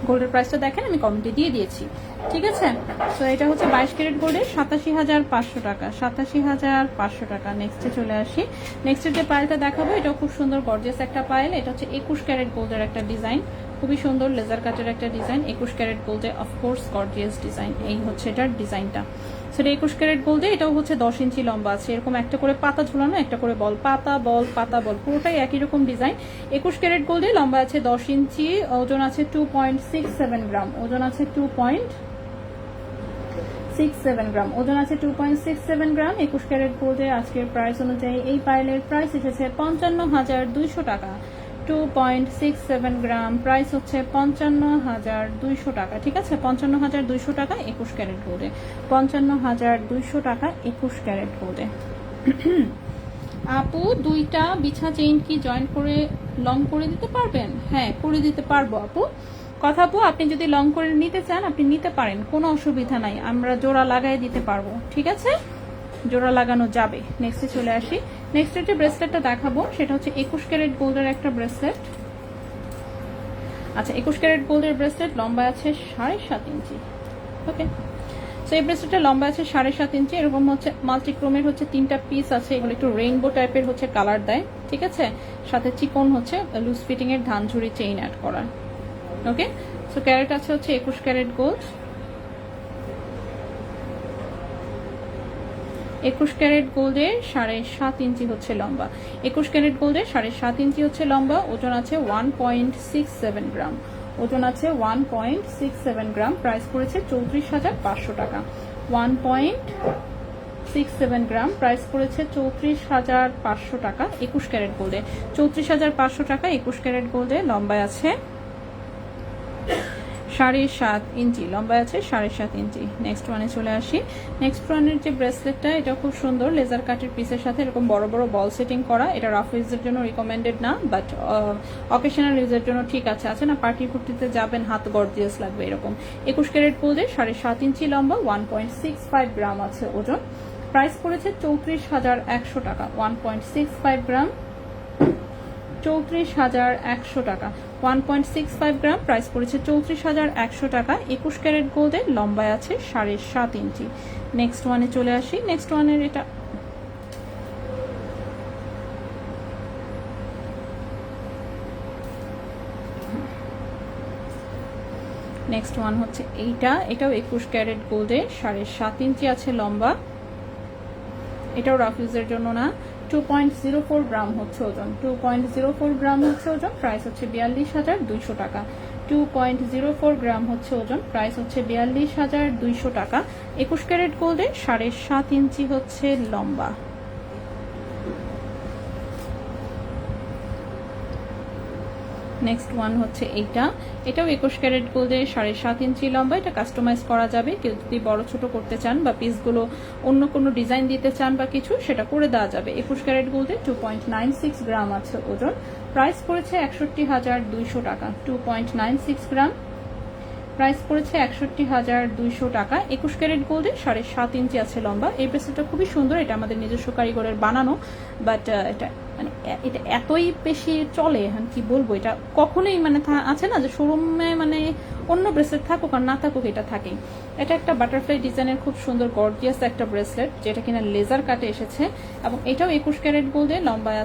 গোল্ডের প্রাইসটা দেখেন, আমি কমেন্টে দিয়ে দিয়েছি, ঠিক আছে। তো এটা হচ্ছে 22 ক্যারেট গোল্ডের 87,500 টাকা, 87,500 টাকা। নেক্সটে চলে আসি। নেক্সটের যে পায়েলটা দেখাবো এটাও খুব সুন্দর গর্জিয়াস একটা পায়েল। এটা হচ্ছে 21 ক্যারেট গোল্ডের একটা ডিজাইন, খুবই সুন্দর লেজার কাটের একটা ডিজাইন। 21 ক্যারেট গোল্ডে অফকোর্স গর্জিয়াস ডিজাইন, এই হচ্ছে এটার ডিজাইনটা। সেটা 21 ক্যারেট গোল্ডে, এটাও হচ্ছে 10 ইঞ্চি লম্বা আছে, এরকম একটা করে পাতা ঝুলানো, একটা করে বল, পাতা বল পাতা বল, পুরোটাই একই রকম ডিজাইন। 21 ক্যারেট গোল্ডে লম্বা আছে 10 ইঞ্চি, ওজন আছে 2.67 গ্রাম, ওজন আছে 2.67 গ্রাম, ওজন আছে 2.67 গ্রাম। 21 ক্যারেট গোল্ডে আজকের প্রাইস অনুযায়ী এই পাইলের প্রাইস এসেছে 55,200 টাকা। 2.67 গ্রাম, প্রাইস হচ্ছে 55,200 টাকা, ঠিক আছে। 55,200 টাকা 21 ক্যারেট গোল্ডে, 55,200 টাকা 21 ক্যারেট গোল্ডে। আপু, দুইটা বিছা চেইন কি জয়েন করে লং করে দিতে পারবেন? হ্যাঁ, করে দিতে পারবো আপু। কথা আপু, আপনি যদি লং করে নিতে চান আপনি নিতে পারেন, কোনো অসুবিধা নাই, আমরা জোড়া লাগাই দিতে পারবো, ঠিক আছে, জোড়া লাগানো যাবে। নেক্সটে চলে আসি। নেক্সট যে ব্রেসলেটটা দেখাবো সেটা হচ্ছে 21 ক্যারেট গোল্ডের একটা ব্রেসলেট। আচ্ছা, 21 ক্যারেট গোল্ডের ব্রেসলেট, লম্বা আছে 7.5 ইঞ্চি। ওকে, তো এই ব্রেসলেটটা লম্বা আছে 7.5 ইঞ্চি। এরকম হচ্ছে মাল্টিক্রোমের হচ্ছে 3টা পিস আছে, এগুলো একটু রেইনবো টাইপের হচ্ছে কালার দেয়, ঠিক আছে। সাথে চিকন হচ্ছে লুজ ফিটিং এর ধানঝুরি চেইন অ্যাড করা। ওকে, সো ক্যারেট আছে হচ্ছে 21 ক্যারেট গোল্ড। 21 ক্যারেট গোল্ডের 7.5 ইঞ্চি হচ্ছে লম্বা। 21 ক্যারেট গোল্ডের 7.5 ইঞ্চি হচ্ছে লম্বা, ওজন আছে 1.67 গ্রাম, ওজন আছে 1.67 গ্রাম। প্রাইস পড়েছে 34,500 টাকা। 1.67 গ্রাম, প্রাইস পড়েছে 34,500 টাকা 21 ক্যারেট গোল্ডে। 34,500 টাকা 21 ক্যারেট গোল্ডে। লম্বায় আছে 7.5 ইঞ্চি, লম্বায় আছে 7.5 ইঞ্চি। নেক্সট ওয়ানে চলে আসি। নেক্সট ওয়ানের যে ব্রেসলেটটা, এটা খুব সুন্দর লেজার কাটের পিসের সাথে এরকম বড় বড় বল সেটিং করা। এটা রাফ ইউজের জন্য রিকমেন্ডেড না, বাট অকেশনাল ইউজের জন্য ঠিক আছে। আছে না, পার্টি ফুর্তিতে যাবেন, হাত গর্জিয়াস লাগবে এরকম। 21 ক্যারেট গোল্ডে 7.5 ইঞ্চি লম্বা, 1.65 গ্রাম আছে ওজন। প্রাইস পড়েছে 34,100 টাকা। 1.65 গ্রাম, 34,100 টাকা। 1.65 গ্রাম, প্রাইস পড়েছে 34,100 টাকা। 21 ক্যারেট গোল্ডের, লম্বায় আছে 7.5 ইঞ্চি। নেক্সট ওয়ানে চলে আসি। নেক্সট ওয়ানের এটা নেক্সট ওয়ান হচ্ছে এটাও 21 ক্যারেট গোল্ডে 7.5 ইঞ্চি আছে লম্বা। এটাও রাফ ইউজের জন্য না। 2.04 গ্রাম হচ্ছে ওজন, 2.04 গ্রাম হচ্ছে ওজন। প্রাইস হচ্ছে 42,200 টাকা। 2.04 গ্রাম হচ্ছে ওজন, প্রাইস হচ্ছে 42,200 টাকা। 21 ক্যারেট গোল্ডে 7.5 ইঞ্চি হচ্ছে লম্বা। নেক্সট ওয়ান হচ্ছে এটাও 21 ক্যারেট গোল্ডে 7.5 ইঞ্চি লম্বা। এটা কাস্টমাইজ করা যাবে, কেউ যদি বড় ছোট করতে চান বা পিসগুলো অন্য কোনো ডিজাইন দিতে চান বা কিছু, সেটা করে দেওয়া যাবে। 21 ক্যারেট গোল্ডে 2.96 গ্রাম আছে ওজন। প্রাইস পড়েছে 61,200 টাকা। 2.96 গ্রাম, প্রাইস পড়েছে 61,200 টাকা। 21 ক্যারেট গোল্ডে 7.5 ইঞ্চি আছে লম্বা। এই ব্রেসলেটটা খুবই সুন্দর, এটা আমাদের নিজস্ব কারিগরের বানানো, বাট এটা মানে এটা এতই বেশি চলে, কি বলবো, এটা কখনোই মানে আছে না যে শোরুমে মানে অন্য ব্রেসলেট থাকুক আর না থাকুক, এটা থাকেই। এটা একটা বাটারফ্লাই ডিজাইনের খুব সুন্দর গর্জিয়াস একটা ব্রেসলেট, যেটা কিনা লেজার কাটে এসেছে, এবং এটাও 21 ক্যারেট গোল্ডে লম্বায়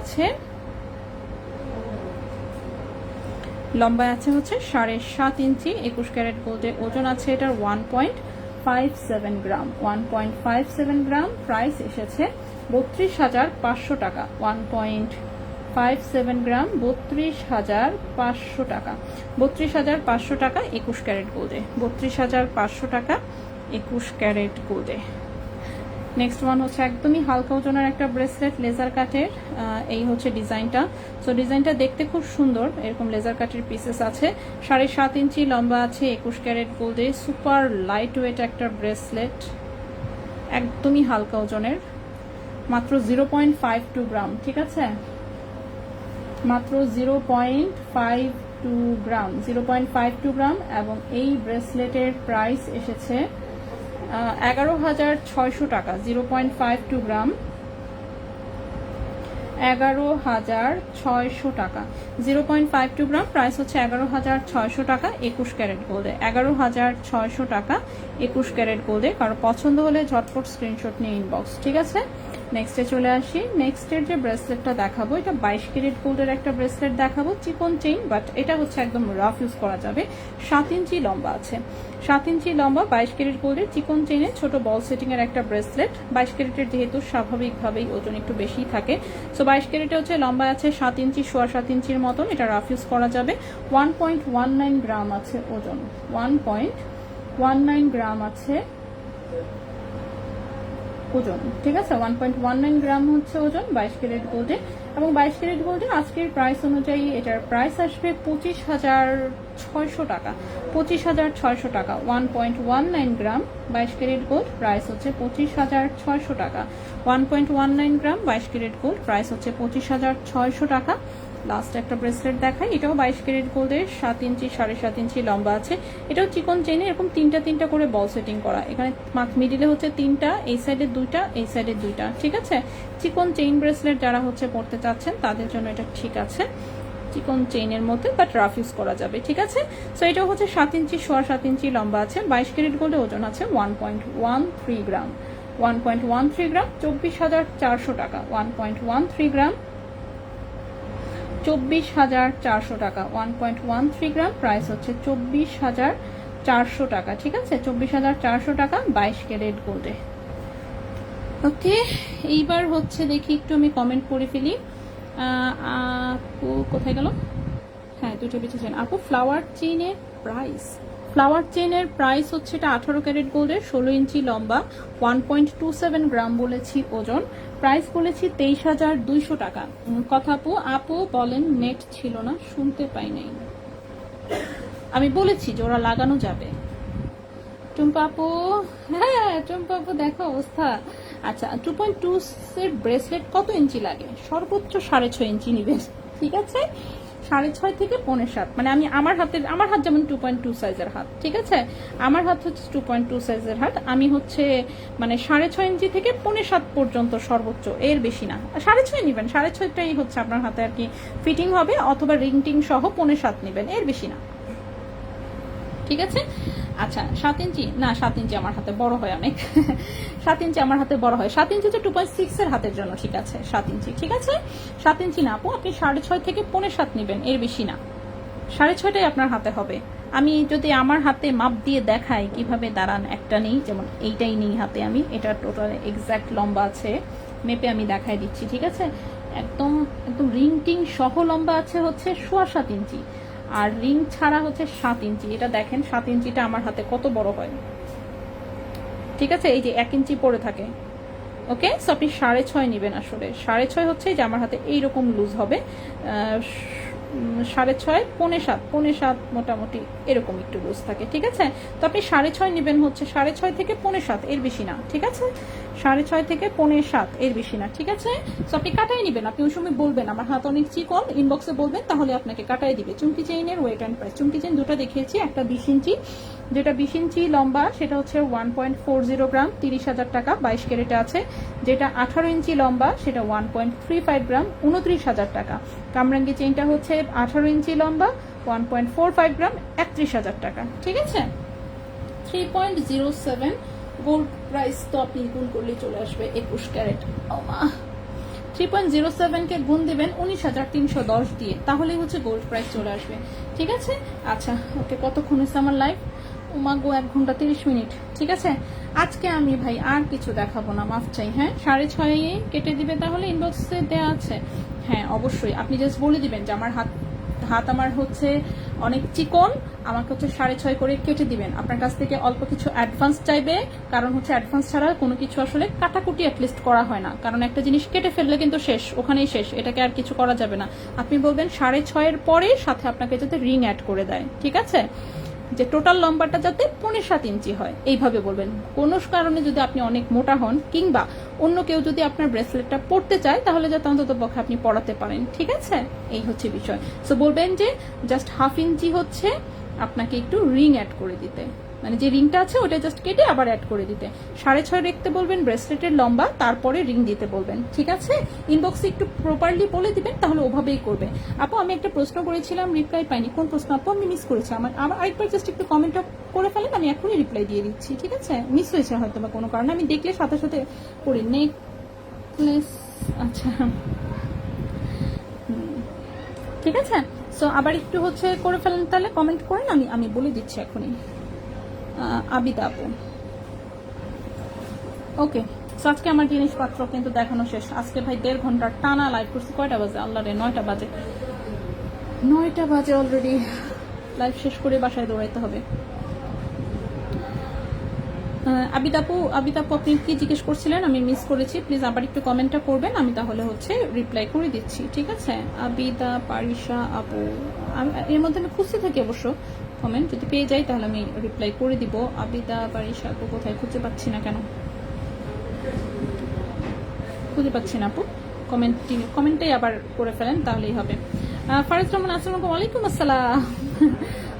আছে হচ্ছে 7.5 ইঞ্চি। 21 ক্যারেট গোল্ডে ওজন আছে এটার 1.57 গ্রাম। 1.57 গ্রাম, প্রাইস এসেছে 32,500 টাকা। 1.57 গ্রাম, 32,500 টাকা। 32,500 টাকা 21 ক্যারেট গোল্ডে। 32,500 টাকা 21 ক্যারেট গোল্ডে। নেক্সট ওয়ান হচ্ছে একদমই হালকা ওজনের একটা ব্রেসলেট লেজার কাটের। এই হচ্ছে ডিজাইনটা। সো ডিজাইনটা দেখতে খুব সুন্দর, এরকম লেজার কাটের পিসেস আছে। 7.5 ইঞ্চি লম্বা আছে, 21 ক্যারেট গোল্ডে, সুপার লাইট ওয়েট একটা ব্রেসলেট, একদমই হালকা ওজনের, মাত্র 0.52 গ্রাম। ঠিক আছে, মাত্র 0.52 গ্রাম, 0.52 গ্রাম। এবং এই ব্রেসলেটের প্রাইস এসেছে 11,600 টাকা। 0.52 গ্রাম, 11,600 টাকা। 0.52 গ্রাম, প্রাইস হচ্ছে 11,600 টাকা, 21 ক্যারেট গোল্ডে। 11,600 টাকা, 21 ক্যারেট গোল্ডে। কারো পছন্দ হলে ঝটপট স্ক্রিনশট নিয়ে ইনবক্স। ঠিক আছে, নেক্সটে চলে আসি। নেক্সটের যে ব্রেসলেটটা দেখাবো, এটা 22 ক্যারেট গোল্ডের একটা ব্রেসলেট দেখাবো, চিকন চেইন, বাট এটা হচ্ছে একদম রাফ ইউজ করা যাবে। 7 ইঞ্চি লম্বা আছে, 7 ইঞ্চি লম্বা, 22 ক্যারেট গোল্ডের চিকন চেইনে ছোট বল সেটিং এর একটা ব্রেসলেট। 22 ক্যারেটের যেহেতু স্বাভাবিকভাবেই ওজন একটু বেশি থাকে, সো 22 ক্যারেটে হচ্ছে লম্বা আছে 7 ইঞ্চি, 7.25 ইঞ্চির মতন। এটা রাফ ইউজ করা যাবে। 1.19 গ্রাম আছে ওজন, 1.19 গ্রাম আছে ওজন। ঠিক আছে, 1.19 গ্রাম হচ্ছে ওজন 22 ক্যারেট গোল্ডে। এবং 22 ক্যারেট গোল্ডে আজকের প্রাইস অনুযায়ী এটার প্রাইস আসবে 25,600 টাকা। 25,600 টাকা, 1.19 গ্রাম 22 ক্যারেট গোল্ড, প্রাইস হচ্ছে 25,600 টাকা। 1.19 গ্রাম 22 ক্যারেট গোল্ড, প্রাইস হচ্ছে 25,600 টাকা। লাস্ট একটা ব্রেসলেট দেখাই, এটাও 22 ক্যারেট গোল্ডের, 7 ইঞ্চি 7.5 ইঞ্চি লম্বা আছে। এটাও চিকন চেইনে এরকম তিনটা করে বল সেটিং করা। এখানে মিডিলে হচ্ছে 3টা, এই সাইডে 2টা, এই সাইডে 2টা। ঠিক আছে, চিকন চেইন ব্রেসলেট যারা হচ্ছে পড়তে চাচ্ছেন তাদের জন্য এটা ঠিক আছে। চিকন চেইনের মধ্যে বাট রাফ ইউজ করা যাবে। ঠিক আছে, সো এটাও হচ্ছে 7 ইঞ্চি 7.5 ইঞ্চি লম্বা আছে। 22 ক্যারেট গোল্ডে ওজন আছে 1.13 গ্রাম। 1.13 গ্রাম, 24,400 টাকা। 1.13 গ্রাম, 24,400 টাকা। 1.13 গ্রাম, প্রাইস হচ্ছে 24,400 টাকা। ঠিক আছে, 24,400 টাকা 22 ক্যারেট গোল্ডে। ওকে, এইবার হচ্ছে দেখি একটু আমি কমেন্ট করে ফেলি। আপু কোথায় গেল? হ্যাঁ, দুটো বেঁচেছেন আপু। ফ্লাওয়ার চেইনের প্রাইস, ফ্লাওয়ার চেইনের প্রাইস হচ্ছে এটা 18 ক্যারেট গোল্ডের, 16 ইঞ্চি লম্বা, 1.27 গ্রাম বলেছি ওজন, প্রাইস বলেছি 23,200 টাকা। কথা আপু বলেন নেট ছিল না, শুনতে পাই নাই। আমি বলেছি যে ওরা লাগানো যাবে। টুম্পা আপু, হ্যাঁ টুম্পা আপু দেখো অবস্থা। আচ্ছা, 2.2 এর ব্রেসলেট কত ইঞ্চি লাগে? সর্বোচ্চ 6.5 ইঞ্চি নিবেন। ঠিক আছে, 6.5 থেকে 7.5, মানে আমার হাত যেমন 2.2 সাইজের হাত। ঠিক আছে, আমার হাত হচ্ছে 2.2 সাইজের হাত। আমি হচ্ছে মানে 6.5 ইঞ্চি থেকে 7.5 পর্যন্ত সর্বোচ্চ, এর বেশি না। 6.5 নিবেন, 6.5টাই হচ্ছে আপনার হাতে আর কি ফিটিং হবে, অথবা রিং টিং সহ 7.5 নিবেন, এর বেশি না। ঠিক আছে, আচ্ছা 7 ইঞ্চি না, 7 ইঞ্চি আমার হাতে বড় হয় অনেক। 7 ইঞ্চি আমার হাতে বড় হয়। 7 ইঞ্চি হচ্ছে 2.6 এর হাতের জন্য। ঠিক আছে, 7 ইঞ্চি। ঠিক আছে, 7 ইঞ্চি না আপু, আপনি 6.5 থেকে 7.5 নেবেন, এর বেশি না। 6.5টাই আপনার হাতে হবে। আমি যদি আমার হাতে মাপ দিয়ে দেখাই কিভাবে দাঁড়ান, একটা নেই, যেমন এইটাই নেই হাতে আমি, এটা টোটাল এক্সাক্ট লম্বা আছে, মেপে আমি দেখাই দিচ্ছি। ঠিক আছে, একদম একদম রিং টিং সহ লম্বা আছে হচ্ছে 7.25 ইঞ্চি, আর রিং ছাড়া হচ্ছে 7 ইঞ্চি। এটা দেখেন 7 ইঞ্চিটা আমার হাতে কত বড় হয়। ঠিক আছে, এই যে 1 ইঞ্চি পড়ে থাকে। ওকে, সো আপনি 6.5 নেবেন। আসলে 6.5 হচ্ছে যে আমার হাতে এইরকম লুজ হবে, 6.5, 7.5 মোটামুটি এরকম একটু লুজ থাকে। ঠিক আছে, তো আপনি 6.5 নেবেন হচ্ছে 6.5 থেকে 7.5, এর বেশি না। ঠিক আছে, 6.5 থেকে 7.5, এর বেশি না। ঠিক আছে, তো আপনি কাটাই নেবেন। আপনি ওই সময় বলবেন আমার হাত অনেক চিকন, ইনবক্সে বলবেন, তাহলে আপনাকে কাটাই দিবে। চুমকি চেইনের ওয়েট অ্যান্ড প্রাইস, চুমকি চেইন দুটো দেখিয়েছি, একটা 20 ইঞ্চি, যেটা 20 ইঞ্চি লম্বা সেটা হচ্ছে 1.40 গ্রাম, 30,000 টাকা, 22 ক্যারেটে আছে। যেটা 18 ইঞ্চি লম্বা সেটা 1.35 গ্রাম, 29,000 টাকা। কামরাঙ্গি চেইনটা হচ্ছে 18 ইঞ্চি লম্বা, 1.45 গ্রাম, 31,000 টাকা। ঠিক আছে, 3.07 গোল্ড প্রাইস। তো আপনি গুণ করলে চলে আসবে 21 ক্যারেট। 3.07 কে গুণ দিবেন 19,310 দিয়ে, তাহলেই হচ্ছে গোল্ড প্রাইস চলে আসবে। ঠিক আছে, আচ্ছা ওকে, কতক্ষণ হয়েছে আমার লাইভ? উমাগো 1 ঘন্টা 30 মিনিট। ঠিক আছে, আজকে আমি ভাই আর কিছু দেখাবো না, মাফ চাই। হ্যাঁ, 6.5 কেটে দিবে, তাহলে ইনবক্সে দেওয়া আছে। হ্যাঁ অবশ্যই, আপনি জাস্ট বলে দিবেন যে আমার হাত হাত আমার হচ্ছে অনেক চিকন, আমাকে হচ্ছে 6.5 করে কেটে দিবেন। আপনার কাছ থেকে অল্প কিছু অ্যাডভান্স চাইবে, কারণ হচ্ছে অ্যাডভান্স ছাড়া কোনো কিছু আসলে কাটাকুটি অ্যাটলিস্ট করা হয় না, কারণ একটা জিনিস কেটে ফেললে কিন্তু শেষ, ওখানেই শেষ, এটাকে আর কিছু করা যাবে না। আপনি বলবেন 6.5 পরে সাথে আপনাকে যাতে রিং অ্যাড করে দেয়, ঠিক আছে, যে টোটাল লম্বাটা যাতে 7.5 ইঞ্চি হয়, এইভাবে বলবেন। কোনো কারণে যদি আপনি অনেক মোটা হন কিংবা অন্য কেউ যদি আপনার ব্রেসলেটটা পরতে চায়, তাহলে যাতে অন্তত পক্ষে আপনি পরাতে পারেন, ঠিক আছে, এই হচ্ছে বিষয়। সো বলবেন যে জাস্ট 1/2 ইঞ্চি হচ্ছে আপনাকে একটু রিং অ্যাড করে দিতে, মানে যে রিংটা আছে ওটা জাস্ট কেটে আবার অ্যাড করে দিতে। 6.5 রাখতে বলবেন ব্রেসলেটের লম্বা, তারপরে রিং দিতে বলবেন, ঠিক আছে। ইনবক্সে একটু প্রপারলি বলে দিবেন, তাহলে ওভাবেই করবে। আপু আমি একটা প্রশ্ন করেছিলাম, রিপ্লাই পাইনি, কোন প্রশ্ন আপু? আমি মিস করেছি, আমার আরেকবার জাস্ট একটু কমেন্টটা করে ফেলেন, আমি এখনই রিপ্লাই দিয়ে দিচ্ছি, ঠিক আছে। মিস হয়েছে হয়তো বা কোনো কারণে, আমি দেখলে সাথে সাথে করি। নেকলেস, আচ্ছা ঠিক আছে। সো আবার একটু হচ্ছে করে ফেলেন, তাহলে কমেন্ট করেন, আমি বলে দিচ্ছি এখনই। আবিদা আপু, ওকে। সো আজকে আমার জিনিসপত্র কিন্তু দেখানো শেষ। আজকে ভাই 1.5 ঘন্টার টানা লাইভ করছি। কয়টা বাজে? আল্লাহ রে, 9টা বাজে, 9টা বাজে অলরেডি। লাইভ শেষ করে বাসায় দৌড়াইতে হবে। আবিদাপু আপনি কি জিজ্ঞেস করছিলেন? আমি মিস করেছি, প্লিজ আবার একটু কমেন্টটা করবেন, আমি তাহলে হচ্ছে রিপ্লাই করে দিচ্ছি, ঠিক আছে। আবিদা পারিশা আপু, এর মধ্যে আমি খুঁজতে থাকি অবশ্য কমেন্ট, যদি পেয়ে যাই তাহলে আমি রিপ্লাই করে দিব। আবিদা পারিশা আপু কোথায়? খুঁজে পাচ্ছি না, কেন খুঁজে পাচ্ছি না আপু? কমেন্টটাই আবার করে ফেলেন, তাহলেই হবে। ফারিজ রহমান, আসসালামু আলাইকুম। আসসালাম,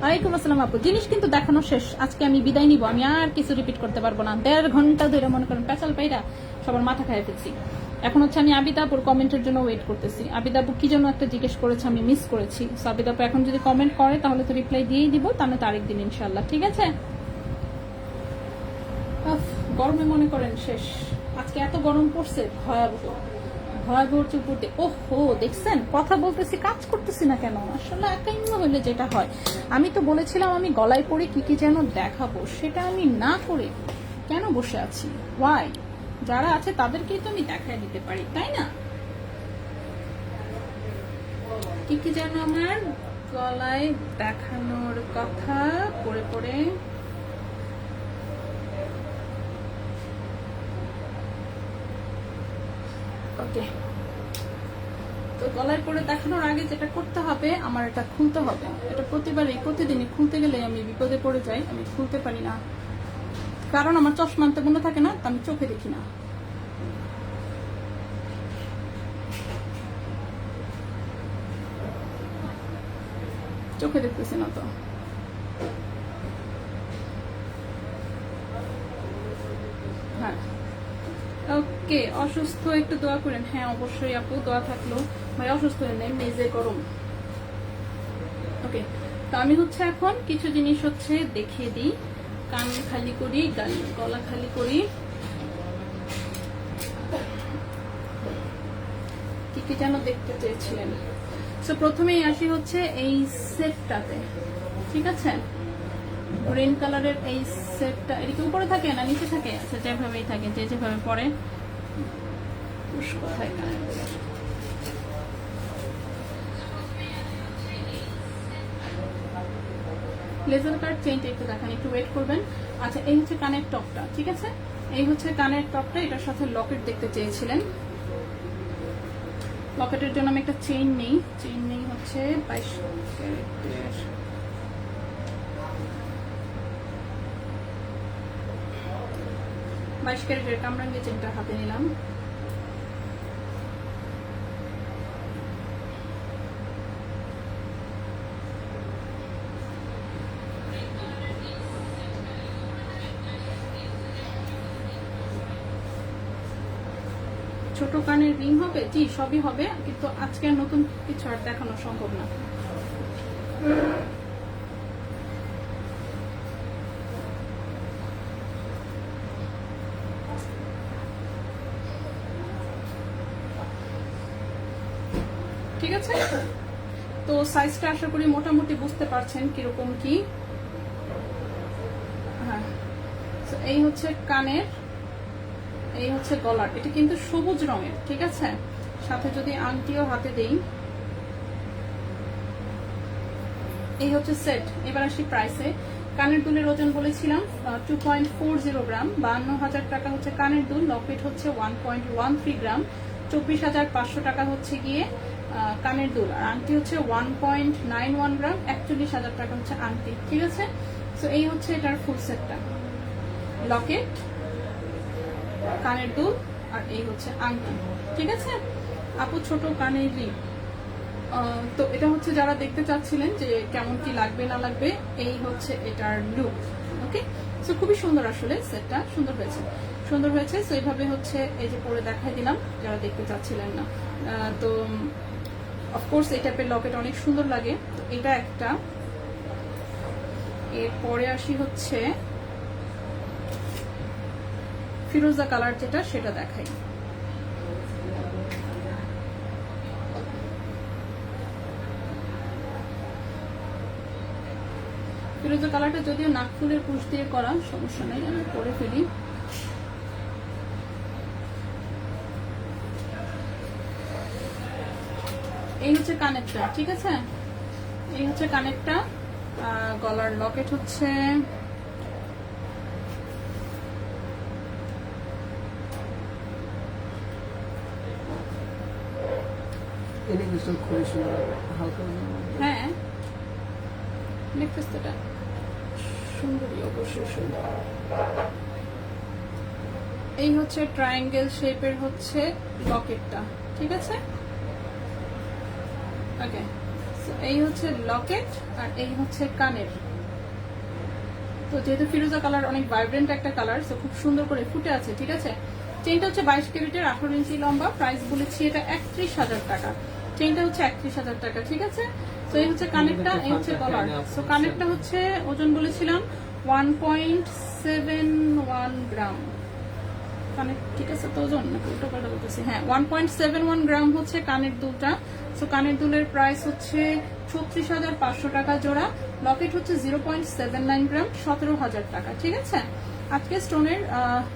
ওয়ালাইকুম আসসালাম আপু। জিনিস কিন্তু দেখানো শেষ, আজকে আমি বিদায় নিব, আমি আর কিছু রিপিট করতে পারবো না। 1.5 ঘন্টা ধরে মনে করেন পেঁচাল পাইরা সবার মাথা খাইয়ে ফেলছি। এখন হচ্ছে আমি আবিদাপুর কমেন্টের জন্য ওয়েট করতেছি। আবিদাপু কি জন্য একটা জিজ্ঞেস করেছে, আমি মিস করেছি। সো আবিদাপু এখন যদি কমেন্ট করে তাহলে তো রিপ্লাই দিয়েই দিব, তাহলে তো আরেকদিন ইনশাল্লাহ, ঠিক আছে। গরমে মনে করেন শেষ, আজকে এত গরম পড়ছে, ভয়াবহ ভয়াবহ চুপুরতে। ওহো, দেখছেন কথা বলতেছি কাজ করতেছি না কেন? আসলে একাই হলে যেটা হয়, আমি তো বলেছিলাম আমি গলায় পরে কি কি যেন দেখাবো, সেটা আমি না করে কেন বসে আছি? ওয়াই? যারা আছে তাদেরকেই তো আমি দেখাই দিতে পারি, তাই না? কি কি যেন আমার গলায় দেখানোর কথা পড়ে পড়ে। ওকে, তো গলায় পরে দেখানোর আগে যেটা করতে হবে, আমার এটা খুলতে হবে। এটা প্রতিদিনই খুলতে গেলে আমি বিপদে পড়ে যাই, আমি খুলতে পারি না, কারণ আমার চশমা আনতে মনে থাকে না, তো আমি চোখে দেখি না। চোখে দেখতেছি না তো। হ্যাঁ, ওকে। অসুস্থ, একটু দোয়া করেন। হ্যাঁ অবশ্যই আপু, দোয়া থাকলো। ভাই অসুস্থ হয়ে নেই, মেজে গরম। ওকে, তো আমি হচ্ছে এখন কিছু জিনিস হচ্ছে দেখিয়ে দিই। কান খালি করি, গলা খালি করি, কি কি যেন দেখতে চেয়েছিলেন। সো প্রথমেই আসি হচ্ছে এই সেটটাতে, ঠিক আছে। গ্রিন কালারের এই সেটটা, এটা কি উপরে থাকে না নিচে থাকে? আচ্ছা, যেভাবেই থাকে, যে যেভাবে পরে। কোথায় কানে? লেজার কাট চেইনটা একটু দেখান, একটু ওয়েট করবেন। আচ্ছা, এই হচ্ছে কানের টপটা, ঠিক আছে। এই হচ্ছে কানের টপটা, এটার সাথে লকেট দেখতে চেয়েছিলেন। লকেটের জন্য আমি একটা চেইন নেই হচ্ছে 22 ক্যারেটের। কামরাঙ্গি চেনটা হাতে নিলাম। ছোট কানের রিং হবে, জি সবই হবে, কিন্তু আজকে নতুন কিছু আর দেখানো সম্ভব না। ঠিক আছে, তো সাইজটা আশা করি মোটামুটি বুঝতে পারছেন কিরকম কি। হ্যাঁ, এই হচ্ছে কানের, এই হচ্ছে গলার। এটা কিন্তু সবুজ রঙের, ঠিক আছে। সাথে যদি আংটিও হাতে দেই, এই হচ্ছে সেট। এবার আসি প্রাইসে। কানের দুলের ওজন বলেছিলাম 2.40 গ্রাম, 52,000 টাকা হচ্ছে কানের দুল। লকেট হচ্ছে 1.13 গ্রাম, 24,500 টাকা হচ্ছে গিয়ে কানের দুল। আর আংটি হচ্ছে 1.91 গ্রাম, 41,000 টাকা হচ্ছে আংটি। ঠিক আছে, তো এই হচ্ছে এটার ফুল সেটটা। লকেট, কানের দুল, আর এই হচ্ছে আংটি। ঠিক আছে আপু, ছোট কানের রিং। তো এটা হচ্ছে যারা দেখতে চাচ্ছিলেন যে কেমন কি লাগবে না লাগবে, এই হচ্ছে এটার লুক। ওকে, সো খুবই সুন্দর, আসলে সেটটা সুন্দর হয়েছে, সুন্দর হয়েছে। সো এইভাবে হচ্ছে এই যে পরে দেখাই দিলাম যারা দেখতে চাচ্ছিলেন না। তো অফকোর্স এই টাইপের লকেট অনেক সুন্দর লাগে। তো এটা একটা। এরপরে আসি হচ্ছে ফিরোজা কালার যেটা, সেটা দেখাই। ফিরোজা কালারটা যদিও নাকফুলের পুশ দিয়ে করা, সমস্যা নেই, আমি করে ফেলি। এই হচ্ছে কানেরটা। ঠিক আছে, এই হচ্ছে কানেরটা। গলার লকেট হচ্ছে খুবই সুন্দর, হালকা। হ্যাঁ, নেকলেসটা সুন্দরই, অবশ্যই সুন্দর। এই হচ্ছে ট্রায়াঙ্গেল শেপের হচ্ছে লকেটটা। ঠিক আছে, ওকে, এই হচ্ছে লকেট আর এই হচ্ছে কানের। তো যেহেতু ফিরোজা কালার অনেক ভাইব্রেন্ট একটা কালার, তো খুব সুন্দর করে ফুটে আছে। ঠিক আছে, চেইনটা হচ্ছে 22 ক্যারেটের, 18 ইঞ্চি লম্বা। প্রাইস বলেছি এটা 31,000 টাকা। চেইনটা হচ্ছে 31,000 টাকা। ঠিক আছে, তো এই হচ্ছে কানেরটা, এই হচ্ছে গলার। তো কানেরটা হচ্ছে ওজন বলেছিলাম 1.71 গ্রাম। কানের ঠিক আছে তো ওজন, নাকি উল্টো পাল্টা বলতেছি? হ্যাঁ, 1.71 গ্রাম হচ্ছে কানের দুলটা। সো কানের দুলের প্রাইস হচ্ছে 36,500 টাকা জোড়া। লকেট হচ্ছে 0.79 গ্রাম, 17,000 টাকা। ঠিক আছে, আজকে স্টোনের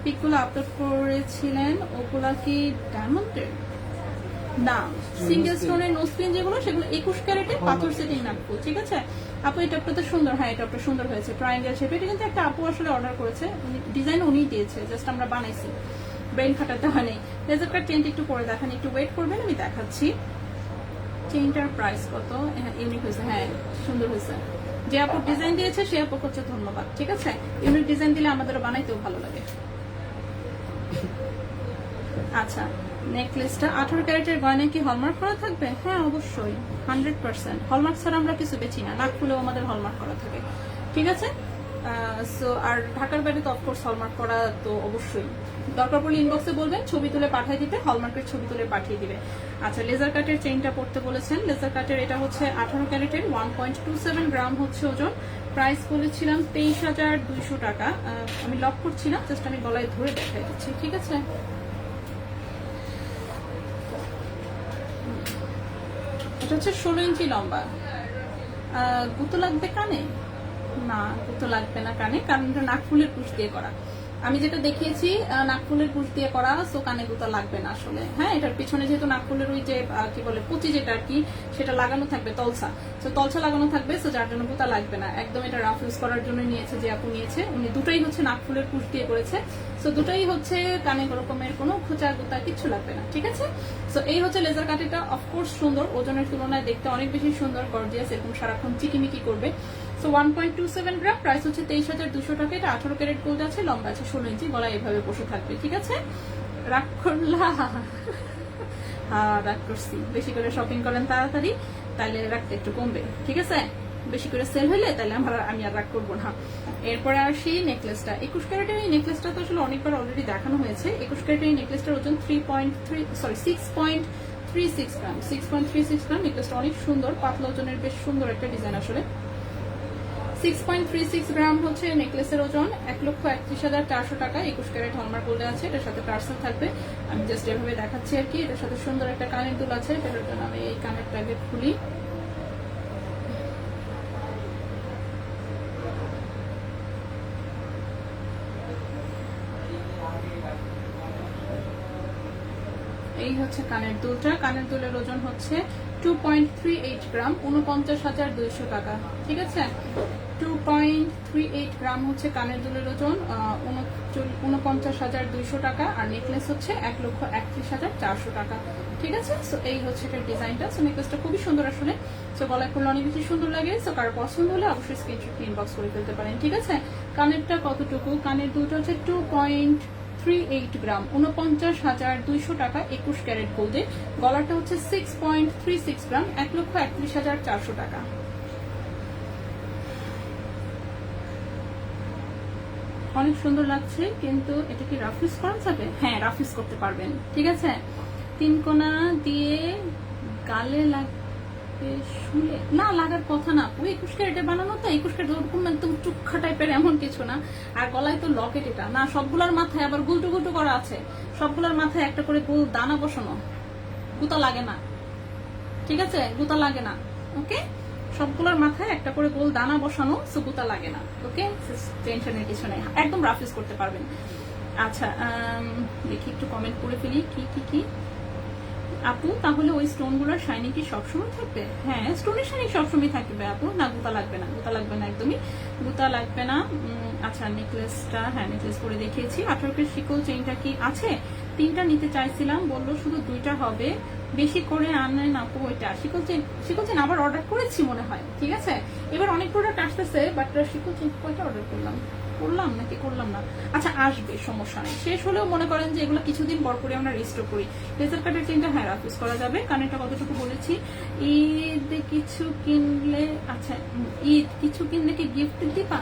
পিকগুলো আপলোড করেছিলেন, ওগুলা কি ডায়মন্ডের? না, সিঙ্গেল স্টোনের নো স্পিন যেগুলো, সেগুলো 21 ক্যারেটে পাথর সেটিং নাকফুল। ঠিক আছে আপু, এটা তো সুন্দর। হ্যাঁ, এটা সুন্দর হয়েছে, ট্রায়াঙ্গেল শেপ। এটা কিন্তু একটা আপু আসলে অর্ডার করেছে, ডিজাইন উনিই দিয়েছে, জাস্ট আমরা বানাইছি, ব্রেন খাটাতে হয়নি। লেজার কাট চেইনটা একটু পরে দেখান, একটু ওয়েট করবেন, আমি দেখাচ্ছি। চেইনটার প্রাইস কত? ইউনিক হয়েছে, হ্যাঁ সুন্দর হয়েছে। যে আপু ডিজাইন দিয়েছে সে আপু হচ্ছে ধন্যবাদ। ঠিক আছে, ইউনিক ডিজাইন দিলে আমাদেরও বানাইতেও ভালো লাগে। আচ্ছা, নেকলেসটা 18 ক্যারেটের গয়না কি হলমার্ক করা থাকবে? হ্যাঁ অবশ্যই, 100%। হলমার্ক ছাড়া আমরা কিছু বেচি না, নাক ফুলেও আমাদের হলমার্ক করা থাকে। ঠিক আছে, সো আর ঢাকার বাইরে তো অফকোর্স হলমার্ক করা তো অবশ্যই। দরকার পড়লে ইনবক্সে বলবেন, ছবি তুলে পাঠিয়ে দিতে, হলমার্কের ছবি তুলে পাঠিয়ে দিবে। আচ্ছা, লেজার কাটের চেইনটা পড়তে বলেছেন। লেজার কাটের এটা হচ্ছে 18 ক্যারেটের, 1.27 গ্রাম হচ্ছে ওজন। প্রাইস বলেছিলাম 23,200 টাকা। আমি লক করছি না, জাস্ট আমি গলায় ধরে দেখাই দিচ্ছি। ঠিক আছে, এটা হচ্ছে 16 ইঞ্চি লম্বা। গুতো লাগবে কানে? না, গুতো লাগবে না কানে, কারণ এটা নাকফুলের পুশ দিয়ে করা। আমি যেটা দেখিয়েছি নাকফুলের পুশ দিয়ে করা, সো কানে গুতো লাগবে না আসলে। হ্যাঁ, এটার পিছনে যেহেতু নাকফুলের ওই যে কি বলে পুঁতি যেটা আর কি, সেটা লাগানো থাকবে, তলসা। তো তলসা লাগানো থাকবে, সো যার জন্য গুতা লাগবে না। একদম এটা রাফ ইউজ করার জন্য নিয়েছে যে আপু নিয়েছে, উনি দুটাই হচ্ছে নাকফুলের পুশ দিয়ে করেছে। সো দুটাই হচ্ছে কানে রকমের কোনো খোঁচা গুতা কিচ্ছু লাগবে না। ঠিক আছে, সো এই হচ্ছে লেজার কাটিটা। অফকোর্স সুন্দর, ওজনের তুলনায় দেখতে অনেক বেশি সুন্দর, গর্জিয়াস, এরকম সারাক্ষণ চিকিমিকি করবে। সো 1.27 গ্রাম, প্রাইস হচ্ছে 23,200 টাকা। এটা 18 ক্যারেট গোল্ড আছে, লম্বা আছে 16 ইঞ্চি, গলা এভাবে বসে থাকবে। ঠিক আছে, রাগ করলা? হ্যাঁ রাগ করছি। বেশি করে শপিং করেন তাড়াতাড়ি, তাহলে রাগটা একটু কমবে। ঠিক আছে, বেশি করে সেল হলে তাহলে আমি আর রাগ করবো না। এরপরে আসি নেকলেসটা। 21 ক্যারেটের এই নেকলেসটা তো আসলে অনেকবার অলরেডি দেখানো হয়েছে। 21 ক্যারেটের এই নেকলেসটার ওজন 6.36 গ্রাম। 6.36 গ্রাম। নেকলেসটা অনেক সুন্দর, পাতলা ওজনের, বেশ সুন্দর একটা ডিজাইন আসলে। 6.36 গ্রাম হচ্ছে নেকলেসের ওজন, 1,31,400 টাকা। 21 ক্যারেট হলমার্ক গোল্ডে আছে, এটার সাথে টার্সেল থাকবে। আমি জাস্ট এভাবে দেখাচ্ছি আর কি। এটার সাথে সুন্দর একটা কানের দুল আছে, এটার জন্য আমি এই কানেরটা আগে খুলি। এই হচ্ছে কানের দুলটা। কানের দুলের ওজন হচ্ছে 2.38 গ্রাম, 49,200 টাকা। ঠিক আছে, 2.38 গ্রাম হচ্ছে কানের দুলের ওজন, 49,200 টাকা। আর নেকলেস হচ্ছে 1,31,400 টাকা। ঠিক আছে, সো এই হচ্ছে এটার ডিজাইনটা। সো নেকলেসটা খুবই সুন্দর আসলে। সো গলায় পরলে অনেক বেশি সুন্দর লাগে। সো কারো পছন্দ হলে অবশ্যই স্ক্রিনশট ইনবক্স করে ফেলতে পারেন। ঠিক আছে, কানেরটা কতটুকু? কানের দুলটা হচ্ছে 2.38 গ্রাম, 49,200 টাকা, 21 ক্যারেট গোল্ডে। গলাটা হচ্ছে 6.36 গ্রাম, 1,31,400 টাকা। অনেক সুন্দর লাগছে, কিন্তু এটা কি রাফিস করা যাবে? হ্যাঁ, রাফিস করতে পারবেন। ঠিক আছে, 3 কোনা দিয়ে গালে লাগবে, শুলে না লাগার কথা না। 21 ক্যারেটে বানানো তো, 21 ক্যারেট ওরকম একদম চুক্ষা টাইপের এমন কিছু না। আর গলায় তো লকেট, এটা না সবগুলোর মাথায় আবার গুলটু গুলটু করা আছে, সবগুলোর মাথায় একটা করে গোল দানা বসানো, গুতা লাগে না। ঠিক আছে, গুতা লাগে না। ওকে, সবগুলোর মাথায় একটা করে গোল দানা বসানো, সো গুতা লাগে না। ওকে, টেনশনের কিছু নেই, একদম রাফ ইউজ করতে পারবেন। আচ্ছা, দেখি একটু কমেন্ট করে ফেলি। কি কি কি আপু, তাহলে ওই স্টোনগুলোর শাইনিং কি সবসময় থাকবে? হ্যাঁ, স্টোনের শাইনিং সবসময় থাকবে আপু। না, গুতা লাগবে না, গুতা লাগবে না, একদমই গুতা লাগবে না। আচ্ছা, নেকলেসটা, হ্যাঁ নেকলেস করে দেখিয়েছি। 18 কে শিকল চেইনটা কি আছে? 3টা নিতে চাইছিলাম, বললো শুধু 2টা হবে, বেশি করে আনেন আপু। ওইটা শিকল চেইন আবার অর্ডার করেছি মনে হয়। ঠিক আছে, এবার অনেক প্রোডাক্ট আসতেছে, বাট শিকল চেইন কয়টা অর্ডার করলাম নাকি করলাম না। আচ্ছা, আসবে, সমস্যা নেই। শেষ হলেও মনে করেন যে এগুলো কিছুদিন পর করে আমরা রিস্টোর করি। লেজার কাটের চেইনটা হ্যাঁ রাফ ইউজ করা যাবে। কানেরটা কতটুকু বলেছি? ঈদ কিছু কিনলে, আচ্ছা ঈদ কিছু কিনলে কি গিফট দিবা?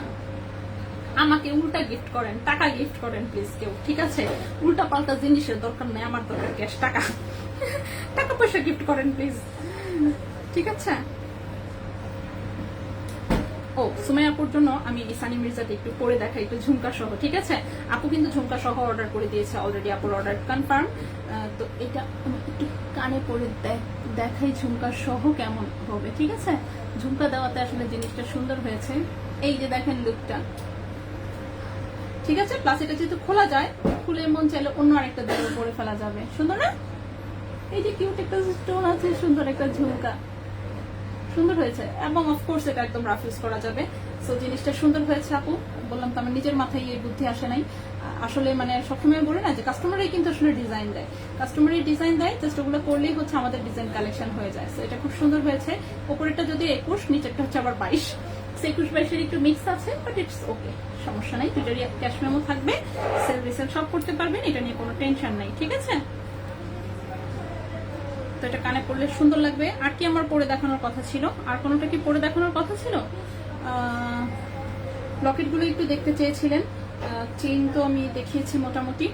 আমাকে উল্টা গিফট করেন, টাকা গিফট করেন প্লিজ কেউ। ঠিক আছে, উল্টা পাল্টা জিনিসের দরকার নেই, আমার দরকার ক্যাশ টাকা। টাকা পয়সা গিফট করেন প্লিজ। ঠিক আছে। ও, সুমাইয়া আপুর জন্য আমি ইসানি মির্জাতে একটু পরে দেখাই, একটু ঝুমকা সহ। ঠিক আছে, আপু কিন্তু ঝুমকা সহ অর্ডার করে দিয়েছে অলরেডি, আপুর অর্ডার কনফার্ম। তো এটা আমি একটু কানে পরে দেখাই ঝুমকা সহ কেমন হবে। ঠিক আছে, ঝুমকা দেওয়াতে আসলে জিনিসটা সুন্দর হয়েছে। এই যে দেখেন লুকটা। ঠিক আছে, প্লাস এটা যেহেতু খোলা যায়, খুলে মন চাইলে অন্য আরেকটা দিয়ে পরে ফেলা যাবে। সুন্দর না? এই যে কিউট একটা স্টোন আছে, সুন্দর একটা ঝুমকা, সুন্দর হয়েছে। এবং অফকোর্স এটা একদম রাফ ইউজ করা যাবে। সো জিনিসটা সুন্দর হয়েছে আপু। বললাম তো আমার নিজের মাথায় এই বুদ্ধি আসে নাই আসলে। মানে সবসময় বলে না যে কাস্টমারই কিন্তু আসলে ডিজাইন দেয়, কাস্টমারই ডিজাইন দেয়, জাস্ট ওগুলো করলেই হচ্ছে আমাদের ডিজাইন কালেকশন হয়ে যায়। সো এটা খুব সুন্দর হয়েছে। উপরেরটা যদি 21, নিচেরটা হচ্ছে আবার 22। 21-22 একটু মিক্স আছে, বাট ইটস ওকে, সমস্যা নাই। দুটারই ক্যাশ মেমো থাকবে, সেল রিসেল সব করতে পারবেন, এটা নিয়ে কোনো টেনশন নাই। ঠিক আছে, তো এটা কানে পড়লে সুন্দর লাগবে। আর কি আমার পরে দেখানোর কথা ছিল? আর কোনোটা কি পরে দেখানোর কথা ছিল? লকেটগুলো একটু দেখতে চেয়েছিলেন, চেইন তো আমি দেখিয়েছি মোটামুটি।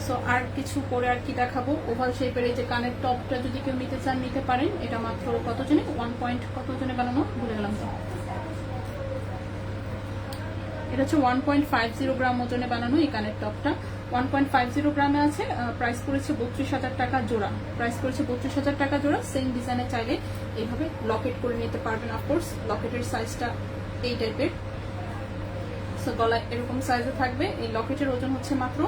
সো আর কিছু পরে আর কি দেখাবো? ওভাল শেপের এই যে কানের টপটা যদি কেউ নিতে চান নিতে পারেন। এটা মাত্র কত জনে, 1 পয়েন্ট কত জনে বানানো ভুলে গেলাম তো। এটা হচ্ছে 1.50 গ্রাম ওজনে বানানো এই কানের টপটা। 1.50 গ্রামে আছে। প্রাইস করেছে 32,000 টাকা জোড়া। প্রাইস করেছে 32,000 টাকা জোড়া। সেম ডিজাইনে চাইলে এইভাবে লকেট করে নিতে পারবেন। অফকোর্স লকেটের সাইজটা এই টাইপের, সো গলায় এরকম সাইজে থাকবে। এই লকেটের ওজন হচ্ছে মাত্র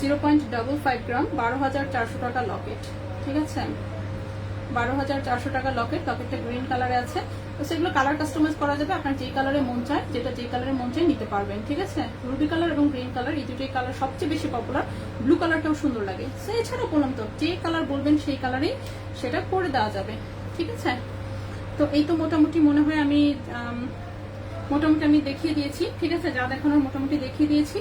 0.55 গ্রাম, 12,400 টাকা লকেট। ঠিক আছে, 12,400 টাকা লকেট। লকেটটা গ্রিন কালারে আছে। তো সেগুলো কালার কাস্টমাইজ করা যাবে, আপনার যে কালারে মন চায়, যেই কালারে মন চায় নিতে পারবেন। ঠিক আছে, রুবি কালার এবং গ্রিন কালার এই দুটোই কালার সবচেয়ে বেশি পপুলার। ব্লু কালারটাও সুন্দর লাগে। সো এছাড়াও বললাম তো, যে কালার বলবেন সেই কালারেই সেটা করে দেওয়া যাবে। ঠিক আছে, তো এই তো মোটামুটি মনে হয় আমি দেখিয়ে দিয়েছি। ঠিক আছে, যা দেখানোর মোটামুটি দেখিয়ে দিয়েছি।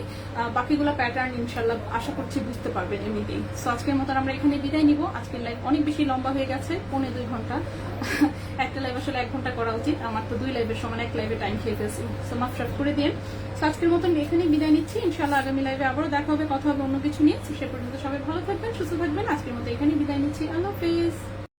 বাকিগুলো প্যাটার্ন ইনশাল্লাহ আশা করছি বুঝতে পারবেন এমনিতেই। সো আজকের মতো আমরা এখানে বিদায় নিব। আজকের লাইভ অনেক বেশি লম্বা হয়ে গেছে, 2.25 ঘন্টা। একটা লাইভ আসলে 1 ঘন্টা করা উচিত, আমার তো 2 লাইভের সমান 1 লাইভে টাইম খেয়ে ফেলছি। সো মাফ করে দিন। সো আজকের মতো এখানেই বিদায় নিচ্ছি। ইনশাল্লাহ আগামী লাইভে আবারও দেখা হবে, কথা হবে অন্য কিছু নিয়ে। সে পর্যন্ত সবাই ভালো থাকবেন, সুস্থ থাকবেন। আজকের মতো এখানেই বিদায় নিচ্ছি। আল্লাহ হাফেজ।